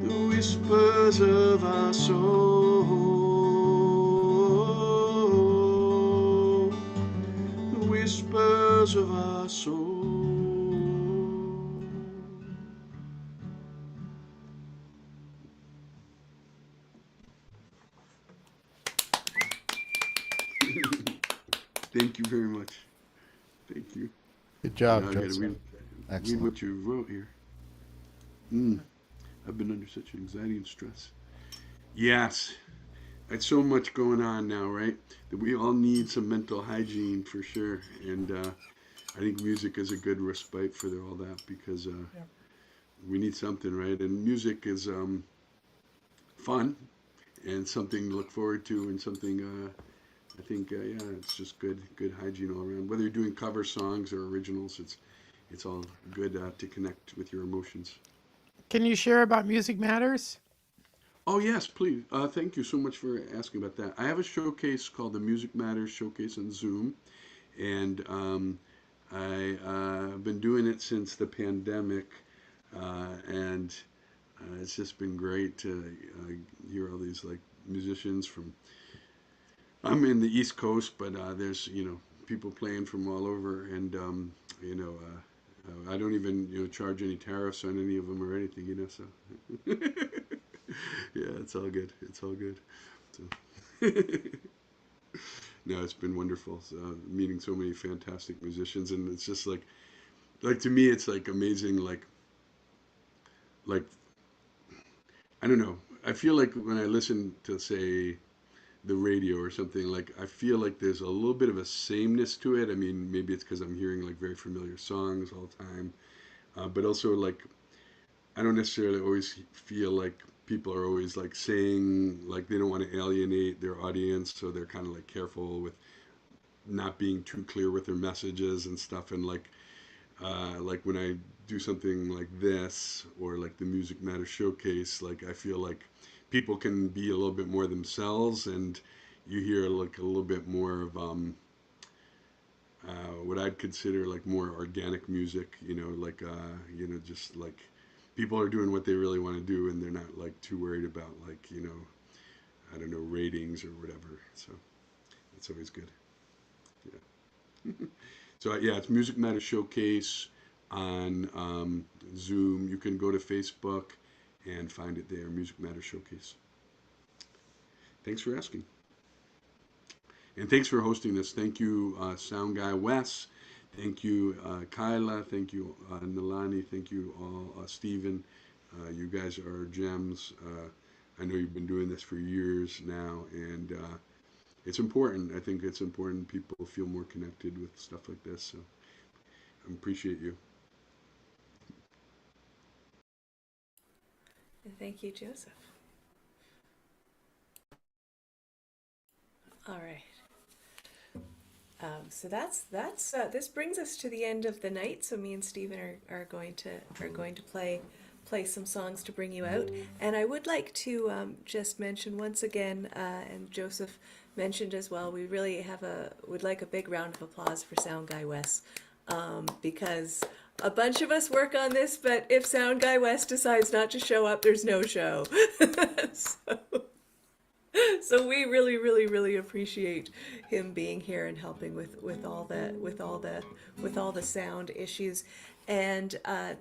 The whispers of our soul. The whispers of our soul. Thank you very much. Thank you. Good job, Now I gotta Joseph. read Excellent. what you wrote here. I've been under such anxiety and stress. Yes. It's so much going on now, right? That we all need some mental hygiene for sure. And I think music is a good respite for all that because we need something, right? And music is fun and something to look forward to and something I think, yeah, it's just good hygiene all around. Whether you're doing cover songs or originals, it's all good to connect with your emotions. Can you share about Music Matters? Oh, yes, please. Thank you so much for asking about that. I have a showcase called the Music Matters Showcase on Zoom, and I've been doing it since the pandemic, and it's just been great to hear all these like musicians from. I'm in the East Coast, but there's people playing from all over, and I don't even charge any tariffs on any of them or anything, so yeah, it's all good. It's all good. So no, it's been wonderful meeting so many fantastic musicians, and it's just like to me, it's like amazing, like I don't know. I feel like when I listen to say the radio or something, like I feel like there's a little bit of a sameness to it. I mean, maybe it's because I'm hearing like very familiar songs all the time, but also like I don't necessarily always feel like people are always like saying like they don't want to alienate their audience, so they're kind of like careful with not being too clear with their messages and stuff. And like when I do something like this or like the Music Matters Showcase, like I feel like people can be a little bit more themselves, and you hear like a little bit more of what I'd consider like more organic music, like just like people are doing what they really want to do, and they're not like too worried about like I don't know, ratings or whatever. So it's always good. Yeah. So yeah, it's Music Matters Showcase on Zoom. You can go to Facebook and find it there, Music Matters Showcase. Thanks for asking. And thanks for hosting this. Thank you, Sound Guy Wes. Thank you, Kyla. Thank you, Nalini. Thank you all, Stephen. You guys are gems. I know you've been doing this for years now, and it's important. I think it's important people feel more connected with stuff like this. So I appreciate you. Thank you, Joseph. All right. So that's this brings us to the end of the night. So me and Stephen are going to play some songs to bring you out. And I would like to just mention once again, and Joseph mentioned as well, we really would like a big round of applause for Sound Guy Wes, because a bunch of us work on this, but if Sound Guy West decides not to show up, there's no show. So we really, really, really appreciate him being here and helping with all the sound issues. And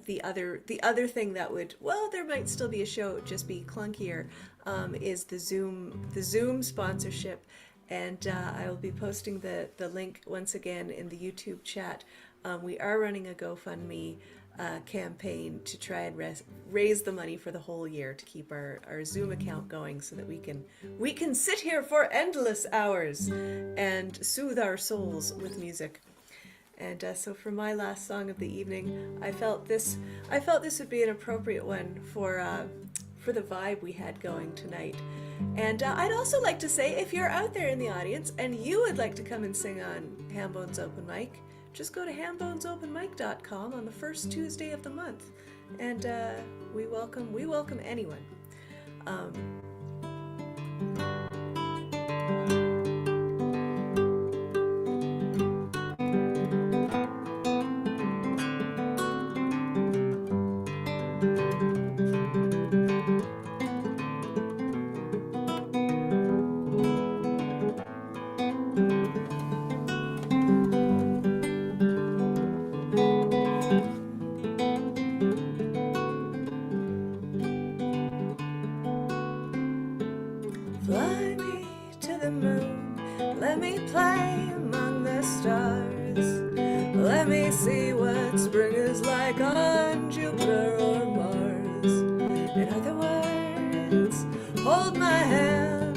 the other thing that would, well, there might still be a show, it would just be clunkier, is the Zoom sponsorship. And I will be posting the link once again in the YouTube chat. We are running a GoFundMe campaign to try and raise the money for the whole year to keep our Zoom account going, so that we can sit here for endless hours and soothe our souls with music. And so for my last song of the evening, I felt this would be an appropriate one for the vibe we had going tonight. And I'd also like to say, if you're out there in the audience and you would like to come and sing on Hambone's Open Mic, just go to hambonesopenmic.com on the first Tuesday of the month, and we welcome anyone. Fly me to the moon, let me play among the stars. Let me see what spring is like on Jupiter or Mars. In other words, hold my hand.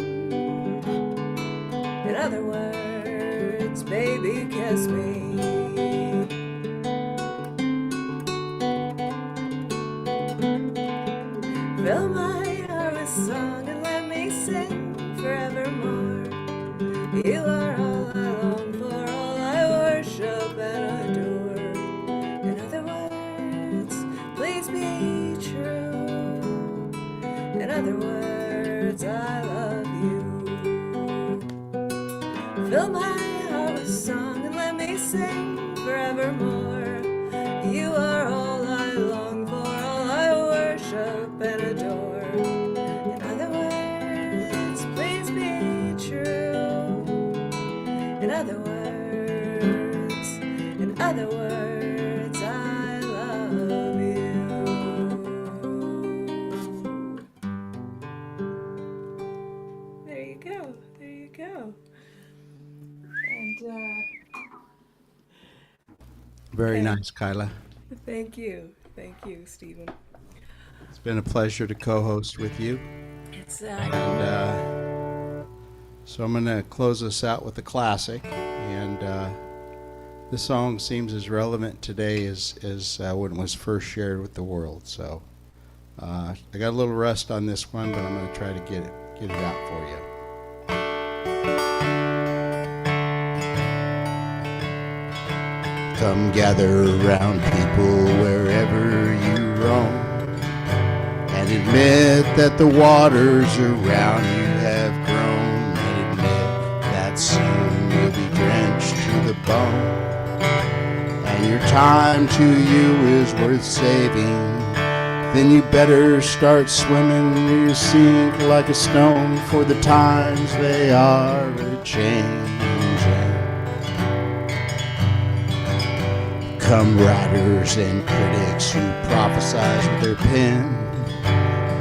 In other words, baby, kiss me. Fill my heart with song and let me sing forevermore. You are all I long for, all I worship and adore. In other words, please be true. In other words, I love you. Fill my heart with song and let me sing forevermore. You are all I long for, all I worship and adore. In other words, please be true. In other words, I love you. There you go. There you go. And Very nice, Kyla. thank you, Stephen. It's been a pleasure to co-host with you. It's And so I'm going to close us out with a classic, and this song seems as relevant today as when it was first shared with the world. So I got a little rust on this one, but I'm going to try to get it out for you. Come gather around people wherever you roam, and admit that the waters around you have grown, and admit that soon you'll be drenched to the bone, and your time to you is worth saving. Then you better start swimming, or you sink like a stone, for the times they are a-changing. Come writers and critics who prophesize with their pen,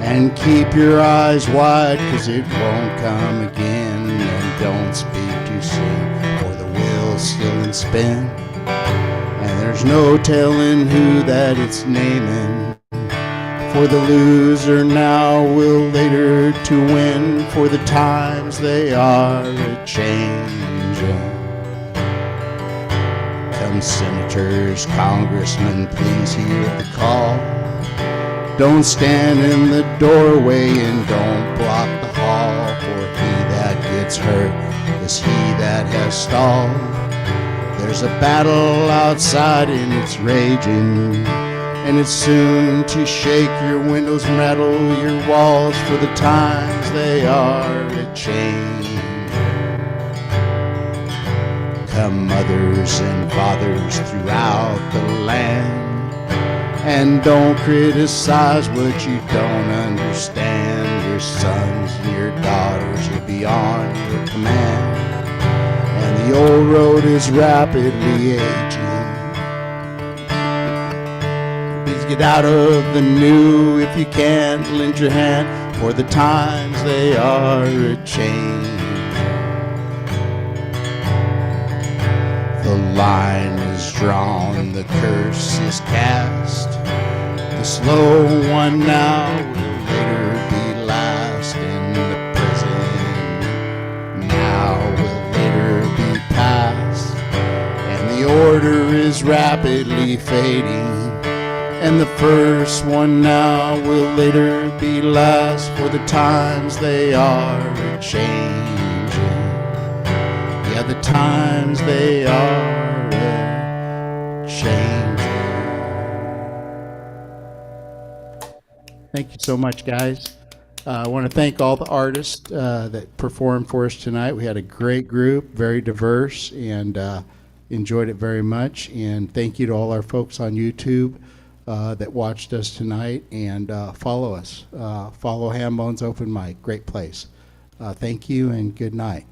and keep your eyes wide, 'cause it won't come again. And don't speak too soon, for the wheel's still in spin, and there's no telling who that it's naming. For the loser now will later to win, for the times they are a-changing. Come senators, congressmen, please hear the call. Don't stand in the doorway and don't block the hall, for he that gets hurt is he that has stalled. There's a battle outside and it's raging, and it's soon to shake your windows, rattle your walls, for the times they are a-changing. Come mothers and fathers throughout the land, and don't criticize what you don't understand. Your sons and your daughters will be on your command, and the old road is rapidly aging. Please get out of the new if you can, lend your hand, for the times they are a-changing. The line is drawn, the curse is cast. The slow one now will later be last, and the present now will later be past. And the order is rapidly fading, and the first one now will later be last, for the times they are a-changing. Yeah, the times they are a-changing. Thank you so much, guys. I want to thank all the artists that performed for us tonight. We had a great group, very diverse, and enjoyed it very much. And thank you to all our folks on YouTube that watched us tonight, and follow us. Follow Hambone's Open Mic. Great place. Thank you and good night.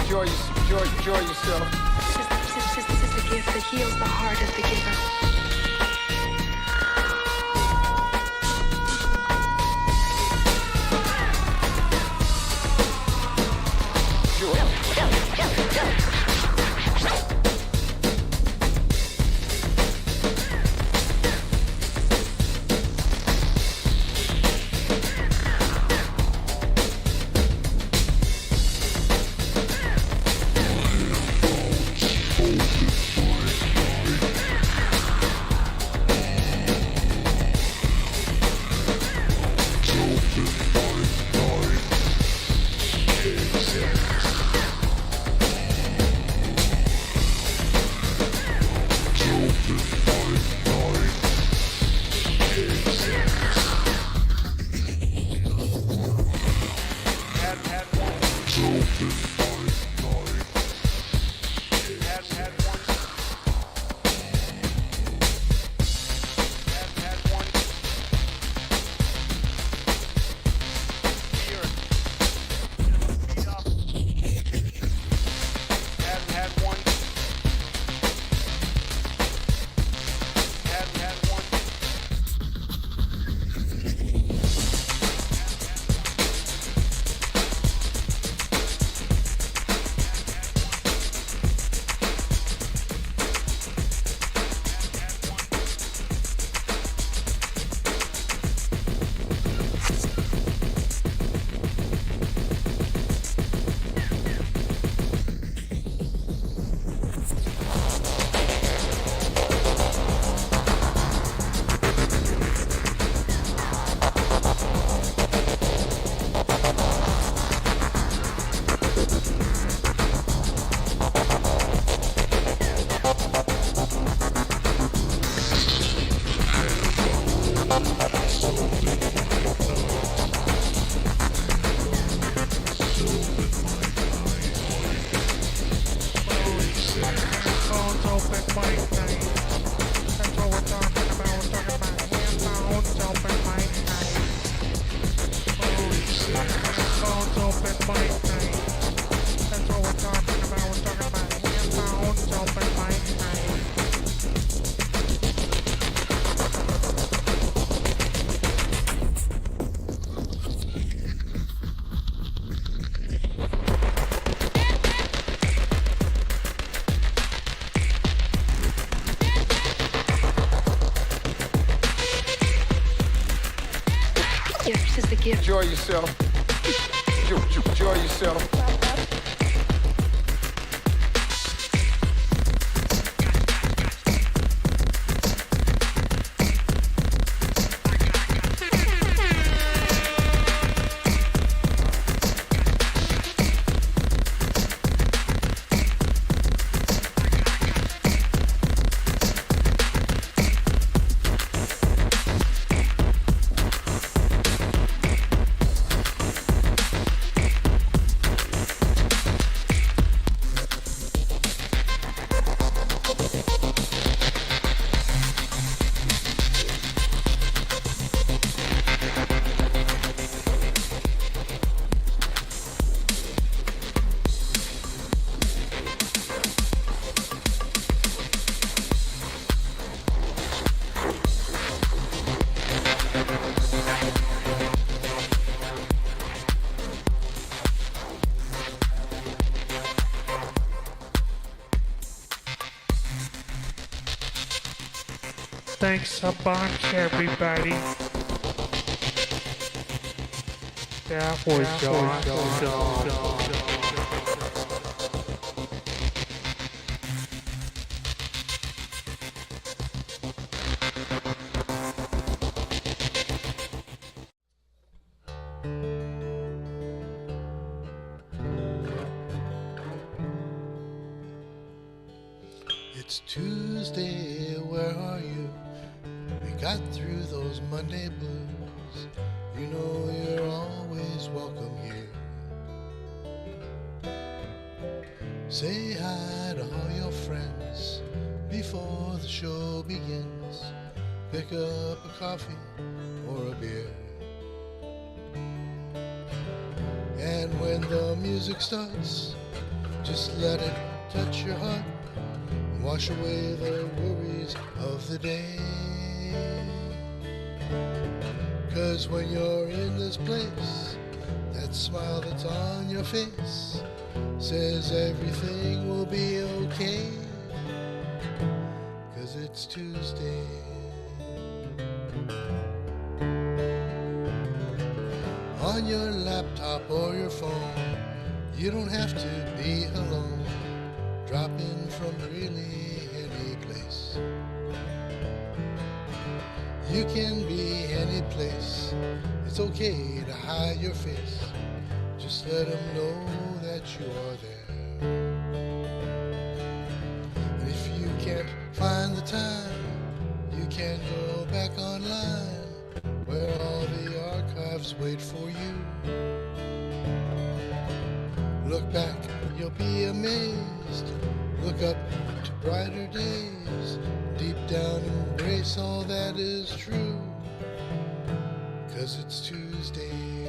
enjoy yourself. This is a gift that heals the heart of the giver. Enjoy yourself. Enjoy yourself. Thanks a bunch, everybody. That was awesome. It's Tuesday, where are you? We got through those Monday blues. You know you're always welcome here. Say hi to all your friends before the show begins. Pick up a coffee or a beer. And when the music starts, Just let it touch your heart and wash away the worries of the day. 'Cause when you're in this place, that smile that's on your face says everything will be okay. 'Cause it's Tuesday. On your laptop or your phone, you don't have to be alone. Drop in from really any place. You can be any place. It's okay to hide your face. Just let them know that you are there. And if you can't find the time, you can go back online where all the archives wait for you. Look back, you'll be amazed. Look up to brighter days. Deep down, embrace all that is true. 'Cause it's Tuesday.